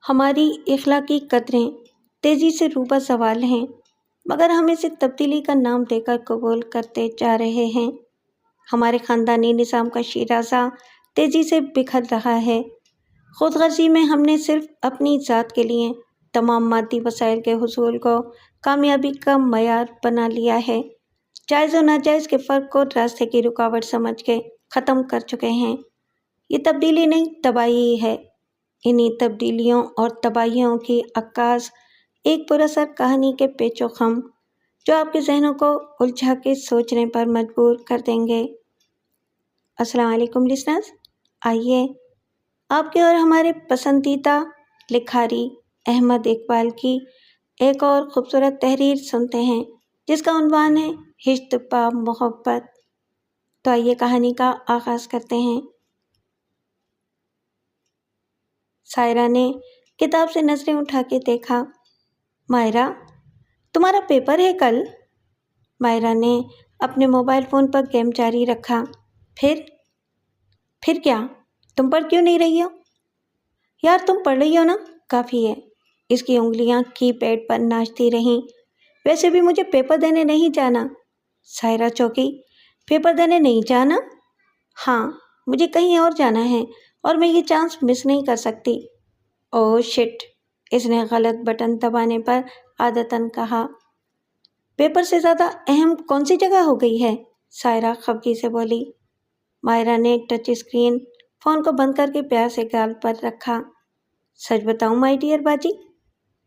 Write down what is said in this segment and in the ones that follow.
ہماری اخلاقی قدریں تیزی سے روبہ زوال ہیں، مگر ہم اسے تبدیلی کا نام دے کر قبول کرتے جا رہے ہیں۔ ہمارے خاندانی نظام کا شیرازہ تیزی سے بکھر رہا ہے۔ خود غرضی میں ہم نے صرف اپنی ذات کے لیے تمام مادی وسائل کے حصول کو کامیابی کا معیار بنا لیا ہے۔ جائز و ناجائز کے فرق کو راستے کی رکاوٹ سمجھ کے ختم کر چکے ہیں۔ یہ تبدیلی نہیں، تباہی ہے۔ انہی تبدیلیوں اور تباہیوں کی عکاس ایک پراثر کہانی کے پیچ و خم جو آپ کے ذہنوں کو الجھا کے سوچنے پر مجبور کر دیں گے۔ السلام علیکم لسنرز، آئیے آپ کے اور ہمارے پسندیدہ لکھاری احمد اقبال کی ایک اور خوبصورت تحریر سنتے ہیں جس کا عنوان ہے ہشت پا محبت۔ تو آئیے کہانی کا آغاز کرتے ہیں۔ سائرہ نے کتاب سے نظریں اٹھا کے دیکھا۔ مائرہ، تمہارا پیپر ہے کل؟ مائرہ نے اپنے موبائل فون پر گیم جاری رکھا۔ پھر کیا؟ تم پڑھ کیوں نہیں رہی ہو؟ یار تم پڑھ رہی ہو نا، کافی ہے۔ اس کی انگلیاں کی پیڈ پر ناچتی رہیں۔ ویسے بھی مجھے پیپر دینے نہیں جانا۔ سائرہ چونکی۔ پیپر دینے نہیں جانا؟ ہاں، مجھے کہیں اور جانا ہے اور میں یہ چانس مس نہیں کر سکتی۔ اوہ شٹ، اس نے غلط بٹن دبانے پر عادتاً کہا۔ پیپر سے زیادہ اہم کون سی جگہ ہو گئی ہے؟ سائرہ خفگی سے بولی۔ مائرہ نے ٹچ اسکرین فون کو بند کر کے پیار سے گال پر رکھا۔ سچ بتاؤں مائی ڈیئر باجی،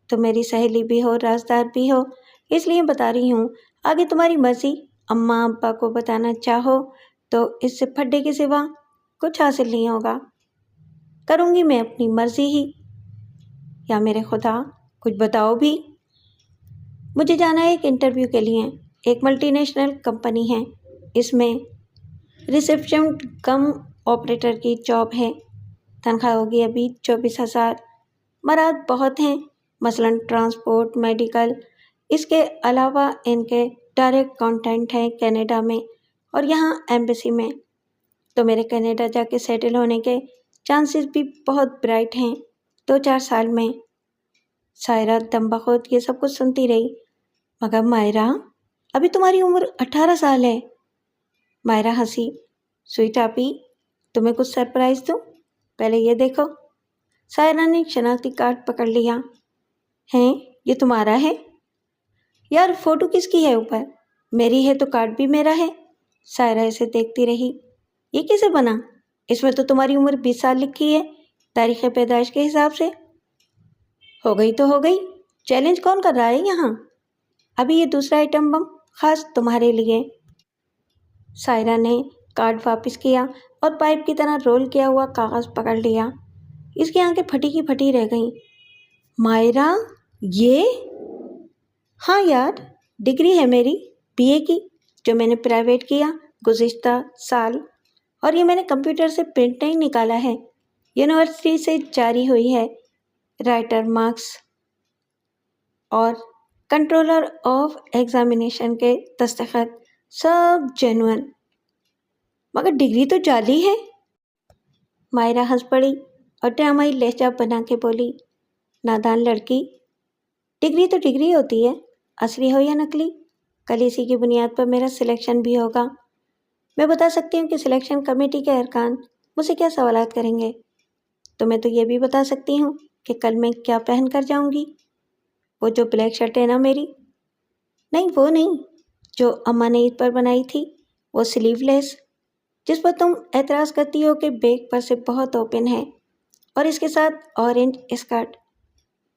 تم میری سہیلی بھی ہو، رازدار بھی ہو، اس لیے بتا رہی ہوں۔ آگے تمہاری مرضی، اماں ابا کو بتانا چاہو تو اس سے پھڈے کے سوا کچھ حاصل نہیں ہوگا۔ کروں گی میں اپنی مرضی ہی۔ یا میرے خدا، کچھ بتاؤ بھی۔ مجھے جانا ہے ایک انٹرویو کے لیے۔ ایک ملٹی نیشنل کمپنی ہے، اس میں ریسیپشن کم آپریٹر کی جاب ہے۔ تنخواہ ہوگی ابھی 24,000۔ مراحل بہت ہیں، مثلاً ٹرانسپورٹ، میڈیکل۔ اس کے علاوہ ان کے ڈائریکٹ کانٹیکٹ ہیں کینیڈا میں اور یہاں ایمبیسی میں۔ تو میرے کینیڈا جا کے سیٹل ہونے کے چانسز بھی بہت برائٹ ہیں 2-4 سال میں۔ سائرہ دم بخود یہ سب کچھ سنتی رہی۔ مگر مائرہ، ابھی تمہاری عمر 18 سال ہے۔ مائرہ ہنسی۔ سویٹ آپی، تمہیں کچھ سرپرائز دوں؟ پہلے یہ دیکھو۔ سائرہ نے شناختی کارڈ پکڑ لیا۔ ہیں، یہ تمہارا ہے؟ یار فوٹو کس کی ہے اوپر؟ میری ہے تو کارڈ بھی میرا ہے۔ سائرہ اسے دیکھتی رہی۔ یہ کیسے بنا؟ اس میں تو تمہاری عمر 20 سال لکھی ہے، تاریخ پیدائش کے حساب سے۔ ہو گئی تو ہو گئی، چیلنج کون کر رہا ہے یہاں؟ ابھی یہ دوسرا آئٹم بم خاص تمہارے لیے۔ سائرہ نے کارڈ واپس کیا اور پائپ کی طرح رول کیا ہوا کاغذ پکڑ لیا۔ اس کی آنکھیں پھٹی کی پھٹی رہ گئیں۔ مائرہ، یہ؟ ہاں یار، ڈگری ہے میری BA کی، جو میں نے پرائیویٹ کیا گزشتہ سال، اور یہ میں نے کمپیوٹر سے پرنٹ نہیں نکالا ہے، یونیورسٹی سے جاری ہوئی ہے۔ رائٹر مارکس اور کنٹرولر آف ایگزامینیشن کے دستخط، سب جینوئن۔ مگر ڈگری تو جعلی ہے۔ مائرہ ہنس پڑی اور ڈرامائی لہجہ بنا کے بولی، نادان لڑکی، ڈگری تو ڈگری ہوتی ہے، اصلی ہو یا نکلی۔ کل اسی کی بنیاد پر میرا سلیکشن بھی ہوگا۔ میں بتا سکتی ہوں کہ سلیکشن کمیٹی کے ارکان مجھ سے کیا سوالات کریں گے۔ تو میں تو یہ بھی بتا سکتی ہوں کہ کل میں کیا پہن کر جاؤں گی۔ وہ جو بلیک شرٹ ہے نا میری، نہیں وہ نہیں، جو اماں نے عید پر بنائی تھی، وہ سلیو لیس، جس پر تم اعتراض کرتی ہو کہ بیک پر سے بہت اوپن ہے، اور اس کے ساتھ اورنج اسکرٹ۔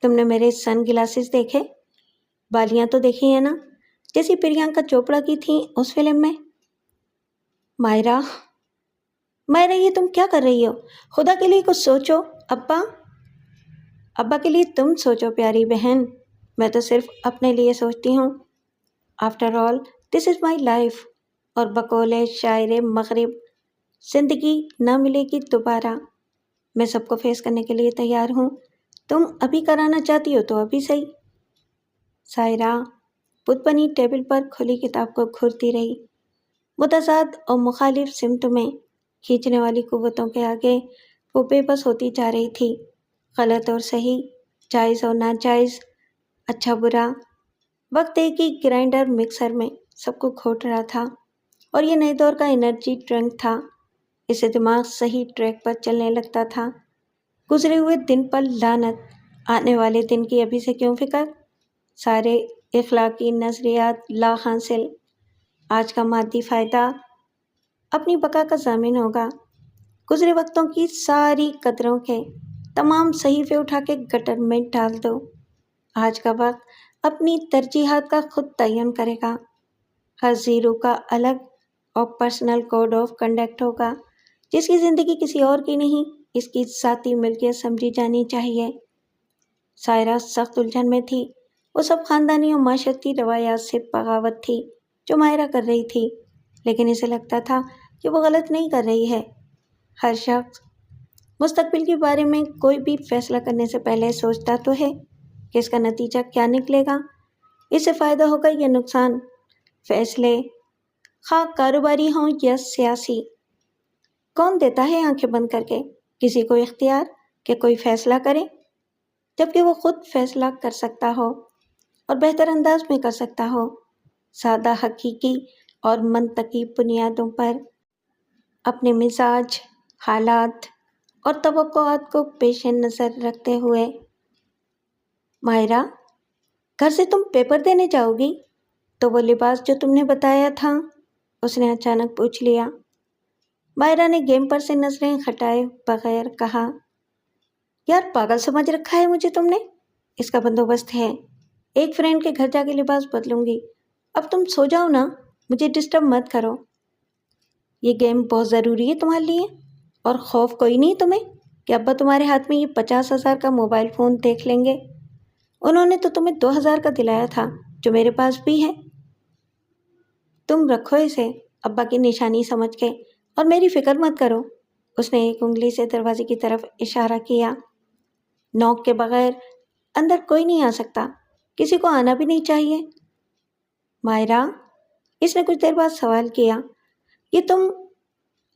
تم نے میرے سن گلاسز دیکھے؟ بالیاں تو دیکھی ہیں نا، جیسی پریانکا چوپڑا کی تھیں اس فلم میں۔ مائرہ یہ تم کیا کر رہی ہو؟ خدا کے لیے کچھ سوچو۔ ابا کے لیے تم سوچو پیاری بہن، میں تو صرف اپنے لیے سوچتی ہوں۔ After all this is my life, اور بقول شاعر مغرب، زندگی نہ ملے گی دوبارہ۔ میں سب کو فیس کرنے کے لیے تیار ہوں، تم ابھی کرانا چاہتی ہو تو ابھی صحیح۔ سائرہ بت بنی ٹیبل پر کھلی کتاب کو گھورتی رہی۔ متضاد اور مخالف سمت میں کھینچنے والی قوتوں کے آگے وہ بے بس ہوتی جا رہی تھی۔ غلط اور صحیح، جائز اور ناجائز، اچھا برا، وقت ایک ہی گرائنڈر مکسر میں سب کو گھوٹ رہا تھا، اور یہ نئے دور کا انرجی ڈرنک تھا۔ اس سے دماغ صحیح ٹریک پر چلنے لگتا تھا۔ گزرے ہوئے دن پر لعنت، آنے والے دن کی ابھی سے کیوں فکر؟ سارے اخلاقی نظریات لا حاصل، آج کا مادی فائدہ اپنی بقا کا ضامن ہوگا۔ گزرے وقتوں کی ساری قدروں کے تمام صحیفے اٹھا کے گٹر میں ڈال دو۔ آج کا وقت اپنی ترجیحات کا خود تعین کرے گا۔ ہر زیرو کا الگ اور پرسنل کوڈ آف کنڈکٹ ہوگا۔ جس کی زندگی کسی اور کی نہیں، اس کی ذاتی ملکیت سمجھی جانی چاہیے۔ سائرہ سخت الجھن میں تھی۔ وہ سب خاندانی اور معاشرتی روایات سے بغاوت تھی جو ماہرہ کر رہی تھی، لیکن اسے لگتا تھا کہ وہ غلط نہیں کر رہی ہے۔ ہر شخص مستقبل کے بارے میں کوئی بھی فیصلہ کرنے سے پہلے سوچتا تو ہے کہ اس کا نتیجہ کیا نکلے گا، اس سے فائدہ ہوگا یا نقصان۔ فیصلے خواہ کاروباری ہوں یا سیاسی، کون دیتا ہے آنکھیں بند کر کے کسی کو اختیار کہ کوئی فیصلہ کرے، جبکہ وہ خود فیصلہ کر سکتا ہو اور بہتر انداز میں کر سکتا ہو، سادہ حقیقی اور منطقی بنیادوں پر، اپنے مزاج، حالات اور توقعات کو پیش نظر رکھتے ہوئے۔ ماہرہ، گھر سے تم پیپر دینے جاؤ گی تو وہ لباس جو تم نے بتایا تھا؟ اس نے اچانک پوچھ لیا۔ ماہرہ نے گیم پر سے نظریں ہٹائے بغیر کہا، یار پاگل سمجھ رکھا ہے مجھے تم نے؟ اس کا بندوبست ہے، ایک فرینڈ کے گھر جا کے لباس بدلوں گی۔ اب تم سو جاؤ نا، مجھے ڈسٹرب مت کرو۔ یہ گیم بہت ضروری ہے تمہارے لیے، اور خوف کوئی نہیں تمہیں کہ ابا تمہارے ہاتھ میں یہ 50,000 کا موبائل فون دیکھ لیں گے؟ انہوں نے تو تمہیں 2,000 کا دلایا تھا جو میرے پاس بھی ہے۔ تم رکھو اسے ابا کی نشانی سمجھ کے، اور میری فکر مت کرو۔ اس نے ایک انگلی سے دروازے کی طرف اشارہ کیا۔ نوک کے بغیر اندر کوئی نہیں آ سکتا، کسی کو آنا بھی نہیں چاہیے۔ ماہرہ، اس نے کچھ دیر بعد سوال کیا، یہ تم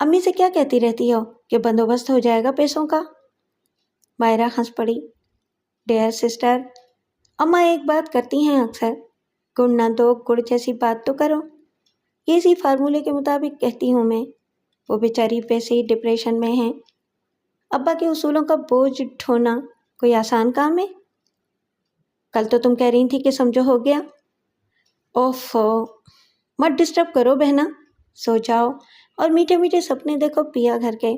امی سے کیا کہتی رہتی ہو کہ بندوبست ہو جائے گا پیسوں کا؟ ماہرہ ہنس پڑی۔ ڈیئر سسٹر، اماں ایک بات کرتی ہیں اکثر، گڑ نہ دو گڑ جیسی بات تو کرو۔ یہ اسی فارمولے کے مطابق کہتی ہوں میں۔ وہ بیچاری ویسے ہی ڈپریشن میں ہیں۔ ابا کے اصولوں کا بوجھ ڈھونا کوئی آسان کام ہے؟ کل تو تم کہہ رہی تھی کہ سمجھو ہو گیا۔ اوفو، مت ڈسٹرب کرو بہنا، سو جاؤ اور میٹھے میٹھے سپنے دیکھو پیا گھر کے۔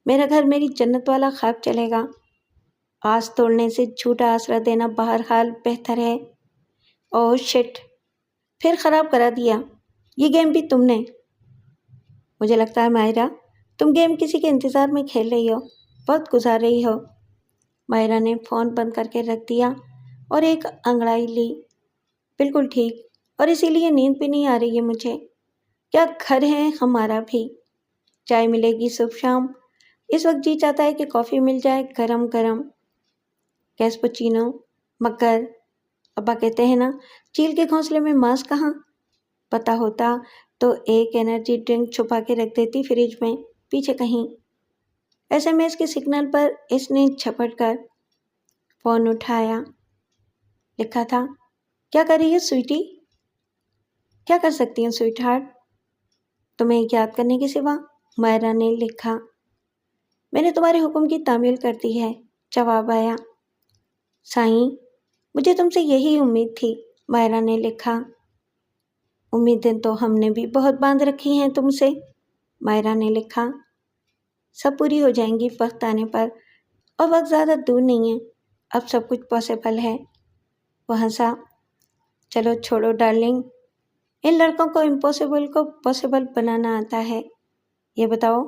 میرا گھر میری جنت والا خواب چلے گا۔ آس توڑنے سے جھوٹا آسرا دینا بہرحال بہتر ہے۔ اوہ شٹ، پھر خراب کرا دیا یہ گیم بھی تم نے۔ مجھے لگتا ہے ماہرہ، تم گیم کسی کے انتظار میں کھیل رہی ہو، وقت گزار رہی ہو۔ ماہرہ نے فون بند کر کے رکھ دیا اور ایک انگڑائی لی۔ بالکل ٹھیک، اور اسی لیے نیند بھی نہیں آ رہی ہے مجھے۔ کیا گھر ہے ہمارا بھی، چائے ملے گی صبح شام، اس وقت جی چاہتا ہے کہ کافی مل جائے گرم گرم، کیسپوچینو، مگر ابا کہتے ہیں نا، چیل کے گھونسلے میں ماس کہاں؟ پتہ ہوتا تو ایک انرجی ڈرنک چھپا کے رکھ دیتی فریج میں پیچھے کہیں۔ SMS کے سگنل پر اس نے جھپٹ کر فون اٹھایا۔ لکھا تھا، کیا کر رہی ہے سویٹی؟ کیا کر سکتی ہوں سویٹ ہارٹ، تمہیں یاد کرنے کے سوا؟ ماہرہ نے لکھا۔ میں نے تمہارے حکم کی تعمیل کر دی ہے، جواب آیا۔ سائیں، مجھے تم سے یہی امید تھی، ماہرہ نے لکھا۔ امیدیں تو ہم نے بھی بہت باندھ رکھی ہیں تم سے، ماہرہ نے لکھا۔ سب پوری ہو جائیں گی وقت آنے پر، اور وقت زیادہ دور نہیں ہے، اب سب کچھ پاسبل ہے۔ وہ ہنسا۔ چلو چھوڑو ڈارلنگ، ان لڑکوں کو امپاسبل کو پاسبل بنانا آتا ہے۔ یہ بتاؤ،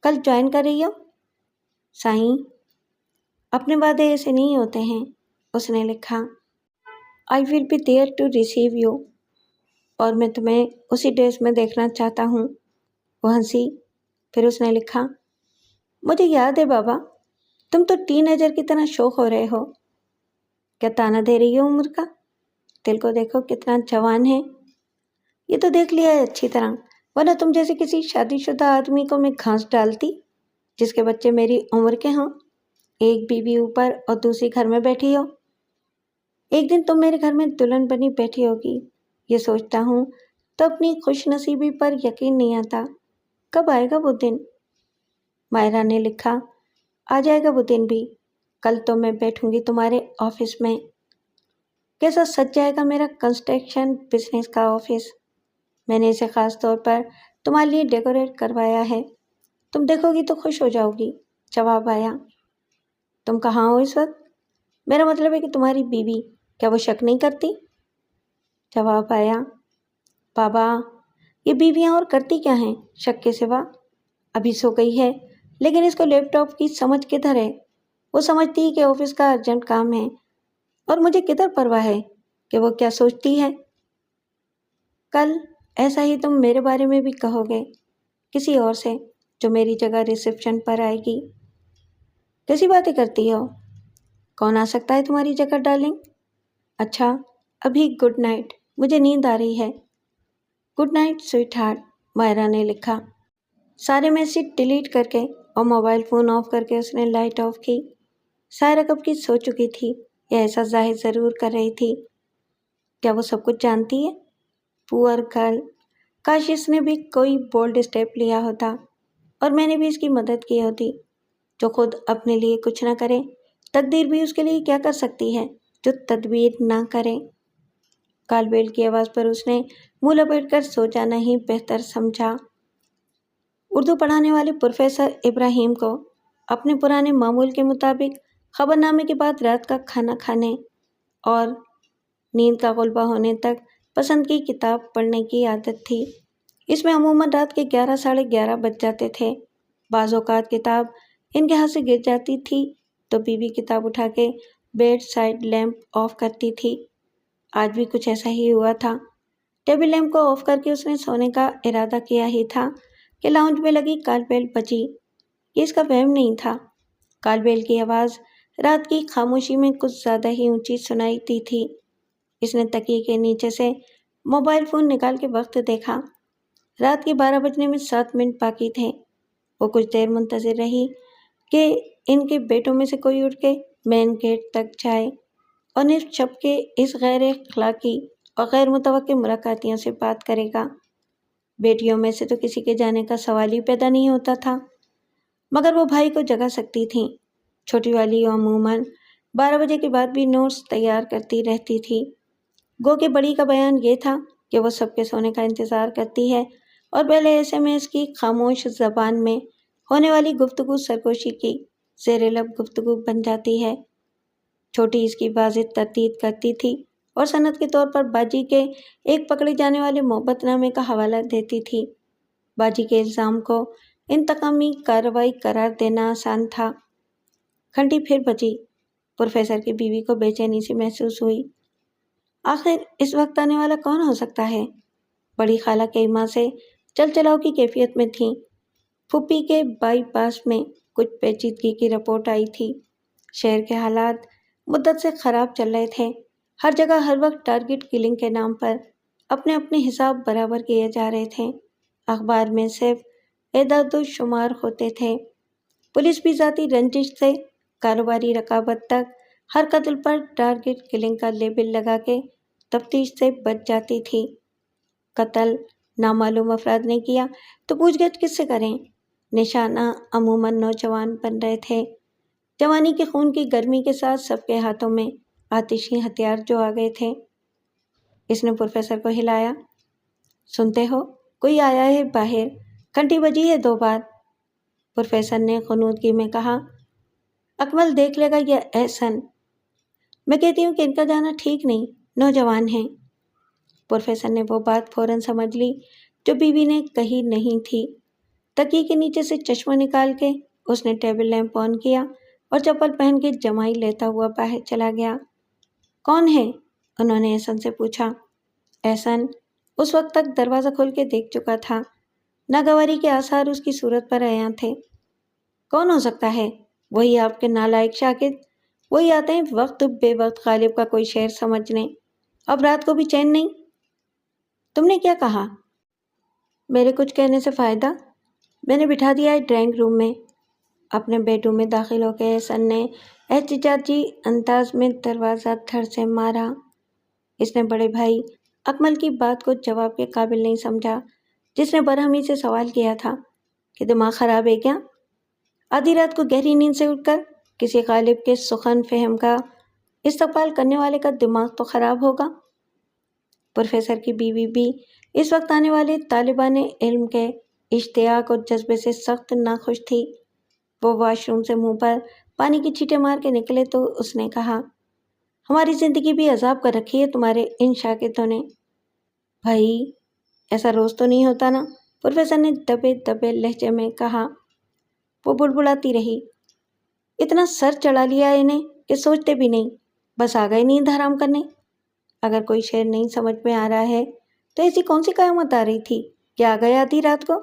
کل جوائن کر رہی ہو؟ سائیں، اپنے وعدے ایسے نہیں ہوتے ہیں، اس نے لکھا۔ I will be there to receive you، اور میں تمہیں اسی ڈریس میں دیکھنا چاہتا ہوں۔ وہ ہنسی، پھر اس نے لکھا، مجھے یاد ہے بابا، تم تو ٹین ایجر کی طرح شوق ہو رہے ہو۔ کیا تانا دے رہی ہو عمر کا؟ دل کو دیکھو کتنا جوان ہے۔ یہ تو دیکھ لیا ہے اچھی طرح، ورنہ تم جیسے کسی شادی شدہ آدمی کو میں گھاس ڈالتی جس کے بچے میری عمر کے ہوں۔ ایک بیوی اوپر اور دوسری گھر میں بیٹھی ہو۔ ایک دن تم میرے گھر میں دلہن بنی بیٹھی ہوگی، یہ سوچتا ہوں تو اپنی خوش نصیبی پر یقین نہیں آتا۔ کب آئے گا وہ دن؟ مائرہ نے لکھا، آ جائے گا وہ دن بھی۔ کل تو میں بیٹھوں گی تمہارے آفس میں۔ کیسا سج جائے گا میرا کنسٹرکشن بزنس کا آفس۔ میں نے اسے خاص طور پر تمہارے لیے ڈیکوریٹ کروایا ہے، تم دیکھو گی تو خوش ہو جاؤ گی۔ جواب آیا، تم کہاں ہو اس وقت؟ میرا مطلب ہے کہ تمہاری بیوی، کیا وہ شک نہیں کرتی؟ جواب آیا، بابا یہ بیویاں اور کرتی کیا ہیں شک کے سوا؟ ابھی سو گئی ہے، لیکن اس کو لیپ ٹاپ کی سمجھ کدھر ہے؟ وہ سمجھتی ہے کہ آفس کا ارجنٹ کام ہے، اور مجھے کدھر پرواہ ہے کہ وہ کیا سوچتی ہے۔ کل ایسا ہی تم میرے بارے میں بھی کہو گے کسی اور سے جو میری جگہ ریسیپشن پر آئے گی۔ کیسی باتیں کرتی ہو؟ کون آ سکتا ہے تمہاری جگہ ڈارلنگ؟ اچھا ابھی گڈ نائٹ، مجھے نیند آ رہی ہے۔ Good night sweetheart, Maira نے لکھا۔ سارے میسیج ڈیلیٹ کر کے اور موبائل فون آف کر کے اس نے لائٹ آف کی۔ سائرہ کب کی سو چکی تھی، یہ ایسا ظاہر ضرور کر رہی تھی۔ کیا وہ سب کچھ جانتی ہے؟ پور گرل، کاش اس نے بھی کوئی بولڈ اسٹیپ لیا ہوتا اور میں نے بھی اس کی مدد کی ہوتی۔ جو خود اپنے لیے کچھ نہ کرے، تقدیر بھی اس کے لیے کیا کر سکتی ہے جو تدبیر نہ کرے۔ کال بیل کی آواز پر اس نے منہ لپیٹ کر سو جانا ہی بہتر سمجھا۔ اردو پڑھانے والے پروفیسر ابراہیم کو اپنے پرانے معمول کے مطابق خبر نامے کے بعد رات کا کھانا کھانے اور نیند کا غلبہ ہونے تک پسند کی کتاب پڑھنے کی عادت تھی۔ اس میں عموماً رات کے 11 ساڑھے 11 بج جاتے تھے۔ بعض اوقات کتاب ان کے ہاتھ سے گر جاتی تھی تو بیوی کتاب اٹھا کے بیڈ سائڈ لیمپ آف کرتی تھی۔ آج بھی کچھ ایسا ہی ہوا تھا۔ ٹیبل لیمپ کو آف کر کے اس نے سونے کا ارادہ کیا ہی تھا کہ لاؤنج میں لگی کال بیل بجی۔ یہ اس کا وہم نہیں تھا۔ کال بیل کی آواز رات کی خاموشی میں کچھ زیادہ ہی اونچی سنائی دی تھی۔ اس نے تکیے کے نیچے سے موبائل فون نکال کے وقت دیکھا۔ رات کے 12 بجنے میں 7 منٹ باقی تھے۔ وہ کچھ دیر منتظر رہی کہ ان کے بیٹوں میں سے کوئی اٹھ کے مین گیٹ تک جائے اور نصف شب کے اس غیر اخلاقی اور غیر متوقع ملاقاتیوں سے بات کرے گا۔ بیٹیوں میں سے تو کسی کے جانے کا سوال ہی پیدا نہیں ہوتا تھا، مگر وہ بھائی کو جگا سکتی تھیں۔ چھوٹی والی عموماً 12 بجے کے بعد بھی نوٹس تیار کرتی رہتی تھی۔ گو کہ بڑی کا بیان یہ تھا کہ وہ سب کے سونے کا انتظار کرتی ہے اور پہلے ایسے میں اس کی خاموش زبان میں ہونے والی گفتگو سرگوشی کی زیر لب گفتگو بن جاتی ہے۔ چھوٹی اس کی واضح تردید کرتی تھی اور سند کے طور پر باجی کے ایک پکڑے جانے والے محبت نامے کا حوالہ دیتی تھی۔ باجی کے الزام کو انتقامی کارروائی قرار دینا آسان تھا۔ گھنٹی پھر بجی۔ پروفیسر کی بیوی کو بے چینی سی محسوس ہوئی۔ آخر اس وقت آنے والا کون ہو سکتا ہے؟ بڑی خالہ کی ماں سے چل چلاؤ کی کیفیت میں تھیں۔ پھوپھی کے بائی پاس میں کچھ پیچیدگی کی رپورٹ آئی تھی۔ شہر کے حالات مدت سے خراب چل رہے تھے۔ ہر جگہ ہر وقت ٹارگٹ کلنگ کے نام پر اپنے اپنے حساب برابر کیے جا رہے تھے۔ اخبار میں صرف اعداد و شمار ہوتے تھے۔ پولیس بھی ذاتی رنجش سے کاروباری رقابت تک ہر قتل پر ٹارگٹ کلنگ کا لیبل لگا کے تفتیش سے بچ جاتی تھی۔ قتل نامعلوم افراد نے کیا تو پوچھ گچھ کس سے کریں؟ نشانہ عموماً نوجوان بن رہے تھے۔ جوانی کے خون کی گرمی کے ساتھ سب کے ہاتھوں میں آتشی ہتھیار جو آ گئے تھے۔ اس نے پروفیسر کو ہلایا۔ سنتے ہو؟ کوئی آیا ہے باہر، گھنٹی بجی ہے 2 بار۔ پروفیسر نے غنودگی میں کہا۔ اکمل دیکھ لے گا یا احسن؟ میں کہتی ہوں کہ ان کا جانا ٹھیک نہیں، نوجوان ہیں۔ پروفیسر نے وہ بات فوراً سمجھ لی جو بیوی نے کہی نہیں تھی۔ تکیے کے نیچے سے چشمہ نکال کے اس نے ٹیبل لیمپ آن کیا اور چپل پہن کے جمائی لیتا ہوا باہر چلا گیا۔ کون ہے؟ انہوں نے احسن سے پوچھا۔ احسن اس وقت تک دروازہ کھول کے دیکھ چکا تھا۔ ناگواری کے آثار اس کی صورت پر عیاں تھے۔ کون ہو سکتا ہے؟ وہی آپ کے نالائق شاگرد، وہی آتے ہیں وقت بے وقت غالب کا کوئی شعر سمجھنے۔ اب رات کو بھی چین نہیں؟ تم نے کیا کہا؟ میرے کچھ کہنے سے فائدہ؟ میں نے بٹھا دیا ہے ڈرائنگ روم میں۔ اپنے بیڈ روم میں داخل ہو کے احسن نے احتجاجی انداز میں دروازہ دھڑ سے مارا۔ اس نے بڑے بھائی اکمل کی بات کو جواب کے قابل نہیں سمجھا، جس نے برہمی سے سوال کیا تھا کہ دماغ خراب ہے کیا؟ آدھی رات کو گہری نیند سے اٹھ کر کسی غالب کے سخن فہم کا استقبال کرنے والے کا دماغ تو خراب ہوگا۔ پروفیسر کی بیوی بھی اس وقت آنے والے طالبان علم کے اشتیاق اور جذبے سے سخت ناخوش تھی۔ وہ واش روم سے منہ پر پانی کی چھینٹیں مار کے نکلے تو اس نے کہا، ہماری زندگی بھی عذاب کر رکھی ہے تمہارے ان شاگردوں نے۔ بھائی ایسا روز تو نہیں ہوتا نا، پروفیسر نے دبے دبے لہجے میں کہا۔ وہ بڑبڑاتی رہی، اتنا سر چڑھا لیا انہیں کہ سوچتے بھی نہیں، بس آ گئے نیند حرام کرنے۔ اگر کوئی شعر نہیں سمجھ میں آ رہا ہے تو ایسی کون سی قیامت آ رہی تھی کہ آ گئے آدھی رات کو؟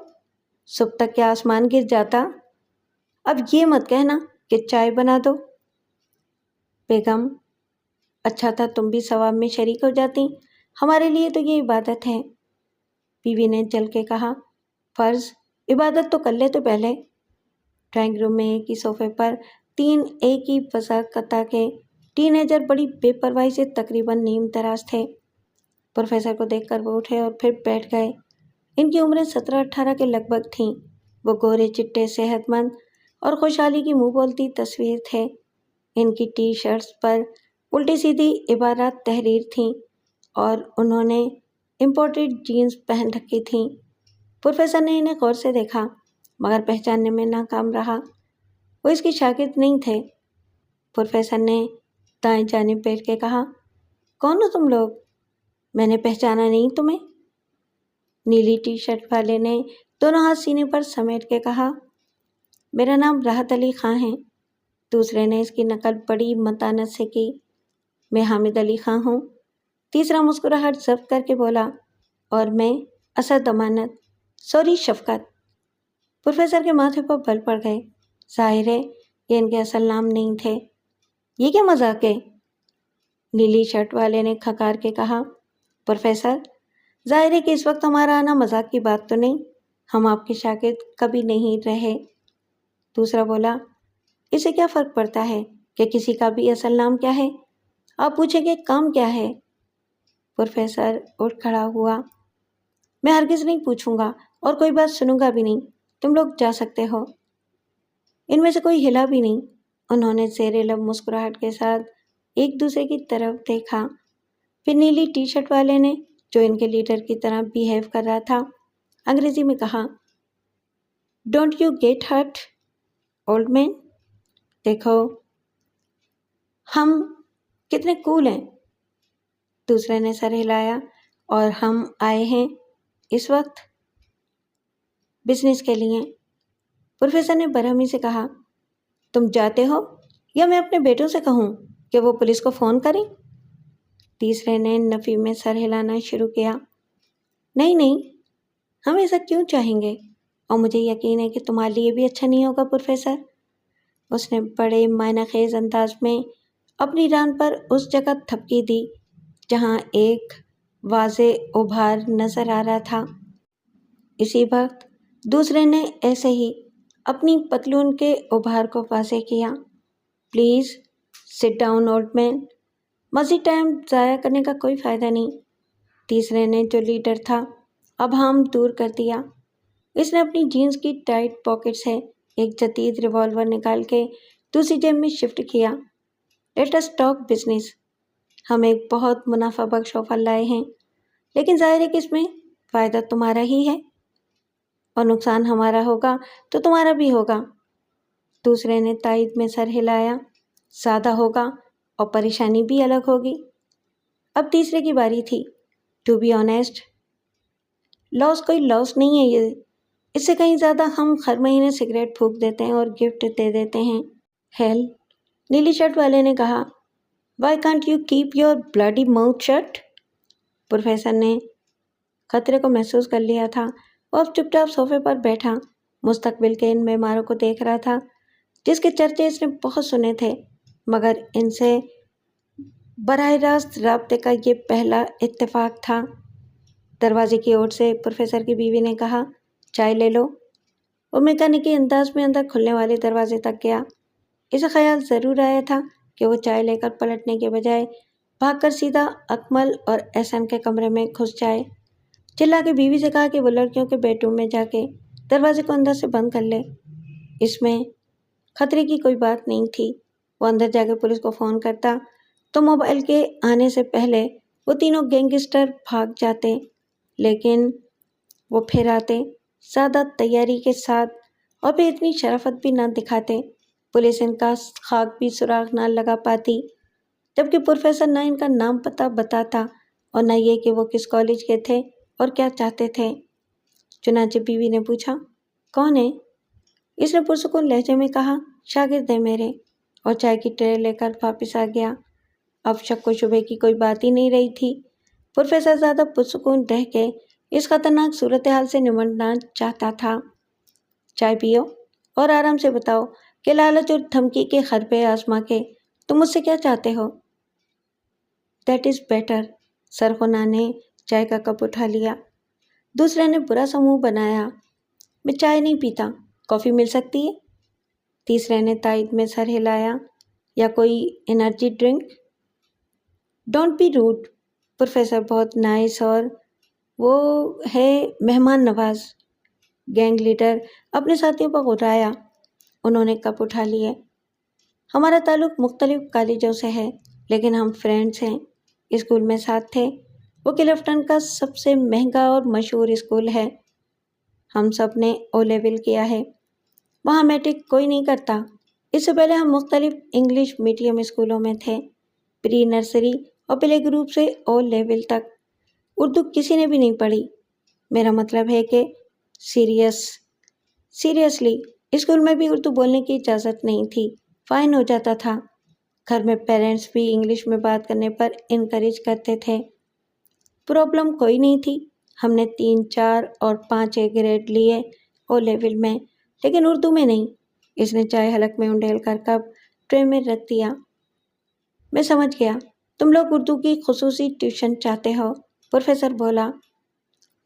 صبح تک کیا آسمان گر جاتا؟ اب یہ مت کہنا کہ چائے بنا دو۔ بیگم اچھا تھا تم بھی ثواب میں شریک ہو جاتی، ہمارے لیے تو یہ عبادت ہے۔ بیوی نے جل کے کہا، فرض عبادت تو کر لے تو پہلے۔ ڈرائنگ روم میں ایک ہی صوفے پر 3 ایک ہی وضاقتہ کے ٹین ایجر بڑی بے پرواہی سے تقریباً نیم دراز تھے۔ پروفیسر کو دیکھ کر وہ اٹھے اور پھر بیٹھ گئے۔ ان کی عمریں 17-18 کے لگ بھگ تھیں۔ وہ گورے چٹے صحت مند اور خوشحالی کی منہ بولتی تصویر تھے۔ ان کی ٹی شرٹس پر الٹی سیدھی عبارات تحریر تھیں اور انہوں نے امپورٹڈ جینز پہن رکھی تھیں۔ پروفیسر نے انہیں غور سے دیکھا مگر پہچاننے میں ناکام رہا۔ وہ اس کی شاگرد نہیں تھے۔ پروفیسر نے دائیں جانب بیٹھ کے کہا، کون ہو تم لوگ؟ میں نے پہچانا نہیں تمہیں۔ نیلی ٹی شرٹ والے نے دونوں ہاتھ سینے پر سمیٹ کے کہا، میرا نام راحت علی خاں ہے۔ دوسرے نے اس کی نقل بڑی متانت سے کی، میں حامد علی خاں ہوں۔ تیسرا مسکراہٹ ضبط کر کے بولا، اور میں اسد امانت، سوری شفقت۔ پروفیسر کے ماتھے پر بل پڑ گئے۔ ظاہر ہے یہ ان کے اصل نام نہیں تھے۔ یہ کیا مذاق ہے؟ نیلی شرٹ والے نے کھکار کے کہا، پروفیسر ظاہر ہے کہ اس وقت ہمارا آنا مذاق کی بات تو نہیں، ہم آپ کے شاگرد کبھی نہیں رہے۔ دوسرا بولا، اسے کیا فرق پڑتا ہے کہ کسی کا بھی اصل نام کیا ہے؟ آپ پوچھیں گے کام کیا ہے؟ پروفیسر اٹھ کھڑا ہوا، میں ہرگز نہیں پوچھوں گا اور کوئی بات سنوں گا بھی نہیں، تم لوگ جا سکتے ہو۔ ان میں سے کوئی ہلا بھی نہیں۔ انہوں نے زیر لب مسکراہٹ کے ساتھ ایک دوسرے کی طرف دیکھا۔ پھر نیلی ٹی شرٹ والے نے، جو ان کے لیڈر کی طرح بیہیو کر رہا تھا، انگریزی میں کہا، don't you get hurt old man? دیکھو ہم کتنے کول ہیں۔ دوسرے نے سر ہلایا، اور ہم آئے ہیں اس وقت بزنس کے لیے۔ پروفیسر نے برہمی سے کہا، تم جاتے ہو یا میں اپنے بیٹوں سے کہوں کہ وہ پولیس کو فون کریں؟ تیسرے نے نفی میں سر ہلانا شروع کیا، نہیں نہیں، ہم ایسا کیوں چاہیں گے، اور مجھے یقین ہے کہ تمہارے لیے بھی اچھا نہیں ہوگا پروفیسر۔ اس نے بڑے معنی خیز انداز میں اپنی ران پر اس جگہ تھپکی دی جہاں ایک واضح ابھار نظر آ رہا تھا۔ اسی وقت دوسرے نے ایسے ہی اپنی پتلون کے ابھار کو واضح کیا، please sit down old man, مزید ٹائم ضائع کرنے کا کوئی فائدہ نہیں۔ تیسرے نے، جو لیڈر تھا، ابہام دور کر دیا۔ اس نے اپنی جینز کی ٹائٹ پاکٹ سے ایک جدید ریوالور نکال کے دوسری جیب میں شفٹ کیا۔ لیٹ اس ٹاک بزنس، ہم ایک بہت منافع بخش آفر لائے ہیں، لیکن ظاہر ہے کہ اس میں فائدہ تمہارا ہی ہے اور نقصان ہمارا ہوگا تو تمہارا بھی ہوگا۔ دوسرے نے تائید میں سر ہلایا، زیادہ ہوگا اور پریشانی بھی الگ ہوگی۔ اب تیسرے کی باری تھی۔ ٹو بی آنیسٹ، لاس کوئی لاس نہیں ہے یہ، اس سے کہیں زیادہ ہم ہر مہینے سگریٹ پھونک دیتے ہیں اور گفٹ دے دیتے ہیں۔ ہیل، نیلی شرٹ والے نے کہا، why can't you keep your bloody mouth shut? Professor نے خطرے کو محسوس کر لیا تھا۔ وہ اب چپ چاپ صوفے پر بیٹھا مستقبل کے ان معماروں کو دیکھ رہا تھا جس کے چرچے اس نے بہت سنے تھے، مگر ان سے براہ راست رابطے کا یہ پہلا اتفاق تھا۔ دروازے کی اوٹ سے پروفیسر کی بیوی نے کہا، چائے لے لو۔ وہ میکینکی انداز میں اندر کھلنے والے دروازے تک گیا۔ اسے خیال ضرور آیا تھا کہ وہ چائے لے کر پلٹنے کے بجائے بھاگ کر سیدھا اکمل اور احسن کے کمرے میں گھس جائے۔ چلا کے بیوی سے کہا کہ وہ لڑکیوں کے بیڈ روم میں جا کے دروازے کو اندر سے بند کر لے۔ اس میں خطرے کی کوئی بات نہیں تھی۔ وہ اندر جا کے پولیس کو فون کرتا تو موبائل کے آنے سے پہلے وہ تینوں گینگسٹر بھاگ جاتے، لیکن وہ پھر آتے زیادہ تیاری کے ساتھ اور پھر اتنی شرافت بھی نہ دکھاتے۔ پولیس ان کا خاک بھی سراغ نہ لگا پاتی، جبکہ پروفیسر نہ ان کا نام پتہ بتاتا اور نہ یہ کہ وہ کس کالج کے تھے اور کیا چاہتے تھے۔ چنانچہ بیوی نے پوچھا، کون ہے؟ اس نے پرسکون لہجے میں کہا، شاگرد ہے میرے، اور چائے کی ٹرے لے کر واپس آ گیا۔ اب شک و شبے کی کوئی بات ہی نہیں رہی تھی۔ پروفیسر زیادہ پرسکون رہ کے اس خطرناک صورتحال سے نمٹنا چاہتا تھا۔ چائے پیو اور آرام سے بتاؤ کہ لالچ اور دھمکی کے حربے آزما کے تم مجھ سے کیا چاہتے ہو؟ That is better. سرخونا نے چائے کا کپ اٹھا لیا۔ دوسرے نے برا سا منہ بنایا، میں چائے نہیں پیتا، کافی مل سکتی ہے؟ تیسرے نے تائید میں سر ہلایا، یا کوئی energy drink? Don't be rude. Professor بہت نائس اور وہ ہے مہمان نواز۔ گینگ لیڈر اپنے ساتھیوں پر غرایا۔ انہوں نے کپ اٹھا لیے۔ ہمارا تعلق مختلف کالجوں سے ہے، لیکن ہم فرینڈس ہیں۔ اسکول میں ساتھ تھے۔ وہ کلفٹن کا سب سے مہنگا اور مشہور اسکول ہے۔ ہم سب نے او لیول کیا ہے۔ وہاں میٹرک کوئی نہیں کرتا۔ اس سے پہلے ہم مختلف انگلش میڈیم اسکولوں میں تھے، پری نرسری اور پلے گروپ سے او لیول تک۔ اردو کسی نے بھی نہیں پڑھی۔ میرا مطلب ہے کہ سیریسلی اسکول میں بھی اردو بولنے کی اجازت نہیں تھی، فائن ہو جاتا تھا۔ گھر میں پیرنٹس بھی انگلش میں بات کرنے پر انکریج کرتے تھے۔ پرابلم کوئی نہیں تھی۔ ہم نے 3, 4 اور 5 اے گریڈ لیے او لیول میں، لیکن اردو میں نہیں۔ اس نے چائے حلق میں انڈیل کر کپ ٹرے میں رکھ دیا۔ میں سمجھ گیا، تم لوگ اردو کی خصوصی ٹیوشن چاہتے ہو، پروفیسر بولا۔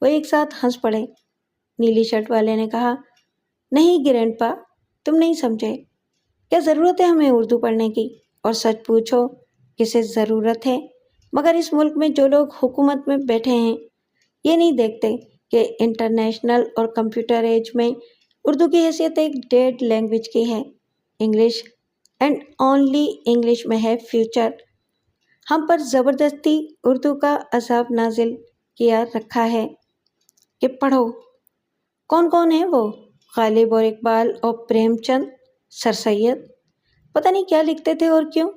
وہ ایک ساتھ ہنس پڑے۔ نیلی شرٹ والے نے کہا، نہیں گرینڈ پا، تم نہیں سمجھے۔ کیا ضرورت ہے ہمیں اردو پڑھنے کی؟ اور سچ پوچھو، کسے ضرورت ہے؟ مگر اس ملک میں جو لوگ حکومت میں بیٹھے ہیں، یہ نہیں دیکھتے کہ انٹرنیشنل اور کمپیوٹر ایج میں اردو کی حیثیت ایک ڈیڈ لینگویج کی ہے۔ انگلش اینڈ اونلی انگلش میں ہے فیوچر۔ ہم پر زبردستی اردو کا عذاب نازل کیا رکھا ہے کہ پڑھو۔ کون کون ہیں وہ؟ غالب اور اقبال اور پریم چند، سر سید، پتہ نہیں کیا لکھتے تھے اور کیوں۔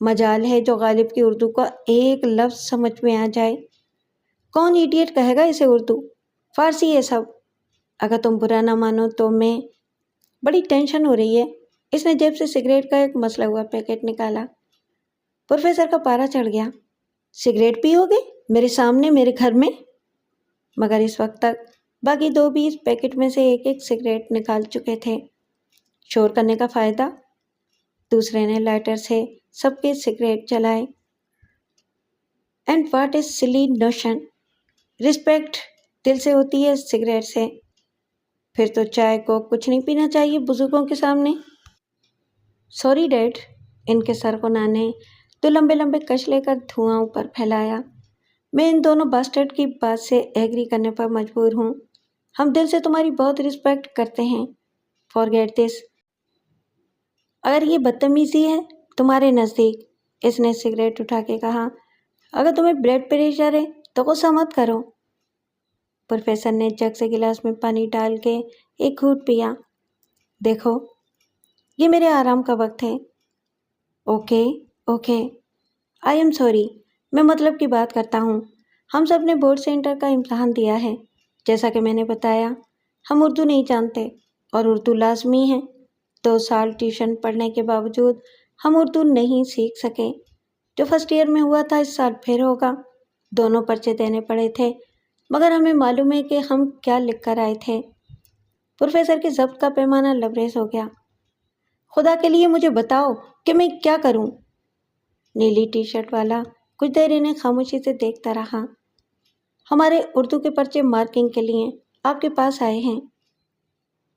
مجال ہے جو غالب کی اردو کا ایک لفظ سمجھ میں آ جائے۔ کون ایڈیٹ کہے گا اسے اردو؟ فارسی ہے سب۔ اگر تم برا نہ مانو تو میں بڑی ٹینشن ہو رہی ہے۔ اس نے جیب سے سگریٹ کا ایک مسلا ہوا پیکٹ نکالا۔ پروفیسر کا پارا چڑھ گیا۔ سگریٹ پیو گے میرے سامنے، میرے گھر میں؟ مگر اس وقت تک باقی 2 بھی اس پیکٹ میں سے ایک ایک سگریٹ نکال چکے تھے۔ شور کرنے کا فائدہ؟ دوسرے نے لائٹر سے سب کے سگریٹ جلائے۔ اینڈ واٹ از سلی نوشن؟ رسپیکٹ دل سے ہوتی ہے سگریٹ سے۔ پھر تو چائے کو کچھ نہیں پینا چاہیے بزرگوں کے سامنے۔ Sorry dead. ان کے سرخونا نے 2 لمبے لمبے کش لے کر دھواں اوپر پھیلایا۔ میں ان دونوں باسٹرڈ کی بات سے ایگری کرنے پر مجبور ہوں۔ ہم دل سے تمہاری بہت رسپیکٹ کرتے ہیں۔ فارگیٹ دس۔ اگر یہ بدتمیزی ہے تمہارے نزدیک، اس نے سگریٹ اٹھا کے کہا، اگر تمہیں بلڈ پریشر ہے تو غصہ مت کرو۔ پروفیسر نے جگ سے گلاس میں پانی ڈال کے ایک گھونٹ پیا۔ دیکھو، یہ میرے آرام کا وقت ہے۔ Okay okay, I am sorry, میں مطلب کی بات کرتا ہوں۔ ہم سب نے بورڈ سے انٹر کا امتحان دیا ہے۔ جیسا کہ میں نے بتایا، ہم اردو نہیں جانتے اور اردو لازمی ہے۔ 2 سال ٹیوشن پڑھنے کے باوجود ہم اردو نہیں سیکھ سکے۔ جو فرسٹ ایئر میں ہوا تھا اس سال پھر ہوگا۔ دونوں پرچے دینے پڑے تھے، مگر ہمیں معلوم ہے کہ ہم کیا لکھ کر آئے تھے۔ پروفیسر کے ضبط کا پیمانہ لبریز ہو گیا۔ خدا کے لیے مجھے بتاؤ کہ میں کیا کروں؟ نیلی ٹی شرٹ والا کچھ دیر انہیں خاموشی سے دیکھتا رہا۔ ہمارے اردو کے پرچے مارکنگ کے لیے آپ کے پاس آئے ہیں۔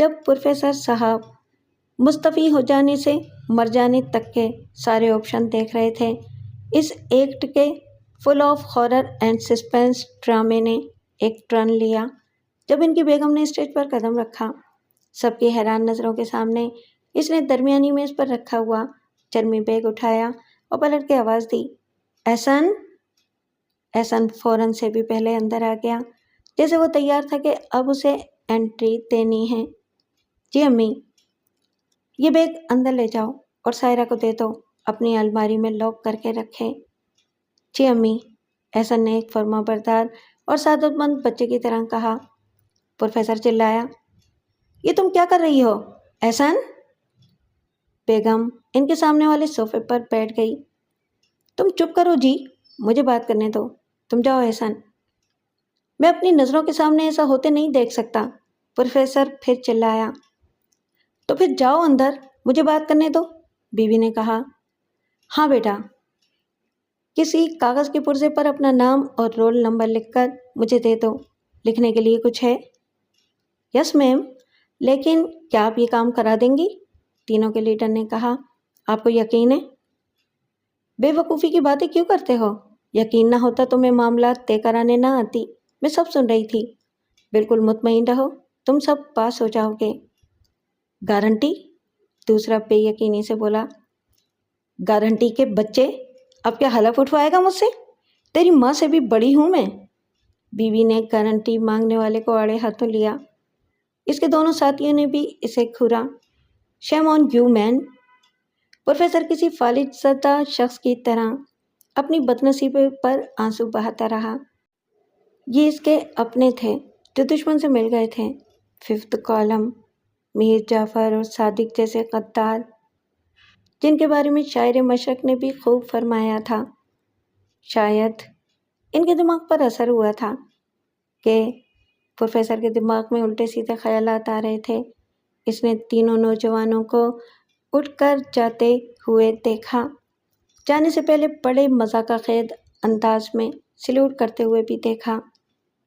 جب پروفیسر صاحب مستعفی ہو جانے سے مر جانے تک کے سارے آپشن دیکھ رہے تھے، اس ایکٹ کے full of horror and suspense ڈرامے نے ایک ٹرن لیا جب ان کی بیگم نے اسٹیج پر قدم رکھا۔ سب کی حیران نظروں کے سامنے اس نے درمیانی میز پر رکھا ہوا چرمی بیگ اٹھایا اور پلٹ کے آواز دی، احسن۔ احسن فوراً سے بھی پہلے اندر آ گیا، جیسے وہ تیار تھا کہ اب اسے انٹری دینی ہے۔ جی امی، یہ بیگ اندر لے جاؤ اور سائرہ کو دے دو، اپنی الماری میں لاک کر کے رکھے۔ جی امی، احسن نے ایک فرما بردار اور سعادت مند بچے کی طرح کہا۔ پروفیسر چلایا، یہ تم کیا کر رہی ہو احسن؟ بیگم ان کے سامنے والے صوفے پر بیٹھ گئی۔ تم چپ کرو جی، مجھے بات کرنے دو، تم جاؤ احسن۔ میں اپنی نظروں کے سامنے ایسا ہوتے نہیں دیکھ سکتا، پروفیسر پھر چلایا۔ تو پھر جاؤ اندر، مجھے بات کرنے دو، بیوی نے کہا۔ ہاں بیٹا، کسی کاغذ کے پرزے پر اپنا نام اور رول نمبر لکھ کر مجھے دے دو۔ لکھنے کے لیے کچھ ہے؟ یس میم، لیکن کیا آپ یہ کام کرا دیں گی؟ تینوں کے لیڈر نے کہا۔ آپ کو یقین ہے؟ بے وقوفی کی باتیں کیوں کرتے ہو؟ یقین نہ ہوتا تو میں معاملات طے کرانے نہ آتی، میں سب سن رہی تھی۔ بالکل مطمئن رہو، تم سب پاس ہو جاؤ گے۔ گارنٹی؟ دوسرا بے یقینی سے بولا۔ گارنٹی کے بچے، اب کیا حلف اٹھوائے گا مجھ سے؟ تیری ماں سے بھی بڑی ہوں میں۔ بیوی نے گارنٹی مانگنے والے کو آڑے ہاتھوں لیا۔ اس کے دونوں ساتھیوں نے بھی اسے گھورا۔ شیم آن یو مین۔ پروفیسر کسی فالج زدہ شخص کی طرح اپنی بدنصیبی پر آنسو بہاتا رہا۔ یہ اس کے اپنے تھے جو دشمن سے مل گئے تھے۔ ففتھ کالم، میر جعفر اور صادق جیسے غدار، جن کے بارے میں شاعر مشرق نے بھی خوب فرمایا تھا۔ شاید ان کے دماغ پر اثر ہوا تھا کہ پروفیسر کے دماغ میں الٹے سیدھے خیالات آ رہے تھے۔ اس نے تینوں نوجوانوں کو اٹھ کر جاتے ہوئے دیکھا، جانے سے پہلے بڑے مذاق خیز انداز میں سلیوٹ کرتے ہوئے بھی دیکھا۔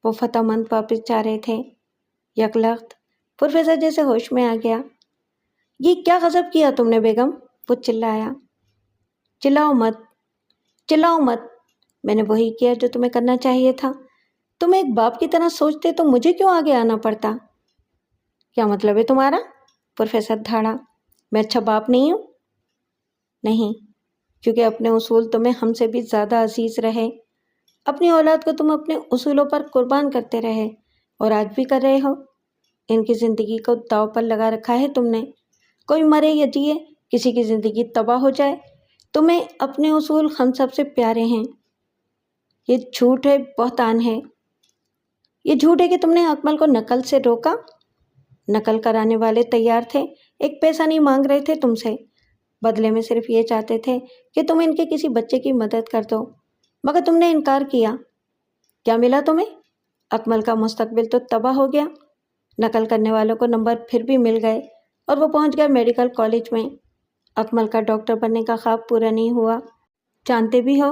وہ فتح مند واپس جا رہے تھے۔ یکلخت پروفیسر جیسے ہوش میں آ گیا۔ یہ کیا غضب کیا تم نے بیگم؟ وہ چلایا۔ چلاؤ مت، چلاؤ مت، میں نے وہی کیا جو تمہیں کرنا چاہیے تھا۔ تم ایک باپ کی طرح سوچتے تو مجھے کیوں آگے آنا پڑتا؟ کیا مطلب ہے تمہارا؟ پروفیسر دھاڑا۔ میں اچھا باپ نہیں ہوں؟ نہیں، کیونکہ اپنے اصول تمہیں ہم سے بھی زیادہ عزیز رہے۔ اپنی اولاد کو تم اپنے اصولوں پر قربان کرتے رہے اور آج بھی کر رہے ہو۔ ان کی زندگی کو داؤ پر لگا رکھا ہے تم نے۔ کوئی مرے یا جیے، کسی کی زندگی تباہ ہو جائے، تمہیں اپنے اصول ہم سب سے پیارے ہیں۔ یہ جھوٹ ہے، بہتان ہے۔ یہ جھوٹ ہے کہ تم نے اکمل کو نقل سے روکا۔ نقل کرانے والے تیار تھے، ایک پیسہ نہیں مانگ رہے تھے تم سے، بدلے میں صرف یہ چاہتے تھے کہ تم ان کے کسی بچے کی مدد کر دو، مگر تم نے انکار کیا۔ کیا ملا تمہیں؟ اکمل کا مستقبل تو تباہ ہو گیا۔ نقل کرنے والوں کو نمبر پھر بھی مل گئے اور وہ پہنچ گیا میڈیکل کالج میں۔ اکمل کا ڈاکٹر بننے کا خواب پورا نہیں ہوا۔ جانتے بھی ہو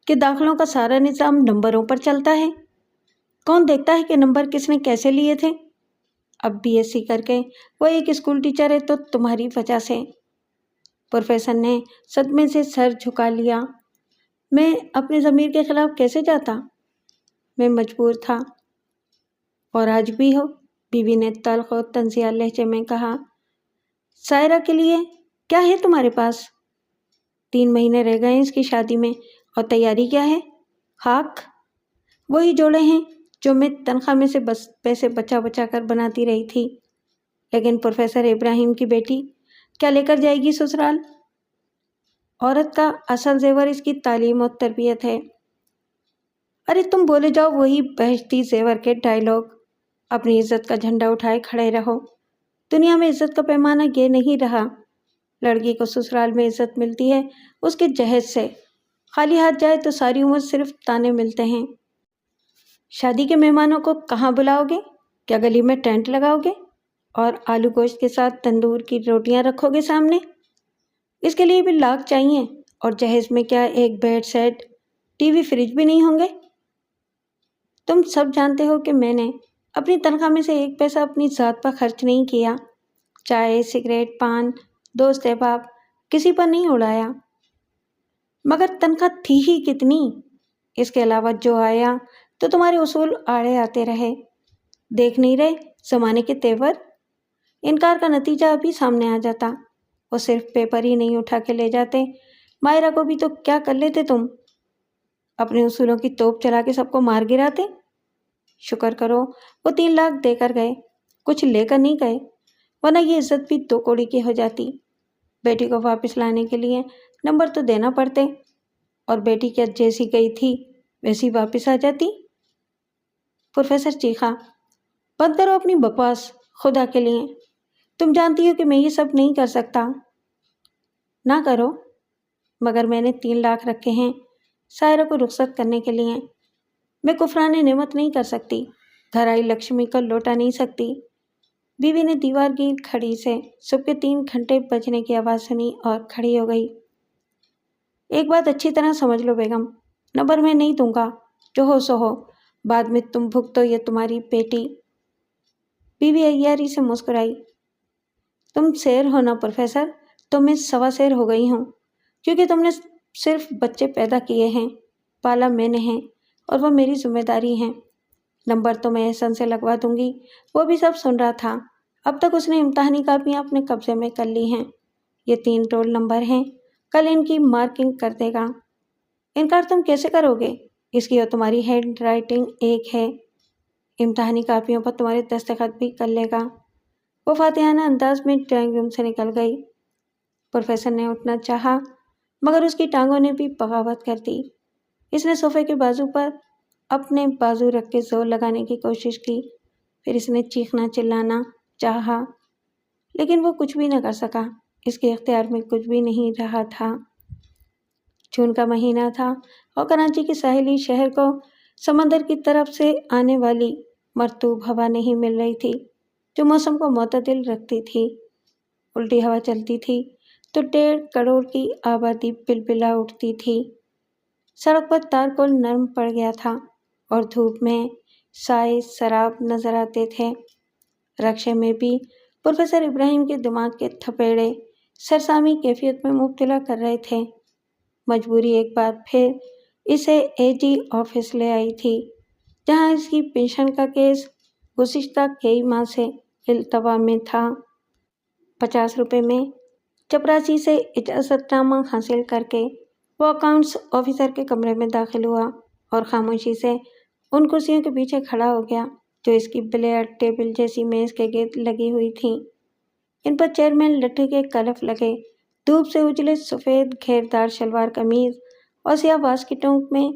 کہ داخلوں کا سارا نظام نمبروں پر چلتا ہے۔ کون دیکھتا ہے کہ نمبر کس نے کیسے لیے تھے؟ اب BSc کر کے وہ ایک اسکول ٹیچر ہے تو تمہاری وجہ سے۔ پروفیسر نے صدمے سے سر جھکا لیا۔ میں اپنے ضمیر کے خلاف کیسے جاتا؟ میں مجبور تھا۔ اور آج بھی ہو، بیوی نے تلخ و طنزیہ لہجے میں کہا۔ سائرہ کے لیے کیا ہے تمہارے پاس؟ 3 مہینے رہ گئے ہیں اس کی شادی میں، اور تیاری کیا ہے؟ خاک، وہی جوڑے ہیں جو میں تنخواہ میں سے بس پیسے بچا بچا کر بناتی رہی تھی۔ لیکن پروفیسر ابراہیم کی بیٹی کیا لے کر جائے گی سسرال؟ عورت کا اصل زیور اس کی تعلیم و تربیت ہے۔ ارے تم بولے جاؤ وہی بہشتی زیور کے ڈائیلاگ۔ اپنی عزت کا جھنڈا اٹھائے کھڑے رہو۔ دنیا میں عزت کا پیمانہ یہ نہیں رہا۔ لڑکی کو سسرال میں عزت ملتی ہے اس کے جہیز سے، خالی ہاتھ جائے تو ساری عمر صرف تانے ملتے ہیں۔ شادی کے مہمانوں کو کہاں بلاؤ گے؟ کیا گلی میں ٹینٹ لگاؤ گے اور آلو گوشت کے ساتھ تندور کی روٹیاں رکھو گے سامنے؟ اس کے لیے بھی لاکھ چاہیے، اور جہیز میں کیا ایک بیڈ سیٹ، TV فریج بھی نہیں ہوں گے؟ تم سب جانتے ہو کہ میں نے اپنی تنخواہ میں سے ایک پیسہ اپنی ذات پر خرچ نہیں کیا، چائے، سگریٹ، پان، دوست احباب کسی پر نہیں اڑایا۔ مگر تنخواہ تھی ہی کتنی؟ اس کے علاوہ جو آیا تو تمہارے اصول آڑے آتے رہے۔ دیکھ نہیں رہے زمانے کے تیور؟ انکار کا نتیجہ ابھی سامنے آ جاتا۔ وہ صرف پیپر ہی نہیں اٹھا کے لے جاتے، مائرہ کو بھی تو کیا کر لیتے تم؟ اپنے اصولوں کی توپ چلا کے سب کو مار گراتے۔ شکر کرو وہ 3 لاکھ دے کر گئے، کچھ لے کر نہیں گئے، ورنہ یہ عزت بھی 2 کوڑی کی ہو جاتی۔ بیٹی کو واپس لانے کے لیے نمبر تو دینا پڑتے، اور بیٹی کیا جیسی گئی تھی ویسی واپس آ جاتی؟ پروفیسر چیخا، بند کرو اپنی بکواس، خدا کے لیے، تم جانتی ہو کہ میں یہ سب نہیں کر سکتا۔ نہ کرو، مگر میں نے 3 لاکھ رکھے ہیں سائرہ کو رخصت کرنے کے لیے۔ میں کفران نعمت نہیں کر سکتی، گھر آئی لکشمی کو لوٹا نہیں سکتی۔ بیوی نے دیوار کی کھڑی سے صبح کے 3 گھنٹے بجنے کی آواز سنی اور کھڑی ہو گئی۔ ایک بات اچھی طرح سمجھ لو بیگم، نمبر میں نہیں دوں گا، جو ہو سو ہو، بعد میں تم بھگتو یا تمہاری بیٹی۔ بیوی عیاری سے مسکرائی۔ تم شیر ہو نا پروفیسر، تو میں 1.25 شیر ہو گئی ہوں، کیونکہ تم نے صرف بچے پیدا کیے ہیں، پالا میں نے ہے، اور وہ میری ذمہ داری ہیں۔ نمبر تو میں احسن سے لگوا دوں گی، وہ بھی سب سن رہا تھا۔ اب تک اس نے امتحانی کاپیاں اپنے قبضے میں کر لی ہیں۔ یہ 3 رول نمبر ہیں، کل ان کی مارکنگ کر دے گا۔ انکار تم کیسے کرو گے؟ اس کی اور تمہاری ہینڈ رائٹنگ ایک ہے، امتحانی کاپیوں پر تمہارے دستخط بھی کر لے گا۔ وہ فاتحانہ انداز میں ڈرائنگ روم سے نکل گئی۔ پروفیسر نے اٹھنا چاہا، مگر اس کی ٹانگوں نے بھی بغاوت کر دی۔ اس نے صوفے کے بازو پر اپنے بازو رکھ کے زور لگانے کی کوشش کی، پھر اس نے چیخنا چلانا چاہا، لیکن وہ کچھ بھی نہ کر سکا۔ اس کے اختیار میں کچھ بھی نہیں رہا تھا۔ جون کا مہینہ تھا اور کراچی کے ساحلی شہر کو سمندر کی طرف سے آنے والی مرطوب ہوا نہیں مل رہی تھی، جو موسم کو معتدل رکھتی تھی۔ الٹی ہوا چلتی تھی تو 1.5 کروڑ کی آبادی بلبلا اٹھتی تھی۔ سڑک پر تارکول نرم پڑ گیا تھا اور دھوپ میں سائے سراب نظر آتے تھے۔ رکشے میں بھی پروفیسر ابراہیم کے دماغ کے تھپیڑے سرسامی کیفیت میں مبتلا کر رہے تھے۔ مجبوری ایک بار پھر اسے اے جی آفس لے آئی تھی، جہاں اس کی پنشن کا کیس گزشتہ کئی ماہ سے التوا میں تھا۔ 50 روپے میں چپراسی سے اجازت نامہ حاصل کر کے وہ اکاؤنٹس آفیسر کے کمرے میں داخل ہوا اور خاموشی سے ان کرسیوں کے پیچھے کھڑا ہو گیا جو اس کی بلیئرڈ ٹیبل جیسی میز کے گرد لگی ہوئی تھیں۔ ان پر چیئرمین لٹھے کے کلف لگے، دھوپ سے اجلے سفید گھیردار شلوار قمیض اور سیاہ واسکٹوں میں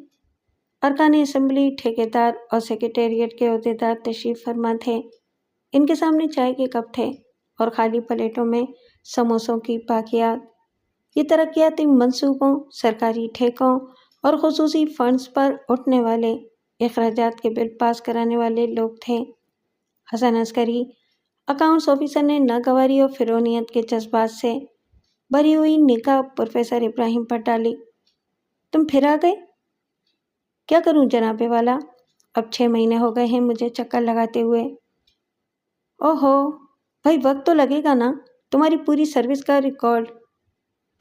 ارکان اسمبلی، ٹھیکیدار اور سیکریٹریٹ کے عہدیدار تشریف فرما تھے۔ ان کے سامنے چائے کے کپ تھے اور خالی پلیٹوں میں سموسوں کی باقیات۔ یہ ترقیاتی منصوبوں، سرکاری ٹھیکوں اور خصوصی فنڈز پر اٹھنے والے اخراجات کے بل پاس کرانے والے لوگ تھے۔ حسن عسکری اکاؤنٹس آفیسر نے ناگواری اور فرونیت کے جذبات سے بھری ہوئی نگاہ پروفیسر ابراہیم پر ڈالی۔ تم پھر آ گئے؟ کیا کروں جناب والا، اب 6 مہینے ہو گئے ہیں مجھے چکر لگاتے ہوئے۔ اوہو بھائی، وقت تو لگے گا نا تمہاری پوری سروس کا ریکارڈ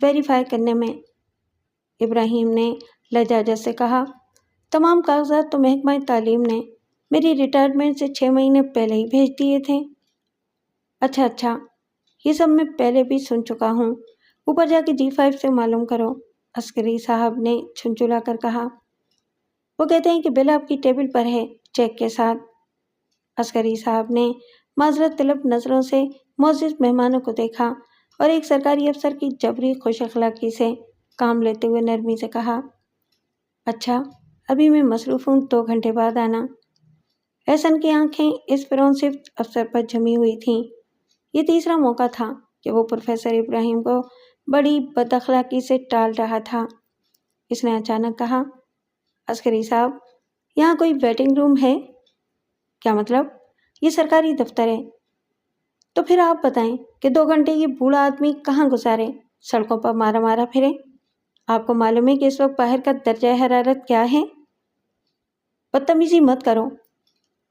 ویریفائی کرنے میں، ابراہیم نے لجاجت سے کہا۔ تمام کاغذات تو محکمہ تعلیم نے میری ریٹائرمنٹ سے 6 مہینے پہلے ہی بھیج دیے تھے۔ اچھا، یہ سب میں پہلے بھی سن چکا ہوں، اوپر جا کے G5 سے معلوم کرو، عسکری صاحب نے چھنچھلا کر کہا۔ وہ کہتے ہیں کہ بل آپ کی ٹیبل پر ہے، چیک کے ساتھ۔ عسکری صاحب نے معذرت طلب نظروں سے معزز مہمانوں کو دیکھا اور ایک سرکاری افسر کی جبری خوش اخلاقی سے کام لیتے ہوئے نرمی سے کہا، اچھا ابھی میں مصروف ہوں، 2 گھنٹے بعد آنا۔ احسن کی آنکھیں اس فرانسفٹ افسر پر جمی ہوئی تھیں۔ یہ تیسرا موقع تھا کہ وہ پروفیسر ابراہیم کو بڑی بد اخلاقی سے ٹال رہا تھا۔ اس نے اچانک کہا، عسکری صاحب، یہاں کوئی ویٹنگ روم ہے؟ کیا مطلب؟ یہ سرکاری دفتر ہے۔ تو پھر آپ بتائیں کہ 2 گھنٹے یہ بوڑھا آدمی کہاں گزارے؟ سڑکوں پر مارا مارا پھرے؟ آپ کو معلوم ہے کہ اس وقت باہر کا درجہ حرارت کیا ہے؟ بدتمیزی مت کرو،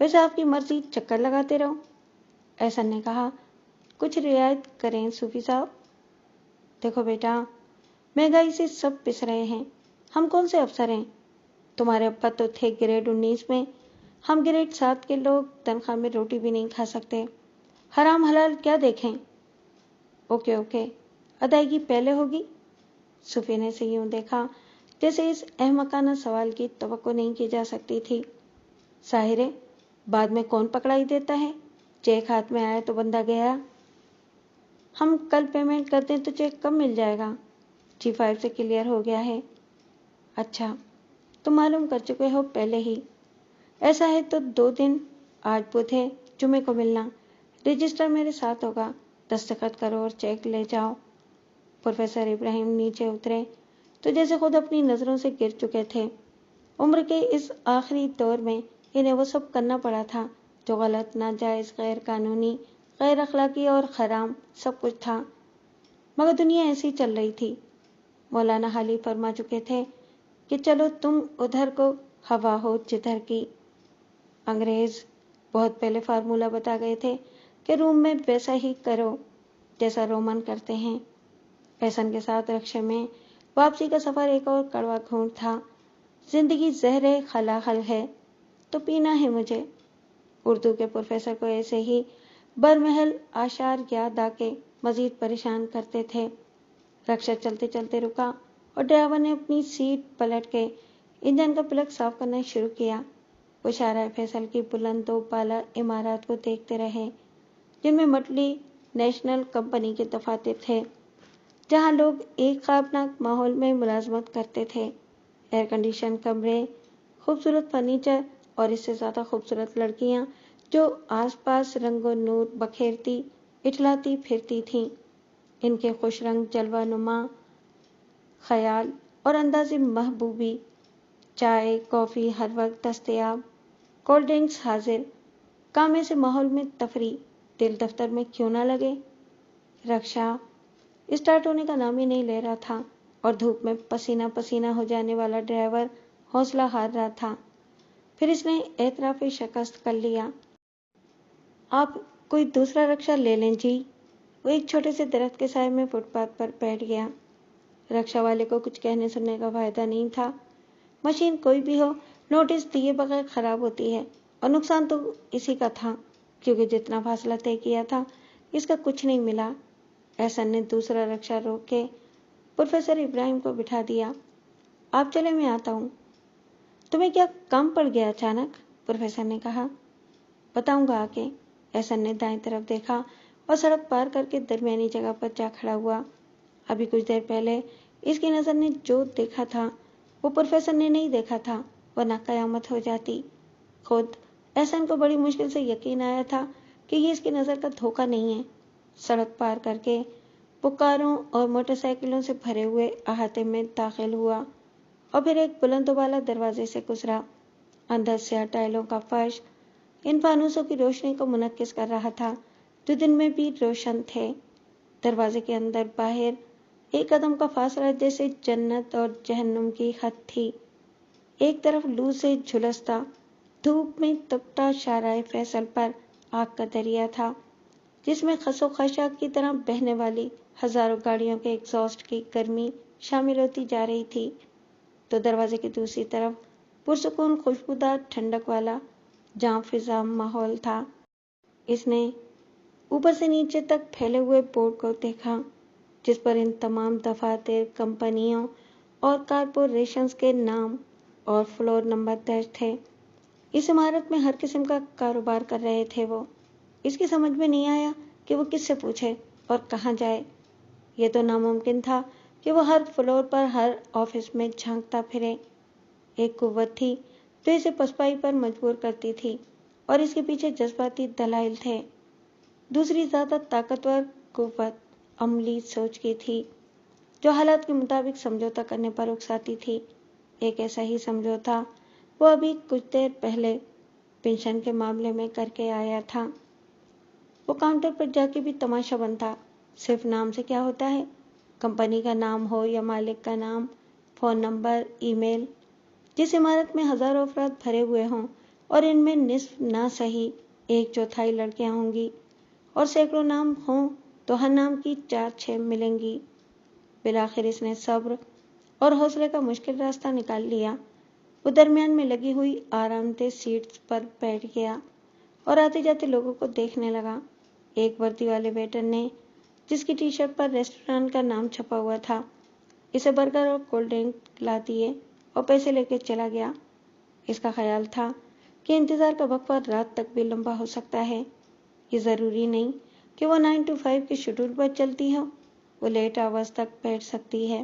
ویسے آپ کی مرضی، چکر لگاتے رہو۔ احسن نے کہا، کچھ رعایت کریں صوفی صاحب۔ دیکھو بیٹا، مہنگائی سے سب پس رہے ہیں، ہم کون سے افسر ہیں؟ تمہارے ابا تو تھے گریڈ 19 میں، ہم گریڈ 7 کے لوگ تنخواہ میں روٹی بھی نہیں کھا سکتے، حرام حلال کیا دیکھیں؟ اوکے اوکے، ادائیگی پہلے ہوگی۔ صوفی نے اسے یوں دیکھا جیسے اس احمقانہ سوال کی توقع نہیں کی جا سکتی تھی۔ ظاہر ہے، بعد میں کون پکڑائی دیتا ہے، چیک ہاتھ میں آیا تو بندہ گیا۔ ہم کل پیمنٹ کر دیں تو چیک کب مل جائے گا؟ G5 سے کلیئر ہو گیا ہے۔ اچھا، تم معلوم کر چکے ہو پہلے ہی؟ ایسا ہے تو 2 دن، آج بدھ ہے، جمعے کو ملنا، رجسٹر میرے ساتھ ہوگا، دستخط کرو اور چیک لے جاؤ۔ پروفیسر ابراہیم نیچے اترے تو جیسے خود اپنی نظروں سے گر چکے تھے۔ عمر کے اس آخری دور میں انہیں وہ سب کرنا پڑا تھا جو غلط، ناجائز، غیر قانونی، غیر اخلاقی اور حرام سب کچھ تھا، مگر دنیا ایسی چل رہی تھی۔ مولانا حالی فرما چکے تھے کہ چلو تم ادھر کو ہوا ہو جدھر کی۔ انگریز بہت پہلے فارمولہ بتا گئے تھے کہ روم میں ویسا ہی کرو جیسا رومن کرتے ہیں۔ احسن کے ساتھ رکشے میں واپسی کا سفر ایک اور کڑوا گھونٹ تھا۔ زندگی زہر خلاخل ہے تو پینا ہے مجھے۔ اردو کے پروفیسر کو ایسے ہی برمحل آشار یاد آ کے مزید پریشان کرتے تھے۔ رکشہ چلتے چلتے رکا اور ڈرائیور نے اپنی سیٹ پلٹ کے انجن کا پلگ صاف کرنا شروع کیا۔ وہ شارع فیصل کی بلند و بالا عمارات کو دیکھتے رہے جن میں مٹلی نیشنل کمپنی کے دفاتر تھے، جہاں لوگ ایک خوابناک ماحول میں ملازمت کرتے تھے۔ ایئر کنڈیشن کمرے، خوبصورت فرنیچر اور اس سے زیادہ خوبصورت لڑکیاں جو آس پاس رنگ و نور بکھیرتی اٹھلاتی پھرتی تھیں۔ ان کے خوش رنگ جلوہ نما خیال اور انداز محبوبی، چائے کافی ہر وقت دستیاب، کولڈ ڈرنکس حاضر، کام ایسے ماحول میں تفریح دل دفتر میں کیوں نہ لگے؟ رکشہ اسٹارٹ ہونے کا نام ہی نہیں لے رہا تھا اور دھوپ میں پسینہ پسینہ ہو جانے والا ڈرائیور حوصلہ ہار رہا تھا۔ پھر اس نے اعتراف شکست کر لیا۔ آپ کوئی دوسرا رکشہ لے لیں جی۔ وہ ایک چھوٹے سے درخت کے سائے میں فٹ پاتھ پر بیٹھ گیا۔ رکشہ والے کو کچھ کہنے سننے کا فائدہ نہیں تھا۔ مشین کوئی بھی ہو، نوٹس دیے بغیر خراب ہوتی ہے اور نقصان تو اسی کا تھا کیونکہ جتنا فاصلہ طے کیا تھا اس کا کچھ نہیں ملا۔ احسن نے دوسرا رکشہ روک کے پروفیسر ابراہیم کو بٹھا دیا۔ آپ چلے، میں آتا ہوں۔ تمہیں کیا کام پڑ گیا اچانک؟ پروفیسر نے کہا۔ بتاؤں گا آ کے۔ احسن نے دائیں طرف دیکھا اور سڑک پار کر کے درمیانی جگہ پر جا کھڑا ہوا۔ ابھی کچھ دیر پہلے اس کی نظر نے جو دیکھا تھا وہ پروفیسر نے نہیں دیکھا تھا، ورنہ قیامت ہو جاتی۔ خود احسن کو بڑی مشکل سے یقین آیا تھا کہ یہ اس کی نظر کا دھوکہ نہیں ہے۔ سڑک پار کر کے وہ کاروں اور موٹر سائیکلوں سے بھرے ہوئے احاطے میں داخل ہوا اور پھر ایک بلند و بالا دروازے سے گزرا۔ اندر سیاہ ٹائلوں کا فرش ان فانوسوں کی روشنی کو منعکس کر رہا تھا جو دن میں بھی روشن تھے۔ دروازے کے اندر باہر ایک قدم کا فاصلہ جیسے جنت اور جہنم کی حد تھی۔ ایک طرف لو سے جھلستا دھوپ میں تپتا شارع فیصل پر آگ کا دریا تھا جس میں خس و خاشاک کی طرح بہنے والی ہزاروں گاڑیوں کے ایگزاسٹ کی گرمی شامل ہوتی جا رہی تھی، تو دروازے کی دوسری طرف پرسکون خوشبودار ٹھنڈک والا جاں فضا ماحول تھا۔ اس نے اوپر سے نیچے تک پھیلے ہوئے بورڈ کو دیکھا جس پر ان تمام دفاتر، کمپنیوں اور کارپوریشنز کے نام اور فلور نمبر درج تھے۔ اس عمارت میں ہر قسم کا کاروبار کر رہے تھے وہ۔ اس کی سمجھ میں نہیں آیا کہ وہ کس سے پوچھے اور کہاں جائے۔ یہ تو ناممکن تھا کہ وہ ہر فلور پر ہر آفس میں جھانکتا پھرے۔ ایک قوت تھی جو اسے پسپائی پر مجبور کرتی تھی اور اس کے پیچھے جذباتی دلائل تھے۔ دوسری زیادہ طاقتور قوت عملی سوچ کی تھی جو حالات کے مطابق سمجھوتہ کرنے پر اکساتی تھی۔ ایک ایسا ہی سمجھوتہ وہ ابھی کچھ دیر پہلے پنشن کے معاملے میں کر کے آیا تھا۔ وہ کاؤنٹر پر جا کے بھی تماشا بند تھا۔ صرف نام سے کیا ہوتا ہے؟ کمپنی کا نام ہو یا مالک کا نام، فون نمبر، ای میل۔ جس عمارت میں ہزاروں افراد بھرے ہوئے ہوں اور ان میں نصف نہ سہی 1/4 لڑکیاں ہوں گی، اور سینکڑوں نام ہوں تو ہر نام کی 4-6 ملیں گی۔ بالآخر اس نے صبر اور حوصلے کا مشکل راستہ نکال لیا۔ وہ درمیان میں لگی ہوئی آرام دہ سیٹس پر بیٹھ گیا اور آتے جاتے لوگوں کو دیکھنے لگا۔ ایک وردی والے ویٹر نے، جس کی ٹی شرٹ پر ریسٹورانٹ کا نام چھپا ہوا تھا، اسے برگر اور کولڈ ڈرنک لا دیے اور پیسے لے کے چلا گیا۔ اس کا خیال تھا کہ انتظار کا وقفہ رات تک بھی لمبا ہو سکتا ہے۔ یہ ضروری نہیں کہ وہ 9 to 5 کے شیڈول پر چلتی ہو، وہ لیٹ آورز تک بیٹھ سکتی ہے۔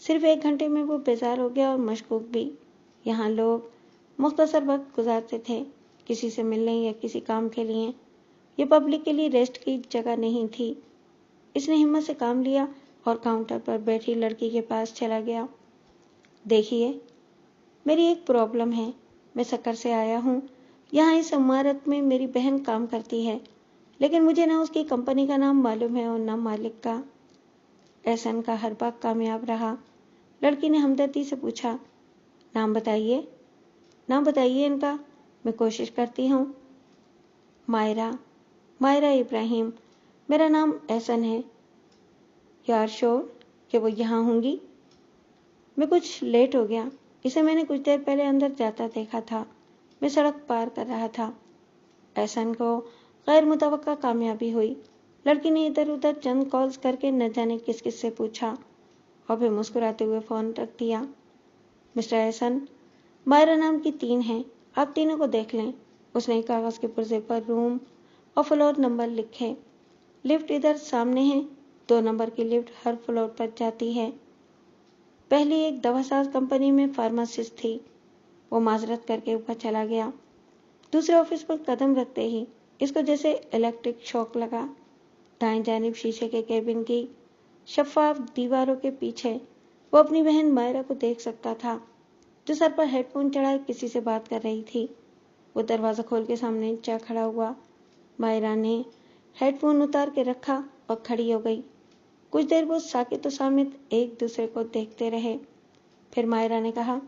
صرف 1 گھنٹے میں وہ بیزار ہو گیا اور مشکوک بھی۔ یہاں لوگ مختصر وقت گزارتے تھے، کسی سے ملنے یا کسی کام کے لیے۔ یہ پبلک کے لیے ریسٹ کی جگہ نہیں تھی۔ اس نے ہمت سے کام لیا اور کاؤنٹر پر بیٹھی لڑکی کے پاس چلا گیا۔ دیکھیے، میری ایک پرابلم ہے۔ میں سکر سے آیا ہوں۔ یہاں اس عمارت میں میری بہن کام کرتی ہے، لیکن مجھے نہ اس کی کمپنی کا نام معلوم ہے اور نہ مالک کا۔ احسن کا ہر بات کامیاب رہا۔ لڑکی نے ہمدردی سے پوچھا، نام بتائیے؟ نام بتائیے ان کا، میں کوشش کرتی ہوں۔ مائرہ ابراہیم، میرا نام احسن ہے۔ یو آر شور کہ وہ یہاں ہوں گی؟ میں کچھ لیٹ ہو گیا۔ اسے میں نے کچھ دیر پہلے اندر جاتا دیکھا تھا۔ میں سڑک پار کر رہا تھا۔ احسن کو غیر متوقع کامیابی ہوئی۔ لڑکی نے ادھر ادھر چند کالز کر کے نہ جانے کس کس سے پوچھا اور پھر مسکراتے ہوئے فون رکھ دیا۔ مسٹر احسن، مائرہ نام کی 3 ہیں، آپ تینوں کو دیکھ لیں۔ اس نے کاغذ کے پرزے پر روم اور فلور نمبر لکھے۔ لفٹ ادھر سامنے ہے، 2 نمبر کی لفٹ ہر فلور پر جاتی ہے۔ پہلی ایک دوا ساز کمپنی میں فارماسسٹ تھی۔ وہ معذرت کر کے اوپر چلا گیا۔ دوسرے آفس پر قدم رکھتے ہی اس کو جیسے الیکٹرک شاک لگا۔ دائیں جانب شیشے کے کیبن کی شفاف دیواروں کے پیچھے وہ اپنی بہن مائرہ کو دیکھ سکتا تھا، جو سر پر ہیڈ فون چڑھائے کسی سے بات کر رہی تھی۔ وہ دروازہ کھول کے سامنے جا کھڑا ہوا۔ مائرہ نے ہیڈ فون اتار کے رکھا اور کھڑی ہو گئی۔ کچھ دیر وہ ساکت و صامت ایک دوسرے کو دیکھتے رہے۔ پھر مائرہ نے کہا،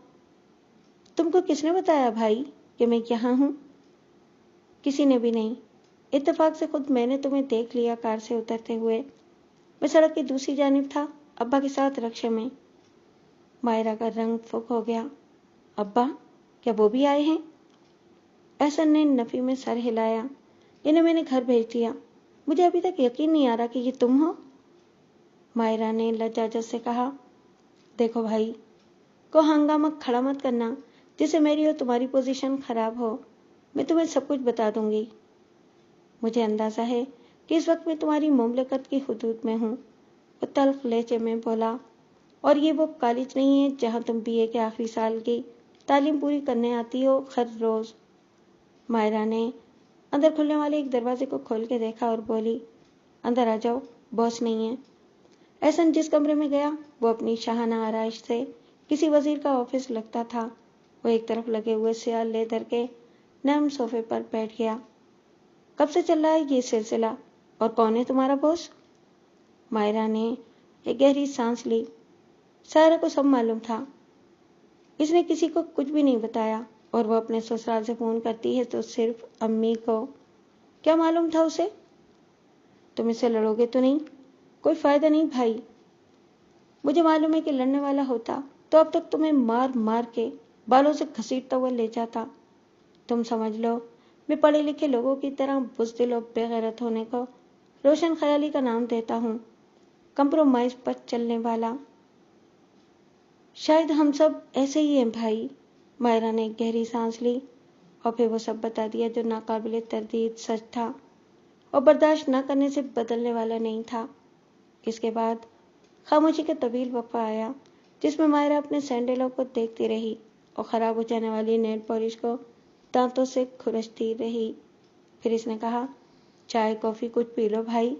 تم کو کس نے بتایا بھائی کہ میں یہاں ہوں؟ کسی نے بھی نہیں، اتفاق سے خود میں نے تمہیں دیکھ لیا کار سے اترتے ہوئے۔ میں سڑک کی دوسری جانب تھا، ابا کے ساتھ رکشے میں۔ مائرہ کا رنگ فک ہو گیا۔ ابا، کیا وہ بھی آئے ہیں؟ احسن نے نفی میں سر ہلایا۔ انہیں میں نے گھر بھیج دیا۔ مجھے ابھی تک یقین نہیں آ رہا کہ یہ تم ہو۔ مائرہ نے لجاجت سے کہا، دیکھو بھائی، کو ہنگامہ کھڑا مت کرنا جس سے میری اور تمہاری پوزیشن خراب ہو۔ میں تمہیں سب کچھ بتا دوں گی۔ مجھے اندازہ ہے کہ اس وقت میں تمہاری مملکت کی حدود میں ہوں، وہ تلخ لہجے میں بولا، اور یہ وہ کالج نہیں ہے جہاں تم BA کے آخری سال کی تعلیم پوری کرنے آتی ہو ہر روز۔ مائرہ نے اندر کھلنے والے ایک دروازے کو کھول کے دیکھا اور بولی، اندر آ جاؤ، باس نہیں ہے۔ احسن جس کمرے میں گیا وہ اپنی شاہانہ آرائش سے کسی وزیر کا آفس لگتا تھا۔ وہ ایک طرف لگے ہوئے سیاہ لیدر کے نرم صوفے پر بیٹھ گیا۔ کب سے چل رہا ہے یہ سلسلہ اور کون ہے تمہارا باس؟ مائرہ نے ایک گہری سانس لی۔ سائرہ کو سب معلوم تھا۔ اس نے کسی کو کچھ بھی نہیں بتایا، اور وہ اپنے سسرال سے فون کرتی ہے تو صرف امی کو۔ کیا معلوم تھا اسے؟ تم اس سے لڑو گے تو نہیں؟ کوئی فائدہ نہیں بھائی۔ مجھے معلوم ہے کہ لڑنے والا ہوتا تو اب تک تمہیں مار مار کے بالوں سے گھسیٹتا ہوا لے جاتا۔ تم سمجھ لو میں پڑھے لکھے لوگوں کی طرح بزدل اور بے غیرت ہونے کو روشن خیالی کا نام دیتا ہوں، کمپرومائز پر چلنے والا۔ شاید ہم سب ایسے ہی ہیں بھائی۔ مائرہ نے ایک گہری سانس لی اور پھر وہ سب بتا دیا جو ناقابل تردید سچ تھا اور برداشت نہ کرنے سے بدلنے والا نہیں تھا۔ اس کے بعد خاموشی کا طویل وقفہ آیا، جس میں مائرہ اپنے سینڈلوں کو دیکھتی رہی اور خراب ہو جانے والی نیل پالش کو دانتوں سے کھرچتی رہی۔ پھر اس نے کہا، چائے کافی کچھ پی لو بھائی۔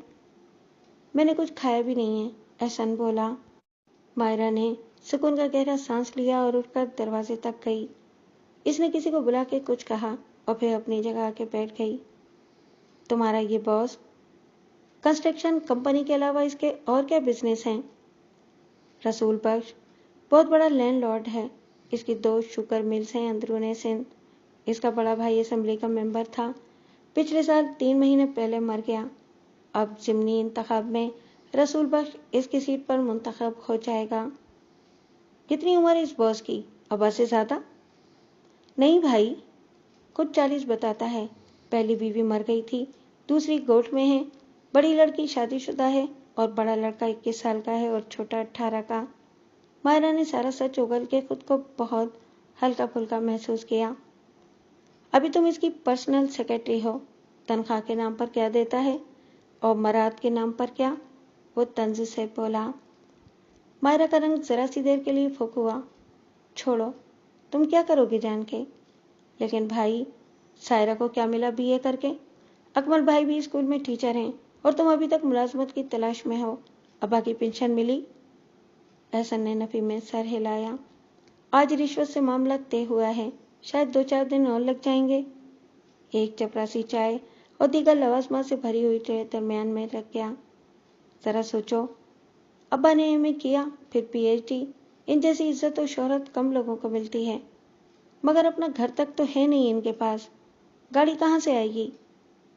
میں نے کچھ کھایا بھی نہیں ہے، احسن بولا۔ مائرہ نے سکون کا گہرا سانس لیا اور اٹھ کر دروازے تک گئی۔ اس نے کسی کو بلا کے کچھ کہا اور پھر اپنی جگہ آ کے بیٹھ گئی۔ تمہارا یہ باس، کنسٹرکشن کمپنی کے علاوہ اس کے اور کیا بزنس ہیں؟ رسول بخش بہت بڑا لینڈ لارڈ ہے۔ اس کی 2 شوگر ملز ہیں اندرون سندھ۔ اس کا بڑا بھائی اسمبلی کا ممبر تھا، پچھلے سال 3 مہینے پہلے مر گیا۔ اب ضمنی انتخاب میں رسول بخش اس کی سیٹ پر منتخب ہو جائے گا۔ کتنی عمر ہے اس باس کی؟ ابا سے زیادہ؟ نہیں بھائی، خود 40 بتاتا ہے۔ پہلی بیوی مر گئی تھی، دوسری گوٹھ میں ہے، بڑی لڑکی شادی شدہ ہے اور بڑا لڑکا 21 سال کا ہے اور چھوٹا 18 کا۔ مائرہ نے سارا سچ اگل کے خود کو بہت ہلکا پھلکا محسوس کیا۔ ابھی تم اس کی پرسنل سیکرٹری ہو، تنخواہ کے نام پر کیا دیتا ہے اور مراد کے نام پر کیا؟ وہ طنز سے بولا۔ مائرہ کا رنگ ذرا سی دیر کے لیے پھک ہوا۔ چھوڑو، تم کیا کرو گے جان کے؟ لیکن بھائی، سائرہ کو کیا ملا بی اے کر کے؟ اکمل بھائی بھی اسکول میں ٹیچر ہیں اور تم ابھی تک ملازمت کی تلاش میں ہو۔ ابا کی پینشن ملی؟ احسن نے نفی میں سر ہلایا۔ آج رشوت سے معاملہ طے ہوا ہے، شاید 2-4 دن اور لگ جائیں گے۔ ایک چپراسی چائے اور دیگر لوازمات سے بھری ہوئی ٹرے درمیان میں رکھ گیا۔ ذرا سوچو، ابا نے ایم اے کیا، پھر پی ایچ ڈی، ان جیسی عزت و شہرت کم لوگوں کو ملتی ہے، مگر اپنا گھر تک تو ہے نہیں ان کے پاس، گاڑی کہاں سے آئے گی؟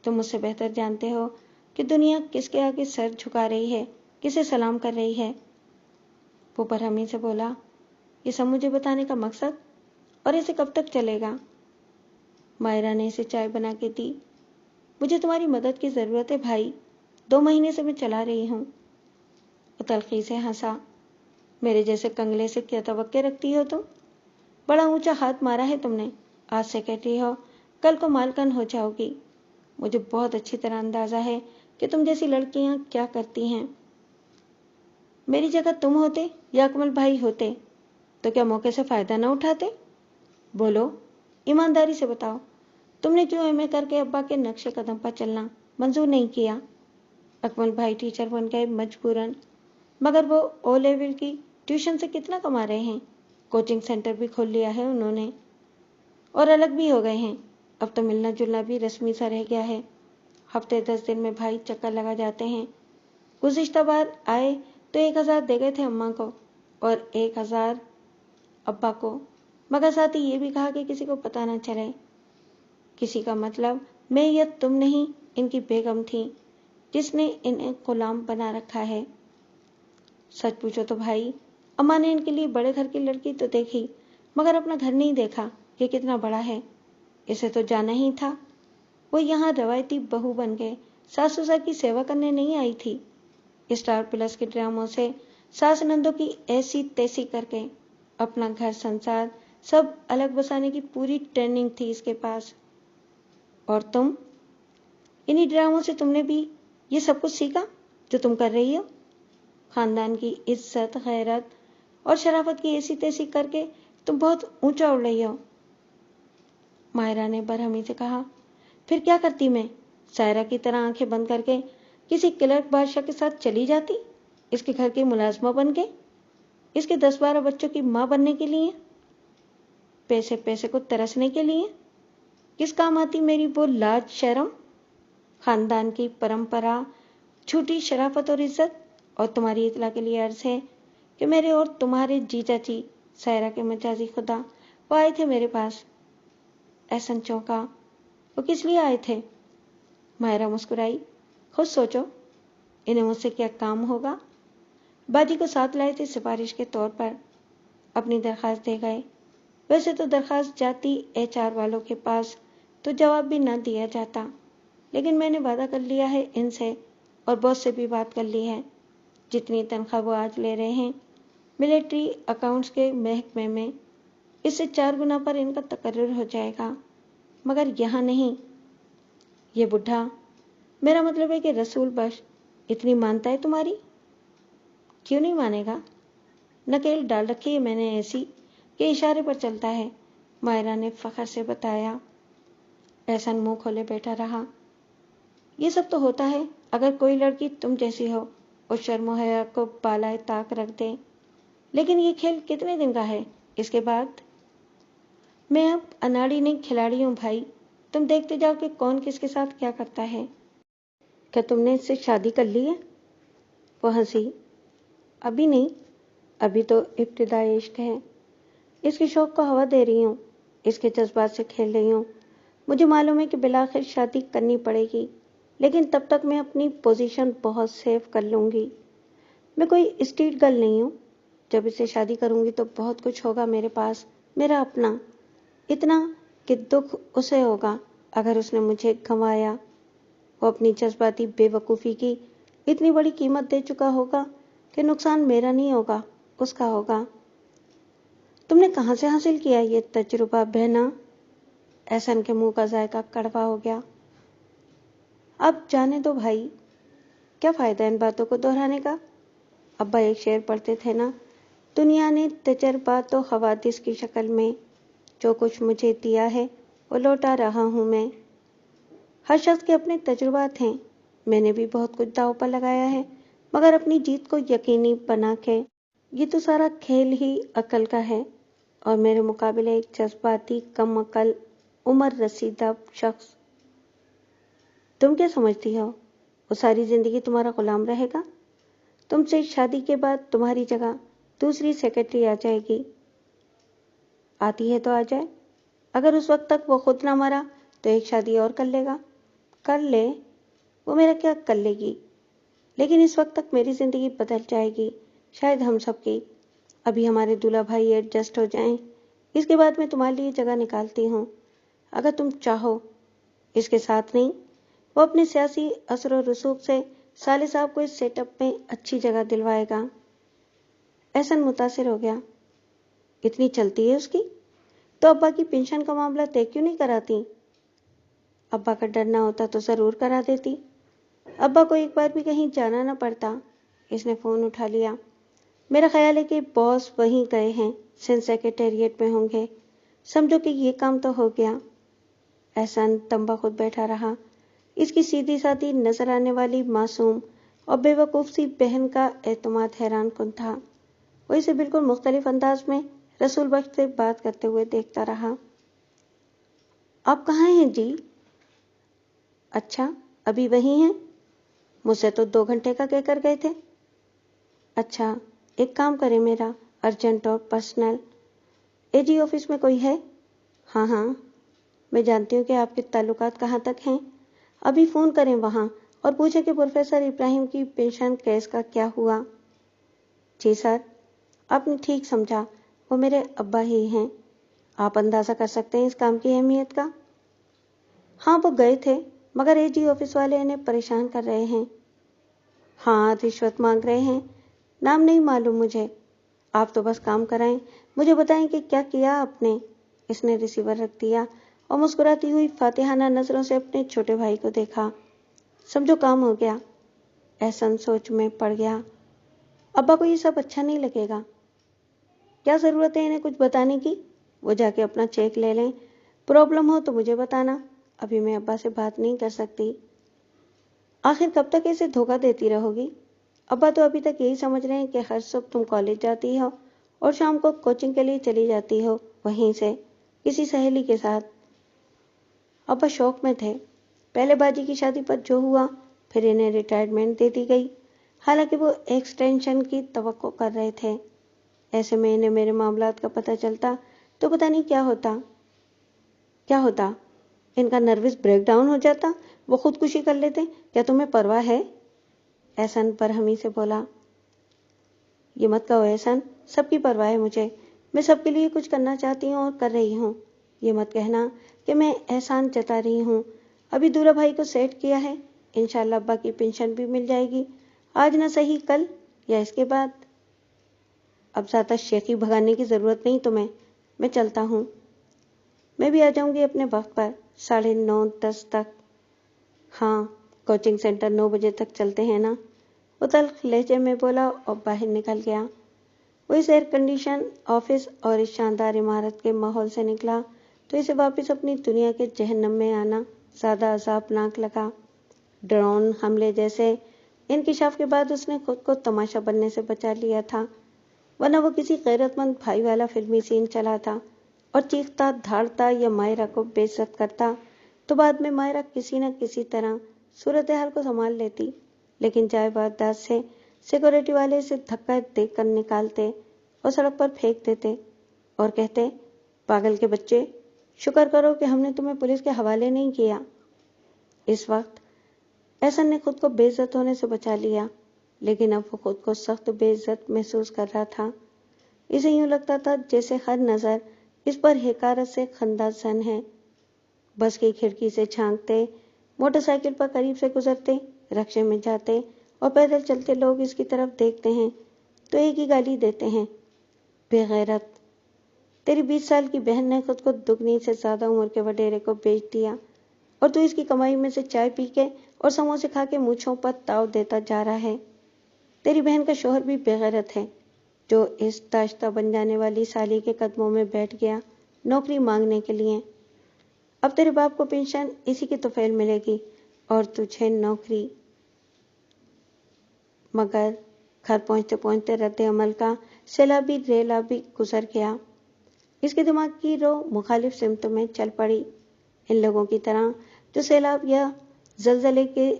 تم مجھ سے بہتر جانتے ہو کہ دنیا کس کے آگے سر جھکا رہی ہے، کسے سلام کر رہی ہے۔ وہ برہمی سے بولا، یہ سب مجھے بتانے کا مقصد؟ اور اسے کب تک چلے گا؟ مائرہ نے اسے چائے بنا کے دی۔ مجھے تمہاری مدد کی ضرورت ہے بھائی، 2 مہینے سے میں چلا رہی ہوں۔ وہ تلخی سے ہنسا۔ میرے جیسے کنگلے سے کیا توقع رکھتی ہو تم؟ بڑا اونچا ہاتھ مارا ہے تم نے، آج سیکرٹری ہو، کل کو مالکن ہو جاؤ گی۔ مجھے بہت اچھی طرح اندازہ ہے کہ تم جیسی لڑکیاں کیا کرتی ہیں۔ میری جگہ تم ہوتے یا اکمل بھائی ہوتے تو کیا موقع سے فائدہ نہ اٹھاتے؟ بولو، ایمانداری سے بتاؤ، تم نے کیوں ایم اے کر کے ابا کے نقش قدم پر چلنا منظور نہیں کیا؟ اکمل بھائی ٹیچر بن گئے مجبوراً، مگر وہ او لیول کی ٹیوشن سے کتنا کما رہے ہیں، کوچنگ سینٹر بھی کھول لیا ہے انہوں نے، اور الگ بھی ہو گئے ہیں۔ اب تو ملنا جلنا بھی رسمی سا رہ گیا ہے، ہفتے 10 دن میں بھائی چکر لگا جاتے ہیں۔ گزشتہ بار آئے تو 1000 دے گئے تھے اماں کو اور 1000 ابا کو، مگر ساتھ ہی یہ بھی کہا کہ کسی کو پتہ نہ چلے۔ کسی کا مطلب میں یا تم نہیں، ان کی بیگم تھی جس نے انہیں غلام بنا رکھا ہے۔ سچ پوچھو تو بھائی، اماں نے ان کے لیے بڑے گھر کی لڑکی تو دیکھی، مگر اپنا گھر نہیں دیکھا کہ کتنا بڑا ہے، اسے تو جانا ہی تھا۔ وہ یہاں روایتی بہو بن گئے، ساس سسر کی سیوا کرنے نہیں آئی تھی۔ اسٹار پلس کے ڈراموں سے ساس نندوں کی ایسی تیسی کر کے اپنا گھر سنسار سب الگ بسانے کی پوری ٹریننگ تھی اس کے پاس۔ اور تم، انہی ڈراموں سے تم نے بھی یہ سب کچھ سیکھا جو تم کر رہی ہو؟ خاندان کی عزت، غیرت اور شرافت کی ایسی تیسی کر کے تم بہت اونچا اڑ رہی ہو۔ مائرہ نے برہمی سے کہا، پھر کیا کرتی میں؟ سائرہ کی طرح آنکھیں بند کر کے کسی کلرک بادشاہ کے ساتھ چلی جاتی، اس کے گھر کی ملازمہ بن کے، اس کے 10-12 بچوں کی ماں بننے کے لیے، پیسے کو ترسنے کے لیے؟ کس کام آتی میری وہ لاج شرم، خاندان کی پرمپرا، جھوٹی شرافت اور عزت؟ اور تمہاری اطلاع کے لیے عرض ہے کہ میرے اور تمہارے جیجا جی، سائرہ کے مجازی خدا، وہ آئے تھے میرے پاس۔ احسن چونکا۔ وہ کس لیے آئے تھے؟ مائرہ مسکرائی۔ خود سوچو، انہیں مجھ سے کیا کام ہوگا؟ باجی کو ساتھ لائے تھے سفارش کے طور پر، اپنی درخواست دے گئے۔ ویسے تو درخواست جاتی HR والوں کے پاس تو جواب بھی نہ دیا جاتا، لیکن میں نے وعدہ کر لیا ہے ان سے، اور باس سے بھی بات کر لی ہے، جتنی تنخواہ وہ آج لے رہے ہیں ملٹری اکاؤنٹس کے محکمے میں، اس سے 4 گنا پر ان کا تقرر ہو جائے گا، مگر یہاں نہیں۔ یہ بڈھا، میرا مطلب ہے کہ رسول بخش، اتنی مانتا ہے تمہاری؟ کیوں نہیں مانے گا؟ نکیل ڈال رکھی ہے میں نے ایسی کہ اشارے پر چلتا ہے، مائرہ نے فخر سے بتایا۔ احسن منہ کھولے بیٹھا رہا۔ یہ سب تو ہوتا ہے اگر کوئی لڑکی تم جیسی ہو اور شرم و حیا کو بالائے طاق رکھ دے، لیکن یہ کھیل کتنے دن کا ہے؟ اس کے بعد؟ میں اب اناڑی نہیں کھلاڑی ہوں بھائی، تم دیکھتے جاؤ کہ کون کس کے ساتھ کیا کرتا ہے۔ کیا تم نے اس سے شادی کر لی ہے؟ وہ ہنسی۔ ابھی نہیں، ابھی تو ابتدائی عشق ہے، اس کے شوق کو ہوا دے رہی ہوں، اس کے جذبات سے کھیل رہی ہوں. مجھے معلوم ہے کہ بالآخر شادی کرنی پڑے گی، لیکن تب تک میں اپنی پوزیشن بہت سیف کر لوں گی. میں کوئی اسٹریٹ گرل نہیں ہوں. جب اسے شادی کروں گی تو بہت کچھ ہوگا میرے پاس، میرا اپنا، اتنا کہ دکھ اسے ہوگا اگر اس نے مجھے گنوایا. وہ اپنی جذباتی بے وقوفی کی اتنی بڑی قیمت دے چکا ہوگا کہ نقصان میرا نہیں ہوگا، اس کا ہوگا. تم نے کہاں سے حاصل کیا یہ تجربہ بہنا؟ احسن کے منہ کا ذائقہ کڑوا ہو گیا. اب جانے دو بھائی، کیا فائدہ ان باتوں کو دہرانے کا؟ ابا ایک شعر پڑھتے تھے نا، دنیا نے تجربات و حوادث کی شکل میں جو کچھ مجھے دیا ہے وہ لوٹا رہا ہوں میں. ہر شخص کے اپنے تجربات ہیں. میں نے بھی بہت کچھ داؤ پر لگایا ہے، مگر اپنی جیت کو یقینی بنا کے. یہ تو سارا کھیل ہی عقل کا ہے، اور میرے مقابلے ایک جذباتی کم عقل عمر رسیدہ شخص. تم کیا سمجھتی ہو وہ ساری زندگی تمہارا غلام رہے گا؟ تم سے شادی کے بعد تمہاری جگہ دوسری سیکرٹری آ جائے گی. آتی ہے تو آ جائے. اگر اس وقت تک وہ خود نہ مرا تو ایک شادی اور کر لے گا. کر لے، وہ میرا کیا کر لے گی، لیکن اس وقت تک میری زندگی بدل جائے گی، شاید ہم سب کی. ابھی ہمارے دولہا بھائی ایڈجسٹ ہو جائیں، اس کے بعد میں تمہارے لیے جگہ نکالتی ہوں اگر تم چاہو. اس کے ساتھ نہیں، وہ اپنے سیاسی اثر و رسوخ سے سالے صاحب کو اس سیٹ اپ میں اچھی جگہ دلوائے گا. احسن متاثر ہو گیا. اتنی چلتی ہے اس کی؟ تو ابا کی پینشن کا معاملہ طے کیوں نہیں کراتی؟ ابا کا ڈر نہ ہوتا تو ضرور کرا دیتی. ابا کو ایک بار بھی کہیں جانا نہ پڑتا. اس نے فون اٹھا لیا. میرا خیال ہے کہ باس وہیں گئے ہیں، سندھ سیکریٹریٹ میں ہوں گے. سمجھو کہ یہ کام تو ہو گیا. احسن تنبا خود بیٹھا رہا. اس کی سیدھی سادھی نظر آنے والی معصوم اور بے وقوف سی بہن کا اعتماد حیران کن تھا. وہ اسے بالکل مختلف انداز میں رسول بخش سے بات کرتے ہوئے دیکھتا رہا. آپ کہاں ہیں جی؟ اچھا، ابھی وہیں ہیں؟ مجھ سے تو 2 گھنٹے کا کہہ کر گئے تھے. اچھا، ایک کام کریں میرا، ارجنٹ اور پرسنل. اے جی آفس میں کوئی ہے؟ ہاں ہاں، میں جانتی ہوں کہ آپ کے تعلقات کہاں تک ہیں. ابھی فون کریں وہاں اور پوچھیں کہ پروفیسر ابراہیم کی پینشن کیس کا کیا ہوا. جی سر، آپ نے ٹھیک سمجھا، وہ میرے ابا ہی ہیں. آپ اندازہ کر سکتے ہیں اس کام کی اہمیت کا. ہاں وہ گئے تھے، مگر اے جی آفس والے انہیں پریشان کر رہے ہیں. ہاں، رشوت مانگ رہے ہیں. نام نہیں معلوم مجھے. آپ تو بس کام کرائیں، مجھے بتائیں کہ کیا کیا آپ نے. اس نے ریسیور رکھ دیا اور مسکراتی ہوئی فاتحانہ نظروں سے اپنے چھوٹے بھائی کو دیکھا. سمجھو کام ہو گیا. احسن سوچ میں پڑ گیا. ابا کو یہ سب اچھا نہیں لگے گا. کیا ضرورت ہے انہیں کچھ بتانے کی؟ وہ جا کے اپنا چیک لے لیں. پرابلم ہو تو مجھے بتانا. ابھی میں ابا سے بات نہیں کر سکتی. آخر کب تک اسے دھوکہ دیتی رہو گی؟ ابا تو ابھی تک یہی سمجھ رہے ہیں کہ ہر صبح تم کالج جاتی ہو اور شام کو کوچنگ کے لیے چلی جاتی ہو وہیں سے کسی سہیلی کے ساتھ. ابا شوق میں تھے. پہلے باجی کی شادی پر جو ہوا، پھر انہیں ریٹائرمنٹ دے دی گئی، حالانکہ وہ ایکسٹینشن کی توقع کر رہے تھے. ایسے میں انہیں میرے معاملات کا پتہ چلتا تو پتہ نہیں کیا ہوتا. کیا ہوتا؟ ان کا نروس بریک ڈاؤن ہو جاتا، وہ خودکشی کر لیتے. کیا تمہیں پرواہ ہے؟ احسن برہمی سے بولا. یہ مت کہو احسن، سب کی پرواہ ہے مجھے. میں سب کے لیے کچھ کرنا چاہتی ہوں اور کر رہی ہوں. یہ مت کہنا کہ میں احسان جتا رہی ہوں. ابھی دولہا بھائی کو سیٹ کیا ہے، انشاءاللہ ابا کی پینشن بھی مل جائے گی. آج نہ صحیح کل یا اس کے بعد. اب زیادہ شیخی بھگانے کی ضرورت نہیں تمہیں. میں چلتا ہوں. میں بھی آ جاؤں گی اپنے وقت پر، 9:30 10 تک. ہاں، کوچنگ سینٹر 9 بجے تک چلتے ہیں نا. وہ تلخ لہجے میں بولا اور باہر نکل گیا. وہ اس ایئر کنڈیشن آفس اور اس شاندار عمارت کے ماحول سے نکلا تو اسے واپس اپنی دنیا کے جہنم میں آنا زیادہ عذابناک لگا. ڈرون حملے جیسے انکشاف کے بعد اس نے خود کو تماشا بننے سے بچا لیا تھا، ورنہ وہ کسی غیرت مند بھائی والا فلمی سین چلا تھا اور چیختا دھاڑتا یا مائرہ کو بے عزت کرتا تو بعد میں مائرہ کسی نہ کسی طرح صورتحال کو سنبھال لیتی. لیکن جائے واردات سے سیکورٹی والے اسے دھکا دے کر نکالتے اور سڑک پر پھینک دیتے اور کہتے، پاگل کے بچے، شکر کرو کہ ہم نے تمہیں پولیس کے حوالے نہیں کیا۔ اس وقت احسن نے خود کو بے عزت ہونے سے بچا لیا، لیکن اب وہ خود کو سخت بے عزت محسوس کر رہا تھا۔ اسے یوں لگتا تھا جیسے ہر نظر اس پر حقارت سے خندہ زن ہے۔ بس کی کھڑکی سے جھانکتے، موٹر سائیکل پر قریب سے گزرتے، رکشے میں جاتے اور پیدل چلتے لوگ اس کی طرف دیکھتے ہیں تو ایک ہی گالی دیتے ہیں، بے غیرت۔ تیری 20 سال کی بہن نے خود کو دگنی سے زیادہ عمر کے وڈیرے کو بیچ دیا اور تو اس کی کمائی میں سے چائے پی کے اور سموسے کھا کے مونچھوں پر تاؤ دیتا جا رہا ہے۔ تیری بہن کا شوہر بھی بے غیرت ہے جو اس داشتہ بن جانے والی سالی کے قدموں میں بیٹھ گیا نوکری مانگنے کے لیے۔ اب تیرے باپ کو پینشن اسی کی طفیل ملے گی اور تجھے نوکری۔ مگر گھر پہنچتے پہنچتے رد عمل کا سیلابی ریلا بھی گزر گیا۔ اس کے دماغ کی رو مخالف سمتوں میں چل پڑی، ان لوگوں کی طرح جو سیلاب یا زلزلے کے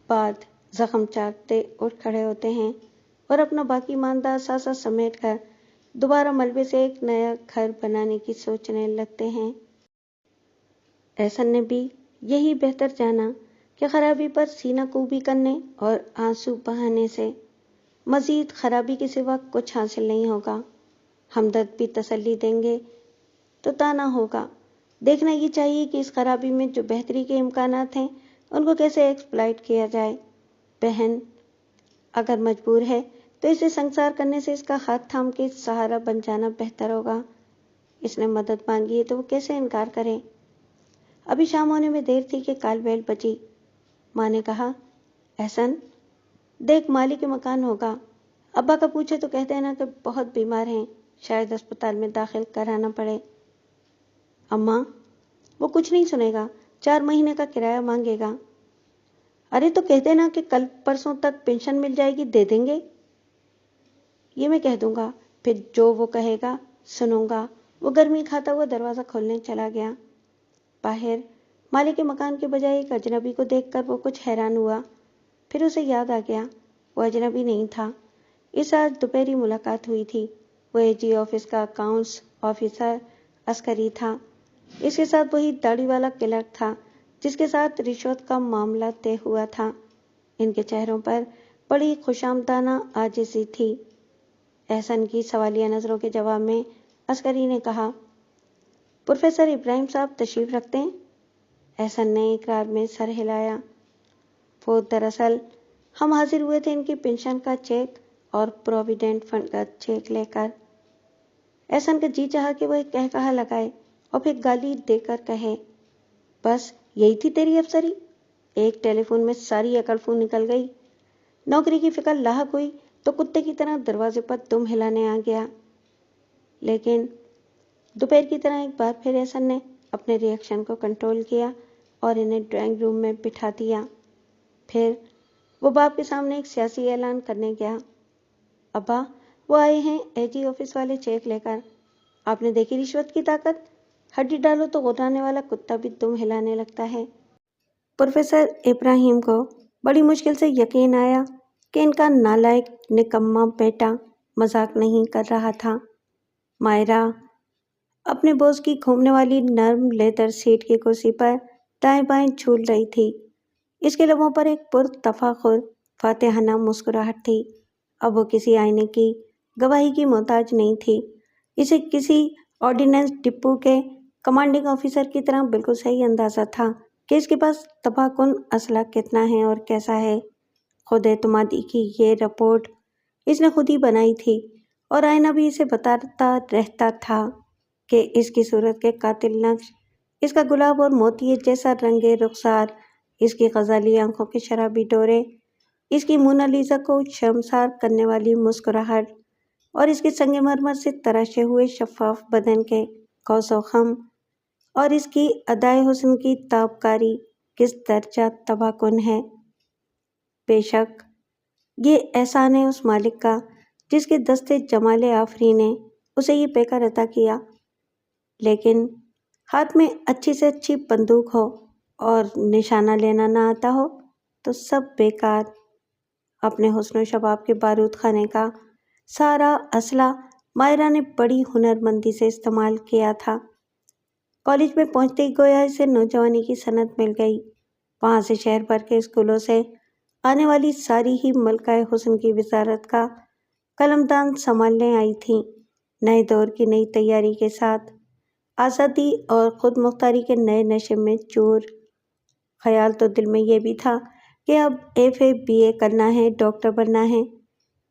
بعد زخم چاٹتے اٹھ کھڑے ہوتے ہیں اور اپنا باقی ماندہ اثاثہ سمیٹ کر دوبارہ ملبے سے ایک نیا گھر بنانے کی سوچنے لگتے ہیں۔ احسن نے بھی یہی بہتر جانا کہ خرابی پر سینہ کوبی کرنے اور آنسو بہانے سے مزید خرابی کے سوا کچھ حاصل نہیں ہوگا۔ ہمدرد بھی تسلی دیں گے تو تانا ہوگا۔ دیکھنا یہ چاہیے کہ اس خرابی میں جو بہتری کے امکانات ہیں ان کو کیسے ایکسپلائٹ کیا جائے۔ بہن اگر مجبور ہے تو اسے سنسار کرنے سے اس کا ہاتھ تھام کے سہارا بن جانا بہتر ہوگا۔ اس نے مدد مانگی ہے تو وہ کیسے انکار کرے۔ ابھی شام ہونے میں دیر تھی کہ کال بیل بجی۔ ماں نے کہا، احسن دیکھ مالی کے مکان ہوگا، ابا کا پوچھے تو کہہ دینا کہ بہت بیمار ہیں، شاید اسپتال میں داخل کرانا پڑے۔ اماں وہ کچھ نہیں سنے گا، 4 مہینے کا کرایہ مانگے گا۔ ارے تو کہہ دینا کہ کل پرسوں تک پینشن مل جائے گی، دے دیں گے۔ یہ میں کہہ دوں گا، پھر جو وہ کہے گا سنوں گا۔ وہ گرمی کھاتا ہوا دروازہ کھولنے چلا گیا۔ باہر مالک کے مکان کے بجائے ایک اجنبی کو دیکھ کر وہ کچھ حیران ہوا، پھر اسے یاد آ گیا وہ اجنبی نہیں تھا، اس آج دوپہری ملاقات ہوئی تھی۔ وہ اے جی آفس کا اکاؤنٹس آفیسر عسکری تھا۔ اس کے ساتھ وہی داڑھی والا کلرک تھا جس کے ساتھ رشوت کا معاملہ طے ہوا تھا۔ ان کے چہروں پر بڑی خوشامدانہ عاجزی تھی۔ احسن کی سوالیہ نظروں کے جواب میں عسکری نے کہا، پروفیسر ابراہیم صاحب تشریف رکھتے ہیں؟ احسن نے اقرار میں سر ہلایا۔ وہ دراصل ہم حاضر ہوئے تھے ان کی پینشن کا چیک اور پروویڈنٹ فنڈ کا چیک لے کر۔ احسن کا جی چاہا کہ وہ ایک کہا لگائے اور پھر گالی دے کر کہے، بس یہی تھی تیری افسری؟ ایک ٹیلی فون میں ساری عقل فون نکل گئی۔ نوکری کی فکر لاحق ہوئی تو کتے کی طرح دروازے پر دم ہلانے آ گیا۔ لیکن دوپہر کی طرح ایک بار پھر احسن نے اپنے ری ایکشن کو کنٹرول کیا اور انہیں ڈرائنگ روم میں بٹھا دیا۔ پھر وہ باپ کے سامنے ایک سیاسی اعلان کرنے گیا، ابا وہ آئے ہیں اے جی آفس والے چیک لے کر۔ آپ نے دیکھی رشوت کی طاقت؟ ہڈی ڈالو تو غرانے والا کتا بھی دم ہلانے لگتا ہے۔ پروفیسر ابراہیم کو بڑی مشکل سے یقین آیا کہ ان کا نالائق نکما بیٹا مذاق نہیں کر رہا تھا۔ مائرہ اپنے بوس کی گھومنے والی نرم لیدر سیٹ کی کرسی پر دائیں بائیں جھول رہی تھی۔ اس کے لبوں پر ایک پرتفاخر فاتحانہ مسکراہٹ تھی۔ اب وہ کسی آئینے کی گواہی کی محتاج نہیں تھی۔ اسے کسی آرڈیننس ڈپو کے کمانڈنگ آفیسر کی طرح بالکل صحیح اندازہ تھا کہ اس کے پاس تباہ کن اسلحہ کتنا ہے اور کیسا ہے۔ خود اعتمادی کی یہ رپورٹ اس نے خود ہی بنائی تھی اور آئینہ بھی اسے بتاتا رہتا تھا کہ اس کی صورت کے قاتل نقش، اس کا گلاب اور موتی جیسا رنگ رخسار، اس کی غزالی آنکھوں کے شرابی ڈورے، اس کی مونالیزا کو شرمسار کرنے والی مسکراہٹ اور اس کے سنگ مرمر سے تراشے ہوئے شفاف بدن کے قوس و خم اور اس کی ادائے حسن کی تابکاری کس درجہ تباہ کن ہے۔ بے شک یہ احسان ہے اس مالک کا جس کے دستے جمال آفرین نے اسے یہ پیکر عطا کیا۔ لیکن ہاتھ میں اچھی سے اچھی بندوق ہو اور نشانہ لینا نہ آتا ہو تو سب بیکار۔ اپنے حسن و شباب کے بارود خانے کا سارا اسلحہ مائرہ نے بڑی ہنر مندی سے استعمال کیا تھا۔ کالج میں پہنچتے ہی گویا اسے نوجوانی کی صنعت مل گئی۔ وہاں سے شہر بھر کے اسکولوں سے آنے والی ساری ہی ملکہ حسن کی وزارت کا قلمدان سنبھالنے آئی تھیں۔ نئے دور کی نئی تیاری کے ساتھ آزادی اور خود مختاری کے نئے نشے میں چور۔ خیال تو دل میں یہ بھی تھا کہ اب FA BA کرنا ہے، ڈاکٹر بننا ہے،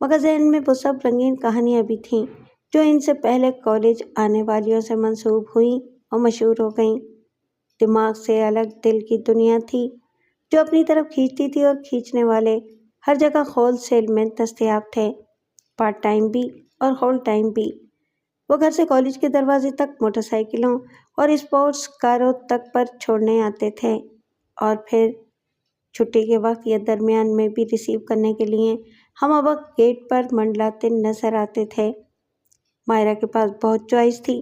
مگر ذہن میں وہ سب رنگین کہانیاں بھی تھیں جو ان سے پہلے کالج آنے والیوں سے منسوب ہوئیں اور مشہور ہو گئیں۔ دماغ سے الگ دل کی دنیا تھی جو اپنی طرف کھینچتی تھی، اور کھینچنے والے ہر جگہ ہول سیل میں دستیاب تھے، پارٹ ٹائم بھی اور ہول ٹائم بھی۔ وہ گھر سے کالج کے دروازے تک موٹر سائیکلوں اور اسپورٹس کاروں تک پر چھوڑنے آتے تھے، اور پھر چھٹی کے وقت یا درمیان میں بھی ریسیو کرنے کے لیے ہم وقت گیٹ پر منڈلاتے نظر آتے تھے۔ مائرہ کے پاس بہت چوائس تھی۔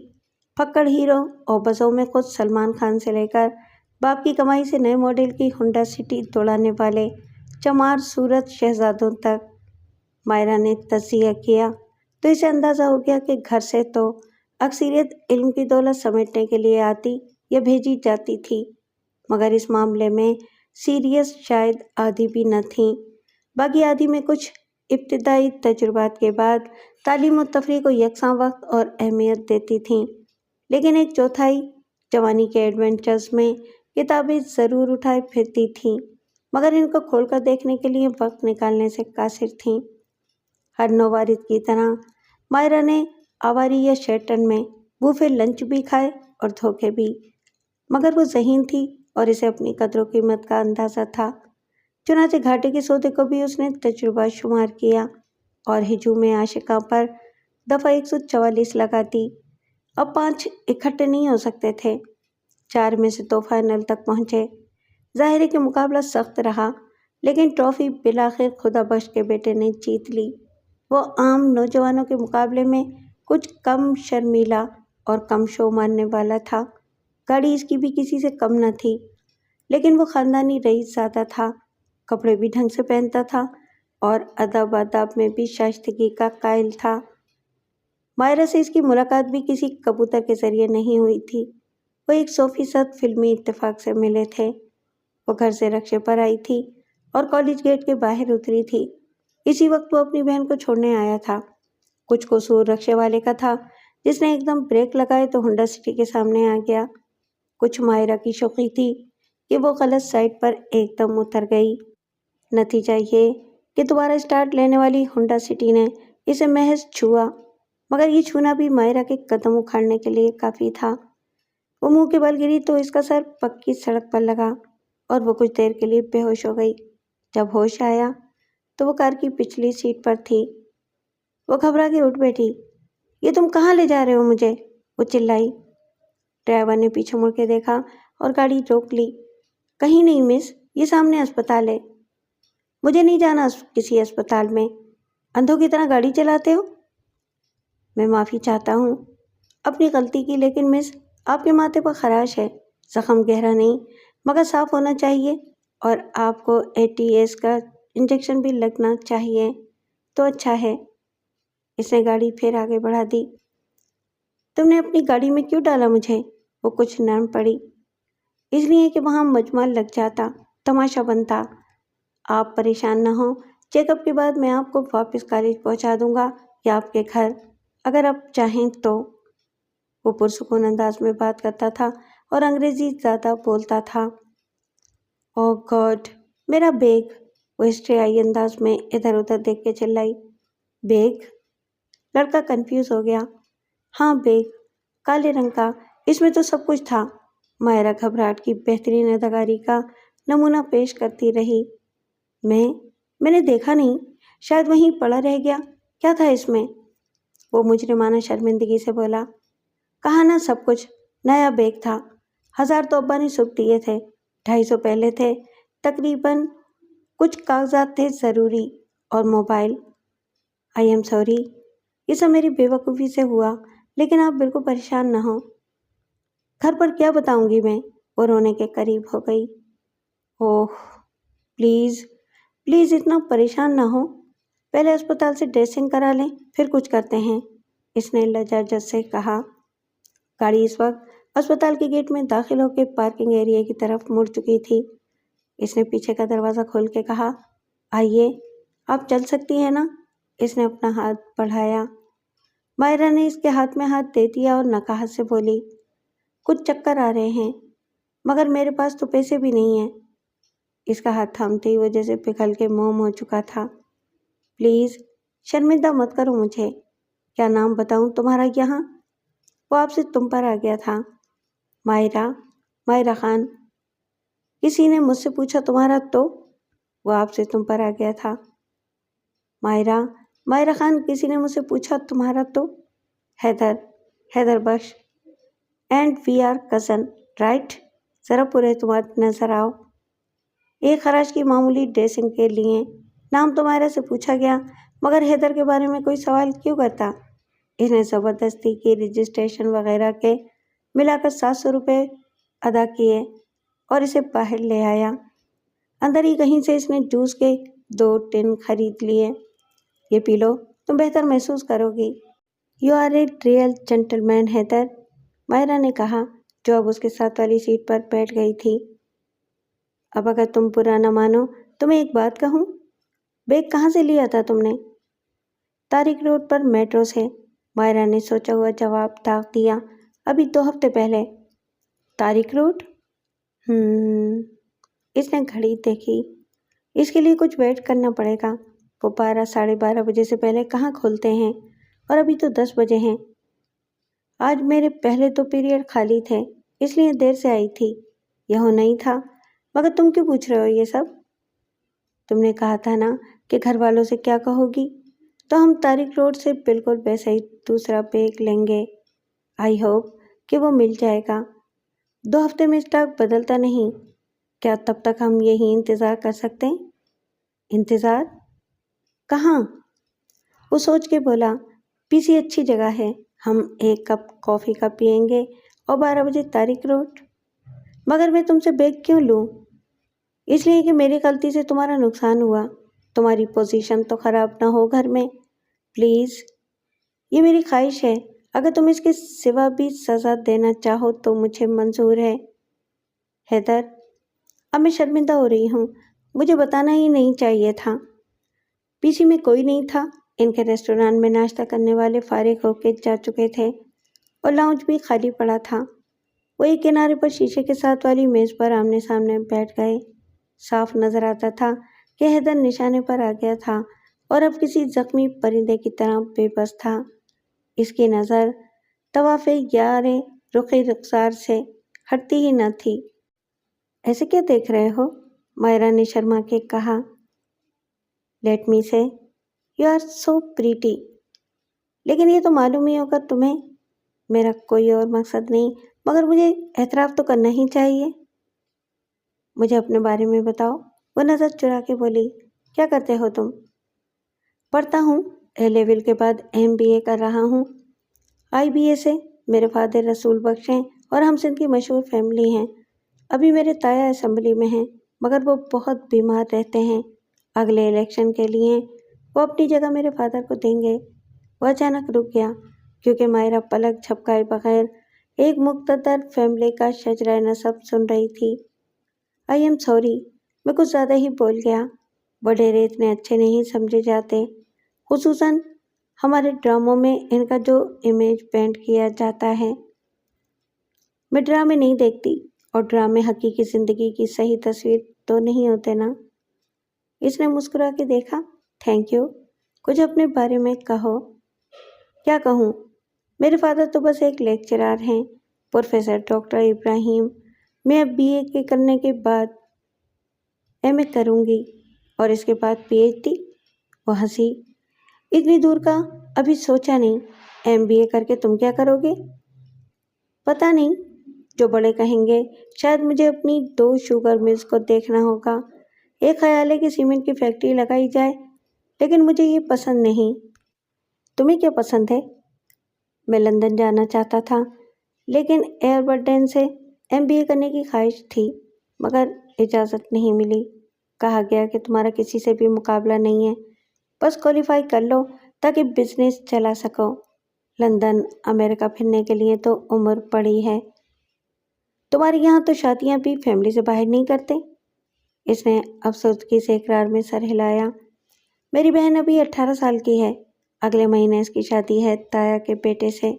پھکڑ ہیرو اور بسوں میں خود سلمان خان سے لے کر باپ کی کمائی سے نئے ماڈل کی ہونڈا سٹی دوڑانے والے چمار صورت شہزادوں تک۔ مائرہ نے تجزیہ کیا تو اسے اندازہ ہو گیا کہ گھر سے تو اکثریت علم کی دولت سمیٹنے کے لیے آتی یا بھیجی جاتی تھی، مگر اس معاملے میں سیریس شاید آدھی بھی نہ تھیں۔ باقی آدھی میں کچھ ابتدائی تجربات کے بعد تعلیم و تفریح کو یکساں وقت اور اہمیت دیتی تھیں، لیکن ایک چوتھائی جوانی کے ایڈونچرز میں کتابیں ضرور اٹھائے پھرتی تھیں، مگر ان کو کھول کر دیکھنے کے لیے وقت نکالنے سے قاصر تھیں۔ ہر نووارد کی طرح مائرہ نے آواری یا شیٹن میں بوفے لنچ بھی کھائے اور دھوکے بھی، مگر وہ ذہین تھی اور اسے اپنی قدر و قیمت کا اندازہ تھا۔ چنانچہ گھاٹے کے سودے کو بھی اس نے تجربہ شمار کیا اور ہجوم عاشقاں پر دفعہ 144 لگا دی۔ اب 5 اکٹھے نہیں ہو سکتے تھے، 4 میں سے 2 فائنل تک پہنچے۔ ظاہر ہے کہ مقابلہ سخت رہا، لیکن ٹرافی بالآخر خدا بخش کے بیٹے نے جیت لی۔ وہ عام نوجوانوں کے مقابلے میں کچھ کم شرمیلا اور کم شو مارنے والا تھا۔ گاڑی اس کی بھی کسی سے کم نہ تھی، لیکن وہ خاندانی رئیس زادہ تھا، کپڑے بھی ڈھنگ سے پہنتا تھا اور ادب آداب میں بھی شائستگی کا قائل تھا۔ مائرہ سے اس کی ملاقات بھی کسی کبوتر کے ذریعے نہیں ہوئی تھی، وہ ایک 100% فلمی اتفاق سے ملے تھے۔ وہ گھر سے رکشے پر آئی تھی اور کالج گیٹ کے باہر اتری تھی۔ اسی وقت وہ اپنی بہن کو چھوڑنے آیا تھا۔ کچھ قصور رکشے والے کا تھا، جس نے ایک دم بریک لگائے تو ہونڈا سٹی کے سامنے آ گیا۔ کچھ مائرہ کی شوخی تھی کہ وہ غلط سائڈ پر ایک دم اتر گئی۔ نتیجہ یہ کہ دوبارہ اسٹارٹ لینے والی ہونڈا سٹی نے اسے محض چھوا، مگر یہ چھونا بھی مائرہ کے قدم اکھاڑنے کے لیے کافی تھا۔ وہ منہ کے بل گری تو اس کا سر پکی سڑک پر لگا اور وہ کچھ دیر کے لیے بے ہوش ہو گئی۔ جب ہوش آیا تو وہ کار کی پچھلی سیٹ پر تھی۔ وہ گھبرا کے اٹھ بیٹھی۔ یہ تم کہاں لے جا رہے ہو مجھے؟ وہ چلائی۔ ڈرائیور نے پیچھے مڑ کے دیکھا اور گاڑی روک لی۔ کہیں نہیں مس، یہ سامنے اسپتال ہے۔ مجھے نہیں جانا کسی اسپتال میں، اندھوں کی طرح گاڑی چلاتے ہو۔ میں معافی چاہتا ہوں اپنی غلطی کی، لیکن مس آپ کے ماتھے پر خراش ہے، زخم گہرا نہیں مگر صاف ہونا چاہیے، اور آپ کو ATS کا انجیکشن بھی لگنا چاہیے تو اچھا ہے۔ اس نے گاڑی پھر آگے بڑھا دی۔ تم نے اپنی گاڑی میں کیوں ڈالا مجھے؟ وہ کچھ نرم پڑی۔ اس لیے کہ وہاں مجمع لگ جاتا، تماشا بنتا۔ آپ پریشان نہ ہوں، چیک اپ کے بعد میں آپ کو واپس کالج پہنچا دوں گا یا آپ کے گھر، اگر آپ چاہیں تو۔ وہ پرسکون انداز میں بات کرتا تھا اور انگریزی زیادہ بولتا تھا۔ اوہ گاڈ، میرا بیگ! وہ ہسٹریائی انداز میں ادھر ادھر دیکھ کے چلائی۔ بیگ؟ لڑکا کنفیوز ہو گیا۔ ہاں بیگ، کالے رنگ کا، اس میں تو سب کچھ تھا۔ مائرہ گھبراہٹ کی بہترین اداکاری کا نمونہ پیش کرتی رہی۔ میں نے دیکھا نہیں، شاید وہیں پڑا رہ گیا۔ کیا تھا اس میں؟ وہ مجرمانہ شرمندگی سے بولا۔ کہا نا سب کچھ، نیا بیگ تھا۔ 1000 تو ابا نے صبح دیے تھے، 250 پہلے تھے، تقریباً کچھ کاغذات تھے ضروری، اور موبائل۔ آئی ایم سوری، یہ سب میری بے وقوفی سے ہوا، لیکن آپ بالکل پریشان نہ ہوں۔ گھر پر کیا بتاؤں گی میں؟ وہ رونے کے قریب ہو گئی۔ اوہ پلیز پلیز اتنا پریشان نہ ہو، پہلے اسپتال سے ڈریسنگ کرا لیں، پھر کچھ کرتے ہیں، اس نے لجاجت سے کہا۔ گاڑی اس وقت اسپتال کے گیٹ میں داخل ہو کے پارکنگ ایریا کی طرف مڑ چکی تھی۔ اس نے پیچھے کا دروازہ کھول کے کہا، آئیے، آپ چل سکتی ہیں نا؟ اس نے اپنا ہاتھ بڑھایا۔ مائرہ نے اس کے ہاتھ میں ہاتھ دے دیا اور نقاہت سے بولی، کچھ چکر آ رہے ہیں، مگر میرے پاس تو پیسے بھی نہیں ہیں۔ اس کا ہاتھ تھامتے ہی وہ جیسے پگھل کے موم ہو چکا تھا۔ پلیز شرمندہ مت کرو مجھے، کیا نام بتاؤں تمہارا یہاں؟ وہ آپ سے تم پر آ گیا تھا۔ مائرہ خان، کسی نے مجھ سے پوچھا تمہارا تو وہ آپ سے تم پر آ گیا تھا۔ مائرہ خان، کسی نے مجھ سے پوچھا تمہارا تو Haider Bakhsh, and we are cousin, right? ذرا پر اعتماد نظر آؤ۔ ایک خراش کی معمولی ڈریسنگ کے لیے نام تو مائرہ سے پوچھا گیا، مگر حیدر کے بارے میں کوئی سوال کیوں کرتا؟ اس نے زبردستی کی رجسٹریشن وغیرہ کے ملا کر 700 روپے ادا کیے اور اسے باہر لے آیا۔ اندر ہی کہیں سے اس نے جوس کے 2 ٹن خرید لیے۔ یہ پی لو، تم بہتر محسوس کرو گی۔ You are a real gentleman Haider, Maira نے کہا، جو اب اس کے ساتھ والی سیٹ پر بیٹھ گئی تھی۔ اب اگر تم برا نہ مانو تو میں ایک بات کہوں، بیگ کہاں سے لیا تھا تم نے؟ طارق روڈ پر میٹرو سے، مائرہ نے سوچا ہوا جواب داغ دیا، ابھی 2 ہفتے پہلے۔ طارق روڈ؟ اس نے گھڑی دیکھی، اس کے لیے کچھ ویٹ کرنا پڑے گا۔ وہ 12 ساڑھے 12 بجے سے پہلے کہاں کھولتے ہیں، اور ابھی تو 10 بجے ہیں۔ آج میرے پہلے 2 پیریڈ خالی تھے، اس لیے دیر سے آئی تھی۔ یہ ہونا ہی تھا، مگر تم کیوں پوچھ رہے ہو یہ سب؟ تم نے کہا تھا نا کہ گھر والوں سے کیا کہو گی، تو ہم طارق روڈ سے بالکل ویسا ہی دوسرا بیگ لیں گے۔ آئی ہوپ کہ وہ مل جائے گا۔ 2 ہفتے میں اسٹاک بدلتا نہیں، کیا تب تک ہم یہی انتظار کر سکتے ہیں؟ انتظار؟ کہاں؟ وہ سوچ کے بولا، پی سی اچھی جگہ ہے، ہم 1 کپ کافی کا پئیں گے اور 12 بجے طارق روڈ۔ مگر میں تم سے بیگ کیوں لوں؟ اس لیے کہ میری غلطی سے تمہارا نقصان ہوا، تمہاری پوزیشن تو خراب نہ ہو گھر میں۔ پلیز، یہ میری خواہش ہے، اگر تم اس کے سوا بھی سزا دینا چاہو تو مجھے منظور ہے۔ حیدر، اب میں شرمندہ ہو رہی ہوں، مجھے بتانا ہی نہیں چاہیے تھا۔ پی سی میں کوئی نہیں تھا، ان کے ریسٹورانٹ میں ناشتہ کرنے والے فارغ ہو کے جا چکے تھے اور لاؤنج بھی خالی پڑا تھا۔ وہ ایک کنارے پر شیشے کے ساتھ والی میز پر آمنے سامنے بیٹھ گئے۔ صاف نظر آتا تھا کہ حیدر نشانے پر آ گیا تھا اور اب کسی زخمی پرندے کی طرح بے بس تھا۔ اس کی نظر طواف یار رخ رخسار سے ہٹتی ہی نہ تھی۔ ایسے کیا دیکھ رہے ہو؟ مائرہ نے شرما کے کہا۔ لیٹ می سے، یو آر سو پریٹی۔ لیکن یہ تو معلوم ہی ہوگا تمہیں، میرا کوئی اور مقصد نہیں، مگر مجھے اعتراف تو کرنا ہی چاہیے۔ مجھے اپنے بارے میں بتاؤ، وہ نظر چرا کے بولی، کیا کرتے ہو تم؟ پڑھتا ہوں، اے لیول کے بعد MBA کر رہا ہوں، IBA سے۔ میرے فادر رسول بخش ہیں اور ہم سندھ کی مشہور فیملی ہیں۔ ابھی میرے تایا اسمبلی میں ہیں، مگر وہ بہت بیمار رہتے ہیں۔ اگلے الیکشن کے لیے وہ اپنی جگہ میرے فادر کو دیں گے۔ وہ اچانک رک گیا، کیونکہ مائرہ پلک جھپکائے بغیر ایک مقتدر فیملی کا شجرہ نسب سن رہی تھی۔ آئی ایم سوری، میں کچھ زیادہ ہی بول گیا۔ وڈیرے اتنے اچھے نہیں سمجھے جاتے، خصوصاً ہمارے ڈراموں میں ان کا جو امیج پینٹ کیا جاتا ہے۔ میں ڈرامے نہیں دیکھتی، اور ڈرامے حقیقی زندگی کی صحیح تصویر تو نہیں ہوتے نا۔ اس نے مسکرا کے دیکھا۔ تھینک یو، کچھ اپنے بارے میں کہو۔ کیا کہوں؟ میرے فادر تو بس ایک لیکچرار ہیں، پروفیسر ڈاکٹر ابراہیم۔ میں اب BA کے کرنے کے بعد MA کروں گی، اور اس کے بعد PhD۔ وہ ہنسی۔ اتنی دور کا ابھی سوچا نہیں۔ MBA کر کے تم کیا کرو گے؟ پتہ نہیں، جو بڑے کہیں گے۔ شاید مجھے اپنی 2 شوگر ملز کو دیکھنا ہوگا۔ ایک خیال ہے کہ سیمنٹ کی فیکٹری لگائی جائے، لیکن مجھے یہ پسند نہیں۔ تمہیں کیا پسند ہے؟ میں لندن جانا چاہتا تھا، لیکن ایئربڈن سے MBA کرنے کی خواہش تھی، مگر اجازت نہیں ملی۔ کہا گیا کہ تمہارا کسی سے بھی مقابلہ نہیں ہے، بس کوالیفائی کر لو تاکہ بزنس چلا سکو۔ لندن، امریکہ پھرنے کے لیے تو عمر پڑی ہے، تمہارے یہاں تو شادیاں بھی فیملی سے باہر نہیں کرتے۔ اس نے افسردگی سے اقرار میں سر ہلایا۔ میری بہن ابھی 18 سال کی ہے، اگلے مہینے اس کی شادی ہے تایا کے بیٹے سے۔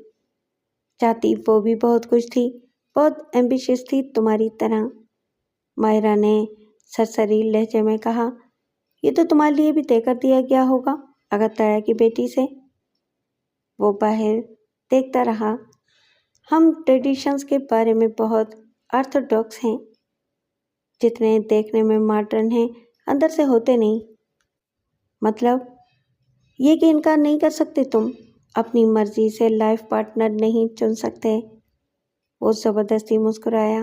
چاہتی وہ بھی بہت کچھ تھی، بہت ایمبیشیس تھی تمہاری طرح۔ مائرہ نے سرسری لہجے میں کہا، یہ تو تمہارے لیے بھی طے کر دیا گیا ہوگا اگر تایا کی بیٹی سے۔ وہ باہر دیکھتا رہا۔ ہم ٹریڈیشنز کے بارے میں بہت آرتھوڈاکس ہیں، جتنے دیکھنے میں ماڈرن ہیں اندر سے ہوتے نہیں۔ مطلب یہ کہ انکار نہیں کر سکتے تم، اپنی مرضی سے لائف پارٹنر نہیں چن سکتے۔ وہ زبردستی مسکرایا۔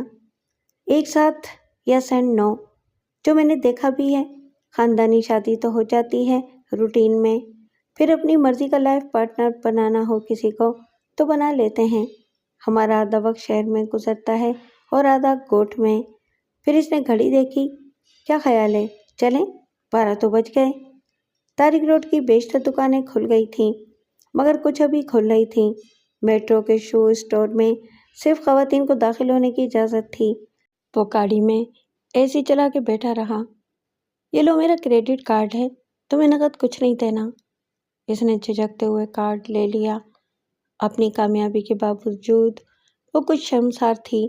ایک ساتھ یس اینڈ نو، جو میں نے دیکھا بھی ہے۔ خاندانی شادی تو ہو جاتی ہے روٹین میں، پھر اپنی مرضی کا لائف پارٹنر بنانا ہو کسی کو تو بنا لیتے ہیں۔ ہمارا آدھا وقت شہر میں گزرتا ہے اور آدھا گوٹھ میں۔ پھر اس نے گھڑی دیکھی۔ کیا خیال ہے چلیں؟ 12 تو بج گئے۔ تاریخ روڈ کی بیشتر دکانیں کھل گئی تھیں، مگر کچھ ابھی کھل رہی تھیں۔ میٹرو کے شو اسٹور میں صرف خواتین کو داخل ہونے کی اجازت تھی۔ وہ گاڑی میں اے سی چلا کے بیٹھا رہا۔ یہ لو میرا کریڈٹ کارڈ ہے، تمہیں نقد کچھ نہیں دینا۔ اس نے جھجکتے ہوئے کارڈ لے لیا۔ اپنی کامیابی کے باوجود وہ کچھ شرمسار تھی۔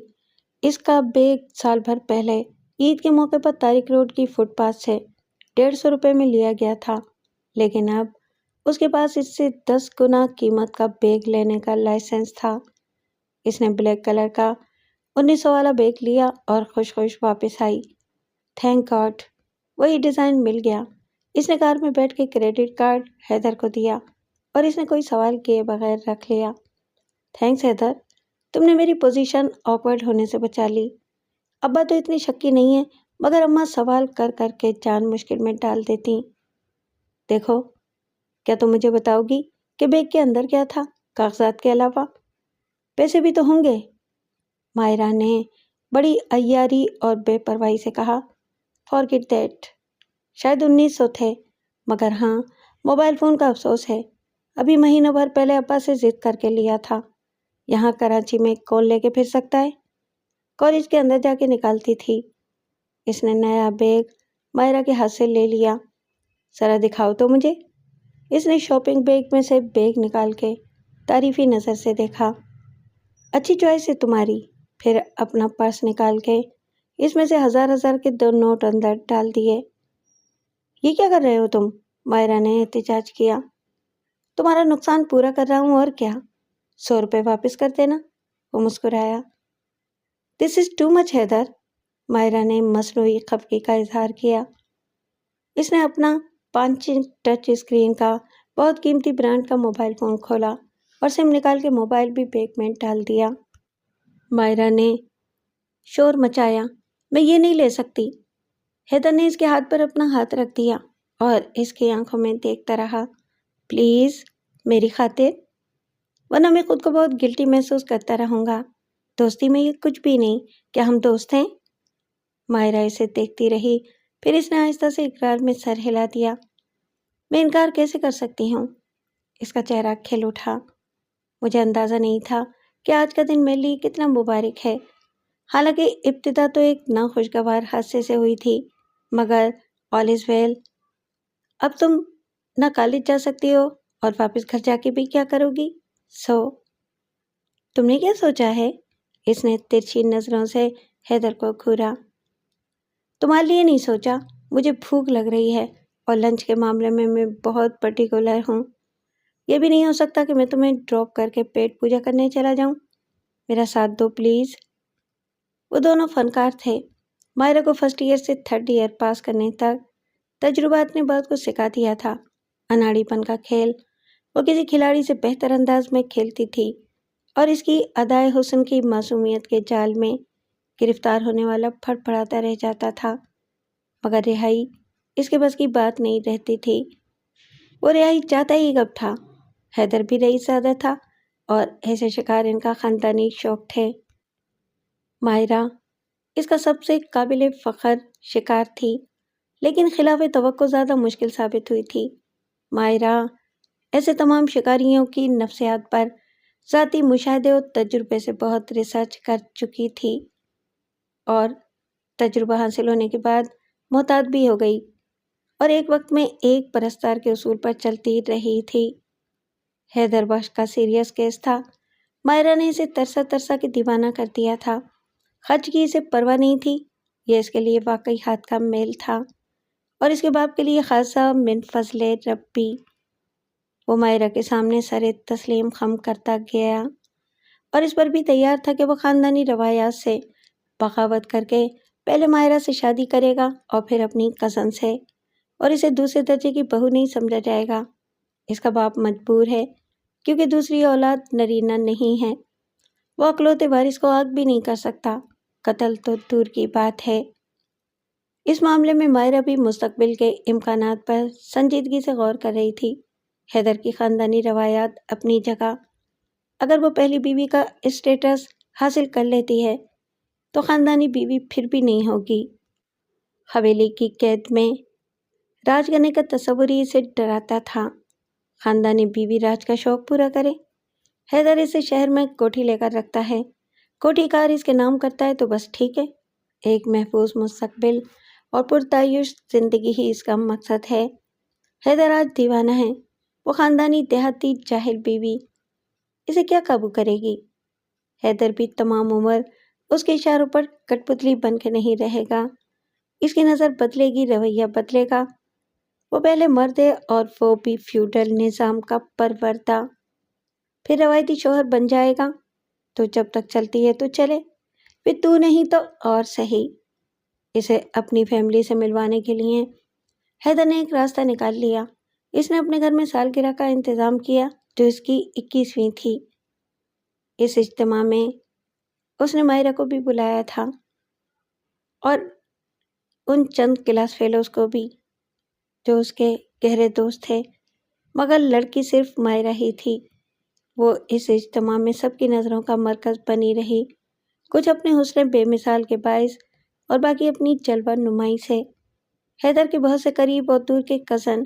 اس کا بیگ سال بھر پہلے عید کے موقع پر تاریخ روڈ کی فٹ پاتھ سے 150 روپے میں لیا گیا تھا، لیکن اب اس کے پاس اس سے 10 گنا قیمت کا بیگ لینے کا لائسنس تھا۔ اس نے بلیک کلر کا 1900 والا بیگ لیا اور خوش خوش واپس آئی۔ تھینک گاڈ، وہی ڈیزائن مل گیا۔ اس نے کار میں بیٹھ کے کریڈٹ کارڈ حیدر کو دیا اور اس نے کوئی سوال کیے بغیر رکھ لیا۔ تھینکس حیدر، تم نے میری پوزیشن آکورڈ ہونے سے بچا لی۔ ابا تو اتنی شکی نہیں ہے، مگر اماں سوال کر کر کے جان مشکل میں ڈال دیتی۔ دیکھو، کیا تم مجھے بتاؤ گی کہ بیگ کے اندر کیا تھا کاغذات کے علاوہ؟ پیسے بھی تو ہوں گے۔ مائرہ نے بڑی عیاری اور بے پرواہی سے کہا، فارگیٹ دیٹ۔ شاید 1900 تھے، مگر ہاں، موبائل فون کا افسوس ہے۔ ابھی مہینوں بھر پہلے ابا سے ضد کر کے لیا تھا۔ یہاں کراچی میں کون لے کے پھر سکتا ہے؟ کالج کے اندر جا کے نکالتی تھی۔ اس نے نیا بیگ مائرہ کے ہاتھ سے لے لیا۔ ذرا دکھاؤ تو مجھے۔ اس نے شاپنگ بیگ میں سے بیگ نکال کے تعریفی نظر سے دیکھا۔ اچھی چوائس ہے تمہاری۔ پھر اپنا پرس نکال کے اس میں سے 1000 کے 2 نوٹ اندر ڈال دیے۔ یہ کیا کر رہے ہو تم؟ مائرہ نے احتجاج کیا۔ تمہارا نقصان پورا کر رہا ہوں اور کیا۔ 100 روپے واپس کر دینا۔ وہ مسکرایا۔ دس از ٹو مچ حیدر۔ مائرہ نے مصنوعی خفگی کا اظہار کیا۔ اس نے اپنا 5 انچ ٹچ اسکرین کا بہت قیمتی برانڈ کا موبائل فون کھولا اور سم نکال کے موبائل بھی بیگ میں ڈال دیا۔ مائرہ نے شور مچایا، میں یہ نہیں لے سکتی۔ حیدر نے اس کے ہاتھ پر اپنا ہاتھ رکھ دیا اور اس کی آنکھوں میں دیکھتا رہا۔ پلیز، میری خاطر، ورنہ میں خود کو بہت گلٹی محسوس کرتا رہوں گا۔ دوستی میں یہ کچھ بھی نہیں، کیا ہم دوست ہیں؟ مائرہ اسے دیکھتی رہی، پھر اس نے آہستہ سے اقرار میں سر ہلا دیا۔ میں انکار کیسے کر سکتی ہوں؟ اس کا چہرہ کھل اٹھا۔ مجھے اندازہ نہیں تھا کہ آج کا دن میرے لیے کتنا مبارک ہے۔ حالانکہ ابتدا تو ایک ناخوشگوار حادثے سے ہوئی تھی، مگر آل از ویل۔ اب تم نہ کالج جا سکتی ہو اور واپس گھر جا کے بھی کیا کرو گی؟ تم نے کیا سوچا ہے؟ اس نے ترچھی نظروں سے حیدر کو گھورا۔ تمہارے لیے نہیں سوچا، مجھے بھوک لگ رہی ہے اور لنچ کے معاملے میں میں بہت پرٹیکولر ہوں۔ یہ بھی نہیں ہو سکتا کہ میں تمہیں ڈراپ کر کے پیٹ پوجا کرنے چلا جاؤں۔ میرا ساتھ دو پلیز۔ وہ دونوں فنکار تھے۔ مائرہ کو فرسٹ ایئر سے 3rd ایئر پاس کرنے تک تجربات نے بہت کچھ سکھا دیا تھا۔ اناڑی پن کا کھیل وہ کسی کھلاڑی سے بہتر انداز میں کھیلتی تھی اور اس کی ادائے حسن کی معصومیت کے جال میں گرفتار ہونے والا پھڑ پڑاتا رہ جاتا تھا، مگر رہائی اس کے بس کی بات نہیں رہتی تھی۔ وہ رہائی چاہتا ہی کب تھا؟ حیدر بھی رئیس زادہ تھا اور ایسے شکار ان کا خاندانی شوق تھے۔ مائرہ اس کا سب سے قابل فخر شکار تھی، لیکن خلاف توقع زیادہ مشکل ثابت ہوئی تھی۔ مائرہ ایسے تمام شکاریوں کی نفسیات پر ذاتی مشاہدے اور تجربے سے بہت ریسرچ کر چکی تھی۔ اور تجربہ حاصل ہونے کے بعد محتاط بھی ہو گئی اور ایک وقت میں ایک پرستار کے اصول پر چلتی رہی تھی۔ حیدر بخش کا سیریس کیس تھا۔ مائرہ نے اسے ترسا ترسا کے دیوانہ کر دیا تھا۔ خرچ کی اسے پرواہ نہیں تھی، یہ اس کے لیے واقعی ہاتھ کا میل تھا اور اس کے باپ کے لیے خاصہ من فضل ربی۔ وہ مائرہ کے سامنے سر تسلیم خم کرتا گیا اور اس پر بھی تیار تھا کہ وہ خاندانی روایات سے بغاوت کر کے پہلے مائرہ سے شادی کرے گا اور پھر اپنی کزن سے، اور اسے دوسرے درجے کی بہو نہیں سمجھا جائے گا۔ اس کا باپ مجبور ہے کیونکہ دوسری اولاد نرینہ نہیں ہے، وہ اکلوتے وارث کو آگ بھی نہیں کر سکتا، قتل تو دور کی بات ہے۔ اس معاملے میں مائرہ بھی مستقبل کے امکانات پر سنجیدگی سے غور کر رہی تھی۔ حیدر کی خاندانی روایات اپنی جگہ، اگر وہ پہلی بیوی کا اسٹیٹس حاصل کر لیتی ہے تو خاندانی بیوی پھر بھی نہیں ہوگی۔ حویلی کی قید میں راج کرنے کا تصور ہی اسے ڈراتا تھا۔ خاندانی بیوی راج کا شوق پورا کرے۔ حیدر اسے شہر میں کوٹھی لے کر رکھتا ہے، کوٹھی کار اس کے نام کرتا ہے تو بس ٹھیک ہے۔ ایک محفوظ مستقبل اور پرتعیش زندگی ہی اس کا مقصد ہے۔ حیدر آج دیوانہ ہے، وہ خاندانی دیہاتی جاہل بیوی اسے کیا قابو کرے گی؟ حیدر بھی تمام عمر اس کے اشاروں پر کٹ پتلی بن کے نہیں رہے گا، اس کی نظر بدلے گی، رویہ بدلے گا۔ وہ پہلے مرد ہے اور وہ بھی فیوڈل نظام کا پروردہ، پھر روایتی شوہر بن جائے گا۔ تو جب تک چلتی ہے تو چلے، پھر تو نہیں تو اور صحیح۔ اسے اپنی فیملی سے ملوانے کے لیے حیدر نے ایک راستہ نکال لیا۔ اس نے اپنے گھر میں سالگرہ کا انتظام کیا جو اس کی 21ویں تھی۔ اس اجتماع میں اس نے مائرہ کو بھی بلایا تھا اور ان چند کلاس فیلوز کو بھی جو اس کے گہرے دوست تھے، مگر لڑکی صرف مائرہ ہی تھی۔ وہ اس اجتماع میں سب کی نظروں کا مرکز بنی رہی، کچھ اپنے حسن بے مثال کے باعث اور باقی اپنی جلوہ نمائی سے۔ حیدر کے بہت سے قریب اور دور کے کزن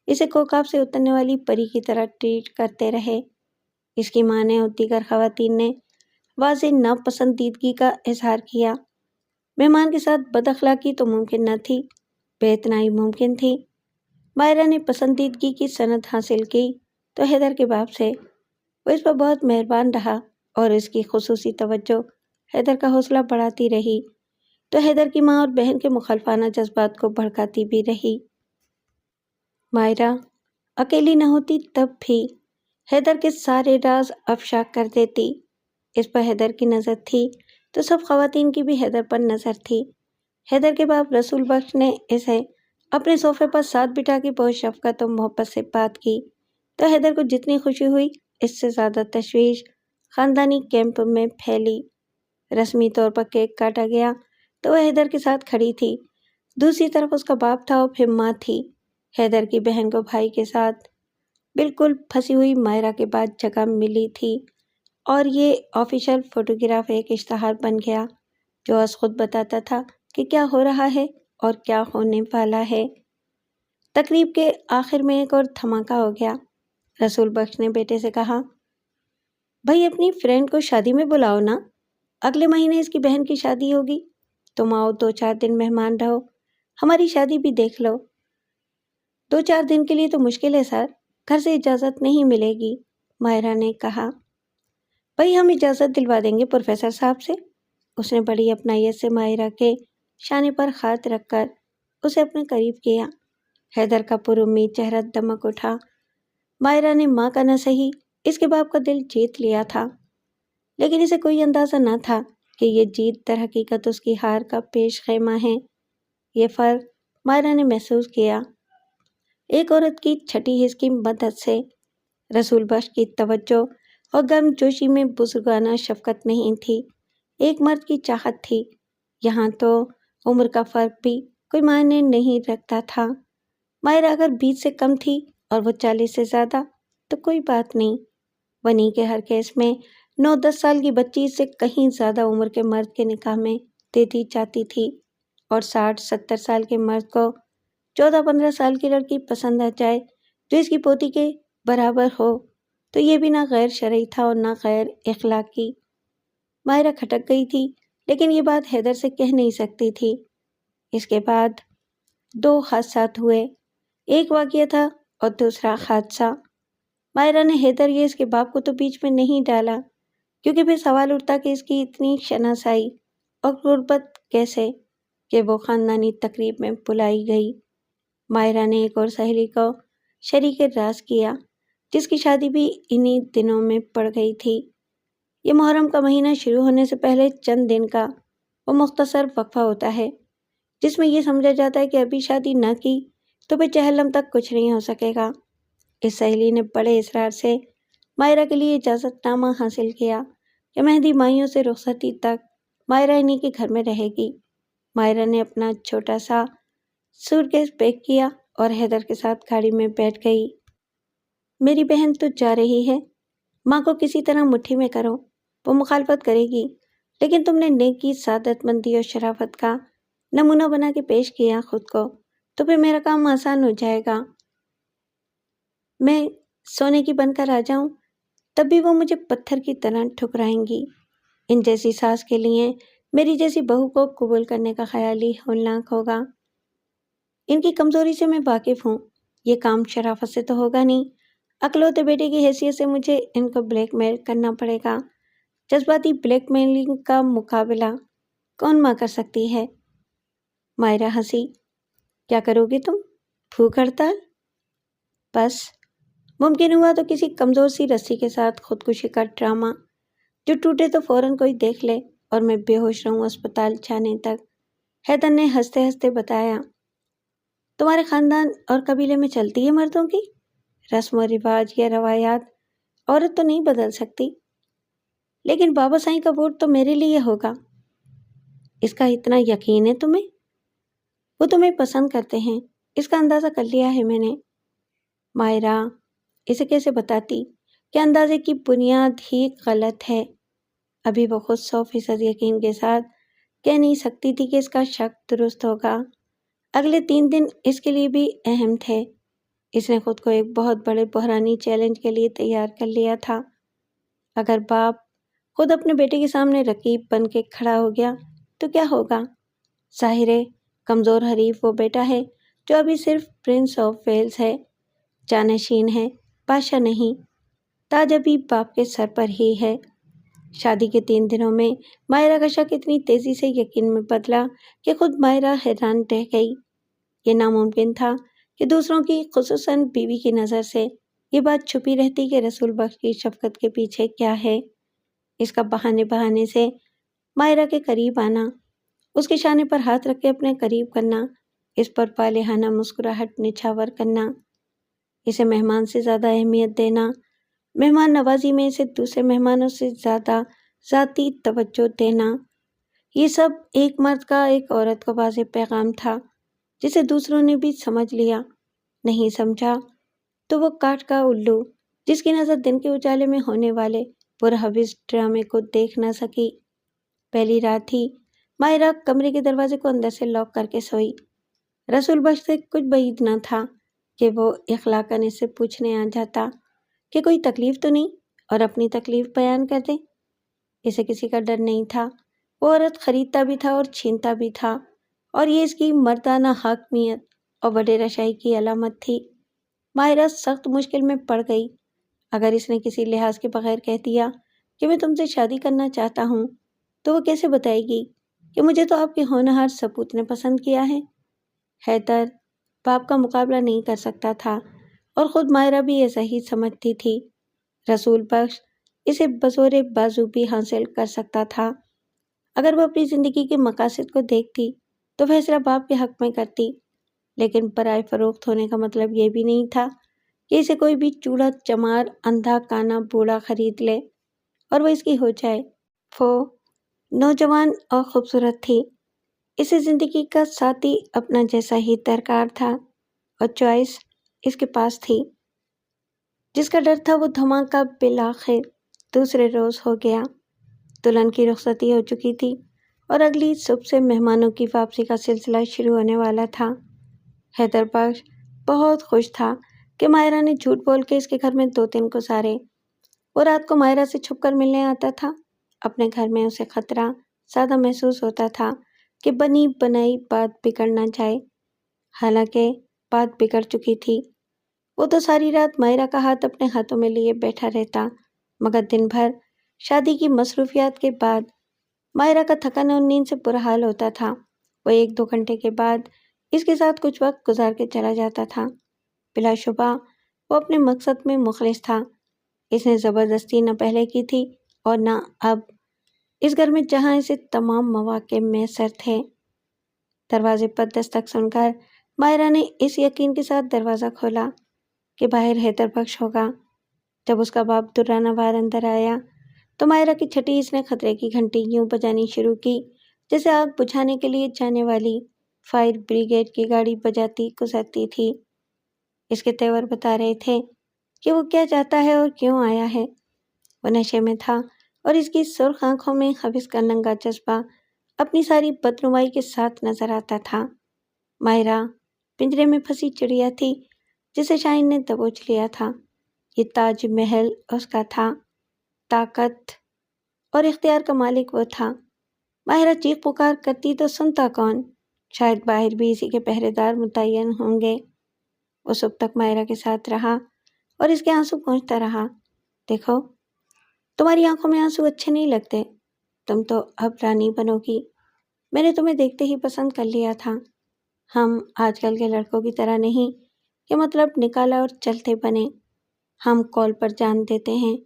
اسے کوکاب سے اترنے والی پری کی طرح ٹریٹ کرتے رہے۔ اس کی ماں نے اور دیگر خواتین نے واضح ناپسندیدگی کا اظہار کیا۔ مہمان کے ساتھ بد اخلاقی تو ممکن نہ تھی، بے اتنائی ممکن تھی۔ مائرہ نے پسندیدگی کی سند حاصل کی تو حیدر کے باپ سے، وہ اس پر بہت مہربان رہا اور اس کی خصوصی توجہ حیدر کا حوصلہ بڑھاتی رہی تو حیدر کی ماں اور بہن کے مخالفانہ جذبات کو بھڑکاتی بھی رہی۔ مائرہ اکیلی نہ ہوتی تب بھی حیدر کے سارے راز افشا کر دیتی۔ اس پر حیدر کی نظر تھی تو سب خواتین کی بھی حیدر پر نظر تھی۔ حیدر کے باپ رسول بخش نے اسے اپنے صوفے پر ساتھ بٹھا کے بہت شفقت و محبت سے بات کی تو حیدر کو جتنی خوشی ہوئی اس سے زیادہ تشویش خاندانی کیمپ میں پھیلی۔ رسمی طور پر کیک کاٹا گیا تو وہ حیدر کے ساتھ کھڑی تھی، دوسری طرف اس کا باپ تھا اور پھر ماں تھی۔ حیدر کی بہن کو بھائی کے ساتھ بالکل پھنسی ہوئی مائرہ کے بعد جگہ ملی تھی اور یہ آفیشل فوٹوگراف ایک اشتہار بن گیا جو از خود بتاتا تھا کہ کیا ہو رہا ہے اور کیا ہونے والا ہے۔ تقریب کے آخر میں ایک اور دھماکہ ہو گیا۔ رسول بخش نے بیٹے سے کہا، بھائی اپنی فرینڈ کو شادی میں بلاؤ نا، اگلے مہینے اس کی بہن کی شادی ہوگی، تم آؤ 2-4 دن مہمان رہو، ہماری شادی بھی دیکھ لو۔ 2-4 دن کے لیے تو مشکل ہے سر، گھر سے اجازت نہیں ملے گی، مائرہ نے کہا۔ بھائی ہم اجازت دلوا دیں گے پروفیسر صاحب سے۔ اس نے بڑی اپنائیت سے مائرہ کے شانے پر ہاتھ رکھ کر اسے اپنے قریب کیا۔ حیدر کا پر امید چہرہ دمک اٹھا۔ مائرہ نے ماں کا نہ سہی اس کے باپ کا دل جیت لیا تھا، لیکن اسے کوئی اندازہ نہ تھا کہ یہ جیت در حقیقت اس کی ہار کا پیش خیمہ ہے۔ یہ فرق مائرہ نے محسوس کیا۔ ایک عورت کی چھٹی حس کی مدد سے رسول بخش کی توجہ اور گرم جوشی میں بزرگانہ شفقت نہیں تھی، ایک مرد کی چاہت تھی۔ یہاں تو عمر کا فرق بھی کوئی معنی نہیں رکھتا تھا۔ مائرہ اگر 20 سے کم تھی اور وہ 40 سے زیادہ تو کوئی بات نہیں، ونی کے ہر کیس میں 9-10 سال کی بچی سے کہیں زیادہ عمر کے مرد کے نکاح میں دے دی جاتی تھی، اور 60-70 سال کے مرد کو 14-15 سال کی لڑکی پسند آ جائے جو اس کی پوتی کے برابر ہو تو یہ بھی نہ غیر شرعی تھا اور نہ غیر اخلاقی۔ مائرہ کھٹک گئی تھی لیکن یہ بات حیدر سے کہہ نہیں سکتی تھی۔ اس کے بعد 2 حادثات ہوئے، ایک واقعہ تھا اور دوسرا حادثہ۔ مائرہ نے حیدر یہ اس کے باپ کو تو بیچ میں نہیں ڈالا، کیونکہ پھر سوال اٹھتا کہ اس کی اتنی شناسائی اور قربت کیسے کہ وہ خاندانی تقریب میں بلائی گئی۔ مائرہ نے ایک اور سہیلی کو شریک راز کیا، جس کی شادی بھی انہی دنوں میں پڑ گئی تھی۔ یہ محرم کا مہینہ شروع ہونے سے پہلے چند دن کا وہ مختصر وقفہ ہوتا ہے، جس میں یہ سمجھا جاتا ہے کہ ابھی شادی نہ کی تو پھر جہنم تک کچھ نہیں ہو سکے گا۔ اس سہیلی نے بڑے اصرار سے مائرہ کے لیے اجازت نامہ حاصل کیا کہ مہندی مائیوں سے رخصتی تک مائرہ انہی کے گھر میں رہے گی۔ مائرہ نے اپنا چھوٹا سا سوٹ کیس پیک کیا اور حیدر کے ساتھ گاڑی میں بیٹھ گئی۔ میری بہن تو جا رہی ہے، ماں کو کسی طرح مٹھی میں کرو، وہ مخالفت کرے گی، لیکن تم نے نیکی، سعادت مندی اور شرافت کا نمونہ بنا کے پیش کیا خود کو، تو پھر میرا کام آسان ہو جائے گا۔ میں سونے کی بن کر آ جاؤں تب بھی وہ مجھے پتھر کی طرح ٹھکرائیں گی۔ ان جیسی ساس کے لیے میری جیسی بہو کو قبول کرنے کا خیال ہی ہولناک ہوگا۔ ان کی کمزوری سے میں واقف ہوں، یہ کام شرافت سے تو ہوگا نہیں، اکلوتے بیٹے کی حیثیت سے مجھے ان کو بلیک میل کرنا پڑے گا۔ جذباتی بلیک میلنگ کا مقابلہ کون ماں کر سکتی ہے؟ مائرہ ہنسی۔ کیا کرو گے تم؟ بھوک ہڑتال؟ بس ممکن ہوا تو کسی کمزور سی رسی کے ساتھ خودکشی کا ڈرامہ، جو ٹوٹے تو فوراً کوئی دیکھ لے اور میں بے ہوش رہوں اسپتال جانے تک۔ حیدر نے ہنستے ہنستے بتایا، تمہارے خاندان اور قبیلے میں چلتی ہے مردوں کی رسم و رواج یا روایات، عورت تو نہیں بدل سکتی، لیکن بابا سائیں کا ووٹ تو میرے لیے ہوگا۔ اس کا اتنا یقین ہے تمہیں؟ وہ تمہیں پسند کرتے ہیں، اس کا اندازہ کر لیا ہے میں نے۔ مائرہ اسے کیسے بتاتی کہ اندازے کی بنیاد ہی غلط ہے؟ ابھی وہ خود 100% یقین کے ساتھ کہہ نہیں سکتی تھی کہ اس کا شک درست ہوگا۔ اگلے 3 دن اس کے لیے بھی اہم تھے۔ اس نے خود کو ایک بہت بڑے بحرانی چیلنج کے لیے تیار کر لیا تھا۔ اگر باپ خود اپنے بیٹے کے سامنے رقیب بن کے کھڑا ہو گیا تو کیا ہوگا؟ ظاہر ہے کمزور حریف وہ بیٹا ہے جو ابھی صرف پرنس آف ویلز ہے، جانشین ہے، بادشاہ نہیں۔ تاج ابھی باپ کے سر پر ہی ہے۔ شادی کے 3 دنوں میں مائرہ کا شک اتنی تیزی سے یقین میں بدلا کہ خود مائرہ حیران رہ گئی۔ یہ ناممکن تھا کہ دوسروں کی، خصوصاً بیوی کی نظر سے یہ بات چھپی رہتی کہ رسول بخش کی شفقت کے پیچھے کیا ہے۔ اس کا بہانے سے مائرہ کے قریب آنا، اس کے شانے پر ہاتھ رکھ کے اپنے قریب کرنا، اس پر والہانہ مسکراہٹ نچھاور کرنا، اسے مہمان سے زیادہ اہمیت دینا، مہمان نوازی میں اسے دوسرے مہمانوں سے زیادہ ذاتی توجہ دینا، یہ سب ایک مرد کا ایک عورت کو واضح پیغام تھا جسے دوسروں نے بھی سمجھ لیا۔ نہیں سمجھا تو وہ کاٹ کا الو جس کی نظر دن کے اجالے میں ہونے والے پرہوس ڈرامے کو دیکھ نہ سکی۔ پہلی رات تھی، مائرہ کمرے کے دروازے کو اندر سے لاک کر کے سوئی۔ رسول بخش سے کچھ بعید نہ تھا کہ وہ اخلاقاً اس سے پوچھنے آ جاتا کہ کوئی تکلیف تو نہیں اور اپنی تکلیف بیان کر دے۔ اسے کسی کا ڈر نہیں تھا، وہ عورت خریدتا بھی تھا اور چھینتا بھی تھا، اور یہ اس کی مردانہ حاکمیت اور وڈیرہ شاہی کی علامت تھی۔ مائرہ سخت مشکل میں پڑ گئی۔ اگر اس نے کسی لحاظ کے بغیر کہہ دیا کہ میں تم سے شادی کرنا چاہتا ہوں تو وہ کیسے بتائے گی کہ مجھے تو آپ کے ہونہار سپوت نے پسند کیا ہے؟ حیدر باپ کا مقابلہ نہیں کر سکتا تھا اور خود مائرہ بھی ایسا ہی سمجھتی تھی۔ رسول بخش اسے بزور بازو بھی حاصل کر سکتا تھا۔ اگر وہ اپنی زندگی کے مقاصد کو دیکھتی تو فیصلہ باپ کے حق میں کرتی، لیکن برائے فروخت ہونے کا مطلب یہ بھی نہیں تھا کہ اسے کوئی بھی چوڑا چمار اندھا کانا بوڑھا خرید لے اور وہ اس کی ہو جائے۔ وہ نوجوان اور خوبصورت تھی، اسے زندگی کا ساتھی اپنا جیسا ہی درکار تھا اور چوائس اس کے پاس تھی۔ جس کا ڈر تھا وہ دھماکہ بالآخر دوسرے روز ہو گیا۔ دلہن کی رخصتی ہو چکی تھی اور اگلی صبح سے مہمانوں کی واپسی کا سلسلہ شروع ہونے والا تھا۔ حیدر بخش بہت خوش تھا کہ مائرہ نے جھوٹ بول کے اس کے گھر میں 2 دن گزارے۔ وہ رات کو مائرہ سے چھپ کر ملنے آتا تھا۔ اپنے گھر میں اسے خطرہ سادہ محسوس ہوتا تھا کہ بنی بنائی بات بگڑ نہ جائے، حالانکہ بات بگڑ چکی تھی۔ وہ تو ساری رات مائرہ کا ہاتھ اپنے ہاتھوں میں لیے بیٹھا رہتا، مگر دن بھر شادی کی مصروفیات کے بعد مائرہ کا تھکن اور نیند سے برا حال ہوتا تھا۔ وہ 1-2 گھنٹے کے بعد اس کے ساتھ کچھ وقت گزار کے چلا جاتا تھا۔ بلا شبہ وہ اپنے مقصد میں مخلص تھا۔ اس نے زبردستی نہ پہلے کی تھی اور نہ اب، اس گھر میں جہاں اسے تمام مواقع میسر تھے۔ دروازے پر دستک سن کر مائرہ نے اس یقین کے ساتھ دروازہ کھولا کہ باہر حیدر بخش ہوگا۔ جب اس کا باپ درانہ وار اندر آیا تو مائرہ کی چھٹی اس نے خطرے کی گھنٹی یوں بجانی شروع کی جیسے آگ بجھانے کے لیے جانے والی فائر بریگیڈ کی گاڑی بجاتی گزرتی تھی۔ اس کے تیور بتا رہے تھے کہ وہ کیا چاہتا ہے اور کیوں آیا ہے۔ وہ نشے میں تھا اور اس کی سرخ آنکھوں میں حبس کا ننگا جذبہ اپنی ساری بدنمائی کے ساتھ نظر آتا تھا۔ مائرہ پنجرے میں پھنسی چڑیا تھی جسے شاہین نے دبوچ لیا تھا۔ یہ تاج محل اس کا تھا، طاقت اور اختیار کا مالک وہ تھا۔ مائرہ چیخ پکار کرتی تو سنتا کون؟ شاید باہر بھی اسی کے پہرے دار متعین ہوں گے۔ وہ صبح تک مائرہ کے ساتھ رہا اور اس کے آنسو پوچھتا رہا، دیکھو تمہاری آنکھوں میں آنسو اچھے نہیں لگتے، تم تو اب رانی بنو گی۔ میں نے تمہیں دیکھتے ہی پسند کر لیا تھا۔ ہم آج کل کے لڑکوں کی طرح نہیں کہ مطلب نکالا اور چلتے بنے، ہم کال پر جان دیتے ہیں۔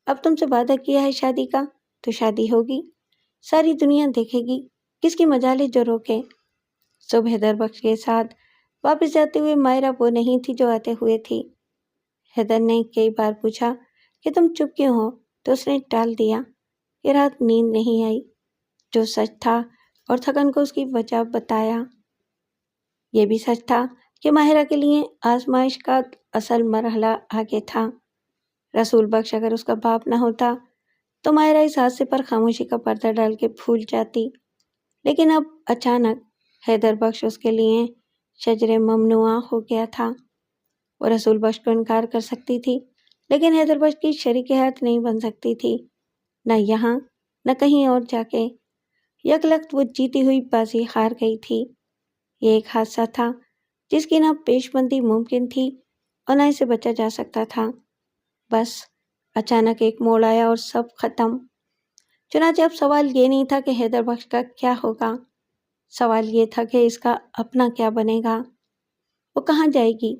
اب تم سے وعدہ کیا ہے شادی کا تو شادی ہوگی، ساری دنیا دیکھے گی، کس کی مجال ہے جو روکے۔ صبح حیدر بخش کے ساتھ واپس جاتے ہوئے مائرہ وہ نہیں تھی جو آتے ہوئے تھی۔ حیدر نے کئی بار پوچھا کہ تم چپ کیوں ہو تو اس نے ٹال دیا کہ رات نیند نہیں آئی، جو سچ تھا، اور تھکن کو اس کی وجہ بتایا۔ یہ بھی سچ تھا کہ ماہرہ کے لیے آزمائش کا اصل مرحلہ آگے تھا۔ رسول بخش اگر اس کا باپ نہ ہوتا تو مائرہ اس حادثے پر خاموشی کا پردہ ڈال کے پھول جاتی، لیکن اب اچانک حیدر بخش اس کے لیے شجر ممنوعہ ہو گیا تھا۔ وہ رسول بخش کو انکار کر سکتی تھی لیکن حیدر بخش کی شریک حیات نہیں بن سکتی تھی، نہ یہاں نہ کہیں اور جا کے۔ یک لخت وہ جیتی ہوئی بازی ہار گئی تھی۔ یہ ایک حادثہ تھا جس کی نہ پیش بندی ممکن تھی اور نہ اسے بچا جا سکتا تھا۔ بس اچانک ایک موڑ آیا اور سب ختم۔ چنانچہ اب سوال یہ نہیں تھا کہ حیدر بخش کا کیا ہوگا، سوال یہ تھا کہ اس کا اپنا کیا بنے گا۔ وہ کہاں جائے گی؟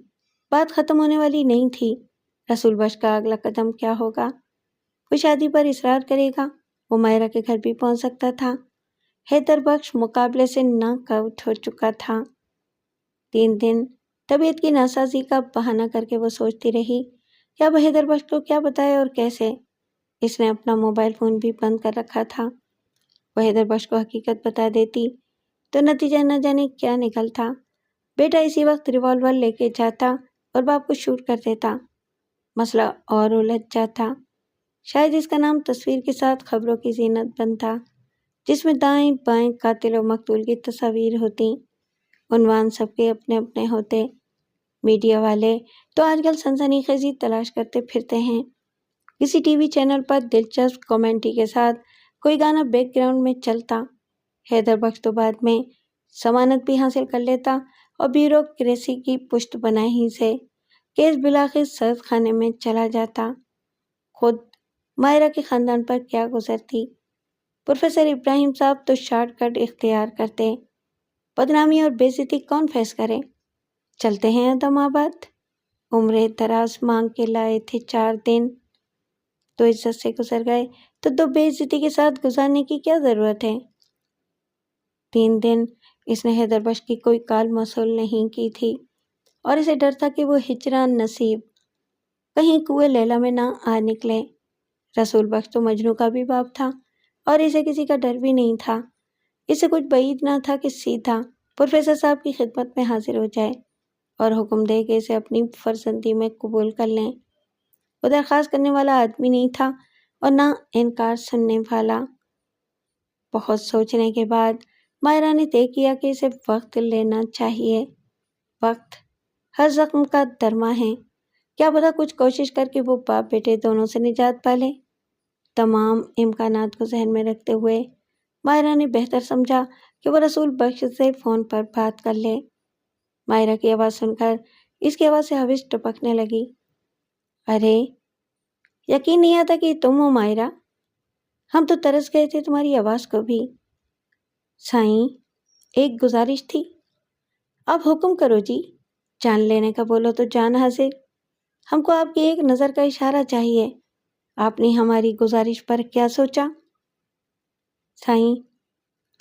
بات ختم ہونے والی نہیں تھی۔ رسول بخش کا اگلا قدم کیا ہوگا؟ وہ شادی پر اصرار کرے گا؟ وہ مائرہ کے گھر بھی پہنچ سکتا تھا۔ حیدر بخش مقابلے سے ناک آؤٹ ہو چکا تھا۔ 3 دن طبیعت کی ناسازی کا بہانہ کر کے وہ سوچتی رہی کہ اب حیدر بخش کو کیا بتائے اور کیسے۔ اس نے اپنا موبائل فون بھی بند کر رکھا تھا۔ وہ حیدر بخش کو حقیقت بتا دیتی تو نتیجہ نہ جانے کیا نکلتا۔ بیٹا اسی وقت ریوالور لے کے جاتا اور باپ کو شوٹ کر دیتا، مسئلہ اور الجھ جاتا۔ شاید اس کا نام تصویر کے ساتھ خبروں کی زینت بنتا جس میں دائیں بائیں قاتل و مقتول کی تصاویر ہوتی۔ عنوان سب کے اپنے اپنے ہوتے۔ میڈیا والے تو آج کل سنسنی خیزی تلاش کرتے پھرتے ہیں۔ کسی ٹی وی چینل پر دلچسپ کامنٹری کے ساتھ کوئی گانا بیک گراؤنڈ میں چلتا۔ حیدر بخش تو بعد میں ضمانت بھی حاصل کر لیتا اور بیوروکریسی کی پشت بنائی سے کیس بلاخر سرد خانے میں چلا جاتا۔ خود مائرہ کے خاندان پر کیا گزرتی؟ پروفیسر ابراہیم صاحب تو شارٹ کٹ اختیار کرتے۔ بدنامی اور بے عزتی کون فیس کرے؟ چلتے ہیں عدم آباد۔ عمر دراز مانگ کے لائے تھے 4 دن، تو عزت سے گزر گئے تو 2 بے عزتی کے ساتھ گزارنے کی کیا ضرورت ہے؟ 3 دن اس نے حیدر بخش کی کوئی کال موصول نہیں کی تھی اور اسے ڈر تھا کہ وہ ہجران نصیب کہیں کنویں لیلا میں نہ آ نکلے۔ رسول بخش تو مجنوں کا بھی باپ تھا اور اسے کسی کا ڈر بھی نہیں تھا۔ اس سے کچھ بعید نہ تھا کہ سیدھا پروفیسر صاحب کی خدمت میں حاضر ہو جائے اور حکم دے کہ اسے اپنی فرزندی میں قبول کر لیں۔ وہ درخواست کرنے والا آدمی نہیں تھا اور نہ انکار سننے والا۔ بہت سوچنے کے بعد مائرہ نے طے کیا کہ اسے وقت لینا چاہیے۔ وقت ہر زخم کا درماں ہے، کیا پتہ کچھ کوشش کر کے وہ باپ بیٹے دونوں سے نجات پالے۔ تمام امکانات کو ذہن میں رکھتے ہوئے ماہرہ نے بہتر سمجھا کہ وہ رسول بخش سے فون پر بات کر لے۔ ماہرہ کی آواز سن کر اس کی آواز سے حوث ٹپکنے لگی۔ ارے یقین نہیں آتا کہ تم ہو ماہرہ، ہم تو ترس گئے تھے تمہاری آواز کو بھی۔ سائیں ایک گزارش تھی۔ اب حکم کرو جی، جان لینے کا بولو تو جان حاضر۔ ہم کو آپ کی ایک نظر کا اشارہ چاہیے۔ آپ نے ہماری گزارش پر کیا سوچا؟ سائیں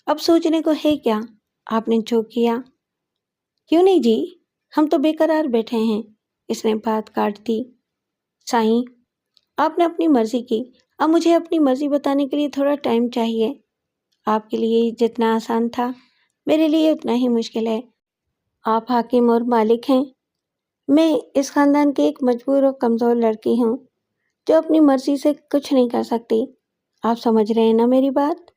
اب سوچنے کو ہے کیا، آپ نے جو کیا۔ کیوں نہیں جی، ہم تو بے قرار بیٹھے ہیں، اس نے بات کاٹ دی۔ سائیں آپ نے اپنی مرضی کی، اب مجھے اپنی مرضی بتانے کے لیے تھوڑا ٹائم چاہیے۔ آپ کے لیے جتنا آسان تھا میرے لیے اتنا ہی مشکل ہے۔ آپ حاکم اور مالک ہیں، میں اس خاندان کی ایک مجبور اور کمزور لڑکی ہوں جو اپنی مرضی سے کچھ نہیں کر سکتی۔ آپ سمجھ رہے ہیں نا میری بات؟